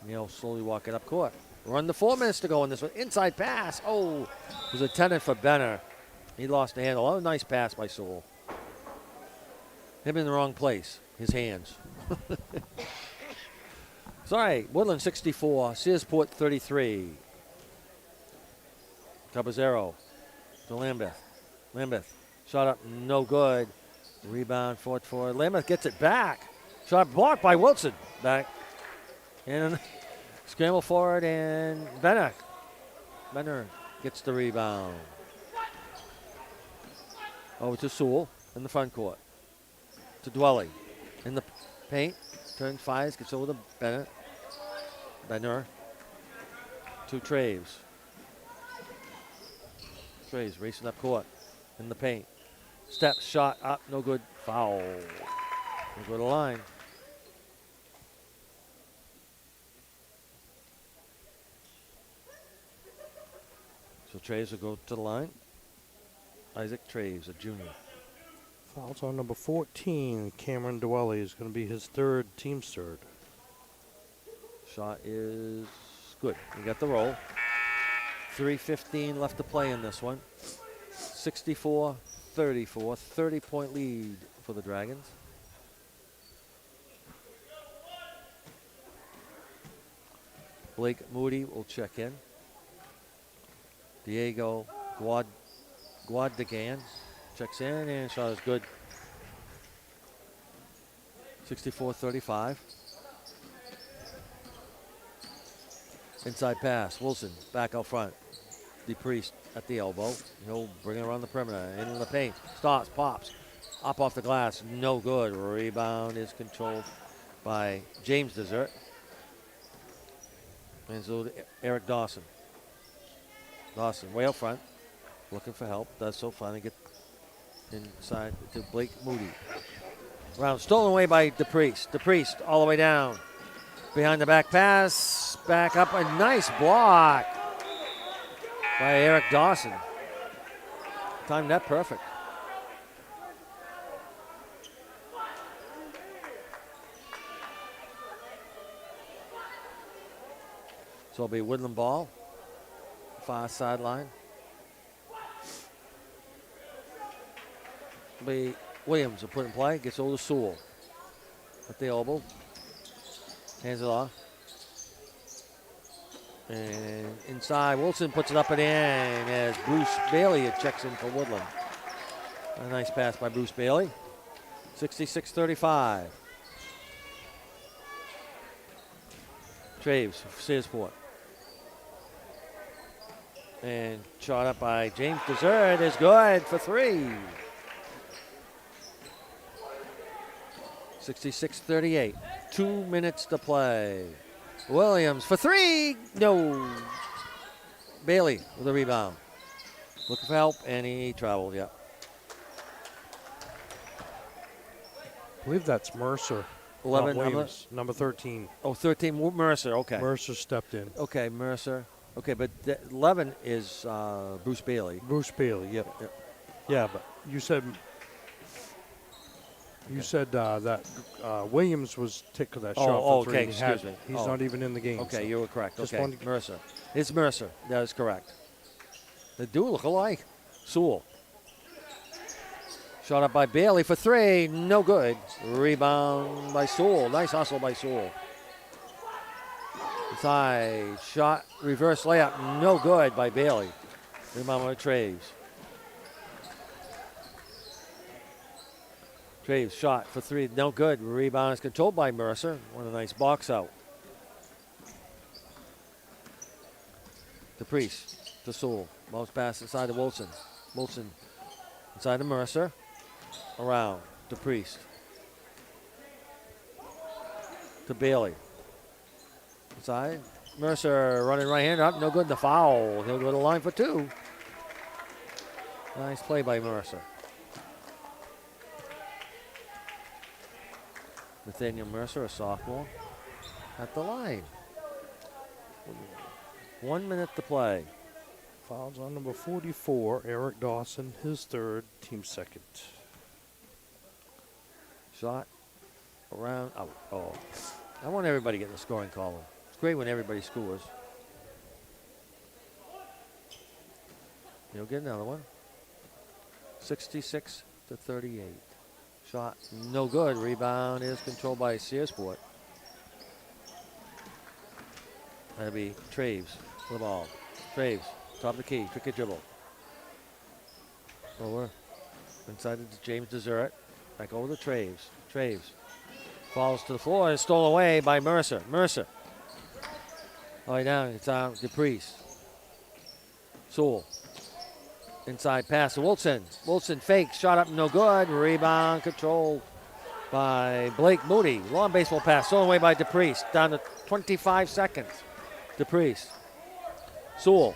Neal slowly walking up court. We're under 4 minutes to go in this one. Inside pass. Oh, it was intended for Benner. He lost the handle. Oh, nice pass by Sewell. Him in the wrong place. His hands. Sorry, Woodland 64, Searsport 33. Caballero to Lambeth. Lambeth. Shot up, no good. Rebound, fought for. Lambeth gets it back. Shot blocked by Wilson. Back. And scramble forward, and Benner gets the rebound. Over to Sewell in the front court. To Dwelly in the paint. Turns, fires, gets over to Bennett. Benner to Traves. Traves racing up court in the paint. Step, shot up, no good. Foul. We'll go to the line. So Traves will go to the line. Isaac Traves, a junior. Fouls on number 14. Cameron Dwelly is going to be his third, team's third. Shot is good. We got the roll. 3:15 left to play in this one. 64-34, 30-point lead for the Dragons. Blake Moody will check in. Diego Guadagnan checks in, and shot is good. 64-35. Inside pass, Wilson back out front. DePriest at the elbow. He'll bring it around the perimeter. In the paint. Stops, pops. Up off the glass. No good. Rebound is controlled by James Desert. And so Eric Dawson. Dawson way out front. Looking for help. Does so. Finally get inside to Blake Moody. Round stolen away by DePriest. DePriest all the way down. Behind the back pass. Back up. A nice block by Eric Dawson. Timed that perfect. So it'll be Woodland ball. Far sideline. It'll be Williams will put in play. Gets over to Sewell at the elbow. Hands it off. And inside, Wilson puts it up and in as Bruce Bailey checks in for Woodland. A nice pass by Bruce Bailey. 66-35. Traves for Searsport. And shot up by James Desert is good for three. 66-38. 2 minutes to play. Williams for three. No. Bailey with a rebound. Looking for help, and he traveled, yeah. I believe that's Mercer. 11, Williams, number 13. Oh, 13, Mercer, okay. Mercer stepped in. Okay, Mercer. Okay, but 11 is Bruce Bailey. Bruce Bailey, yep. Yeah, but you said that Williams was ticked of that shot for three. Okay, He excuse had- me. He's not even in the game. Okay, so. you were correct. Just Okay, wanted- Mercer. It's Mercer. That is correct. They do look alike. Sewell. Shot up by Bailey for three. No good. Rebound by Sewell. Nice hustle by Sewell. Inside. Shot. Reverse layup. No good by Bailey. Rebound by Traves. Traves shot for three. No good. Rebound is controlled by Mercer. What a nice box out. DePriest to Sewell. Bounce pass inside to Wilson. Wilson inside to Mercer. Around. DePriest. To Bailey. Inside. Mercer running right hand up. No good. The foul. He'll go to the line for two. Nice play by Mercer. Nathaniel Mercer, a sophomore, at the line. 1 minute to play. Fouls on number 44, Eric Dawson, his third, team second. Shot around out. Oh, I want everybody to get in the scoring column. It's great when everybody scores. You'll get another one. 66-38. Shot no good. Rebound is controlled by Searsport. That'll be Traves for the ball. Traves, top of the key, tricky dribble. Over. Inside to James Desert. Back over to Traves. Traves falls to the floor and is stolen away by Mercer. Mercer. All right, now it's on DePriest. Sewell. Inside pass to Wilson. Wilson fakes. Shot up, no good. Rebound controlled by Blake Moody. Long baseball pass. Stolen away by DePriest. Down to 25 seconds. DePriest. Sewell.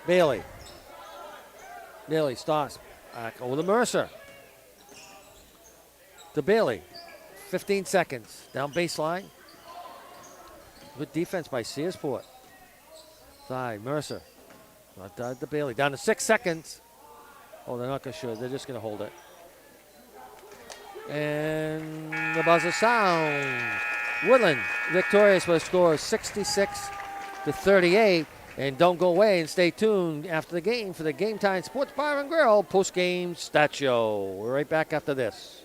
Bailey. Bailey starts back over to Mercer. To Bailey. 15 seconds. Down baseline. Good defense by Searsport. Side. Mercer. Not down to Bailey. Down to 6 seconds. Oh, they're not going to shoot. They're just going to hold it. And the buzzer sounds. Woodland victorious with a score of 66-38. And don't go away and stay tuned after the game for the Game Time Sports Bar and Grill post-game stat show. We're right back after this.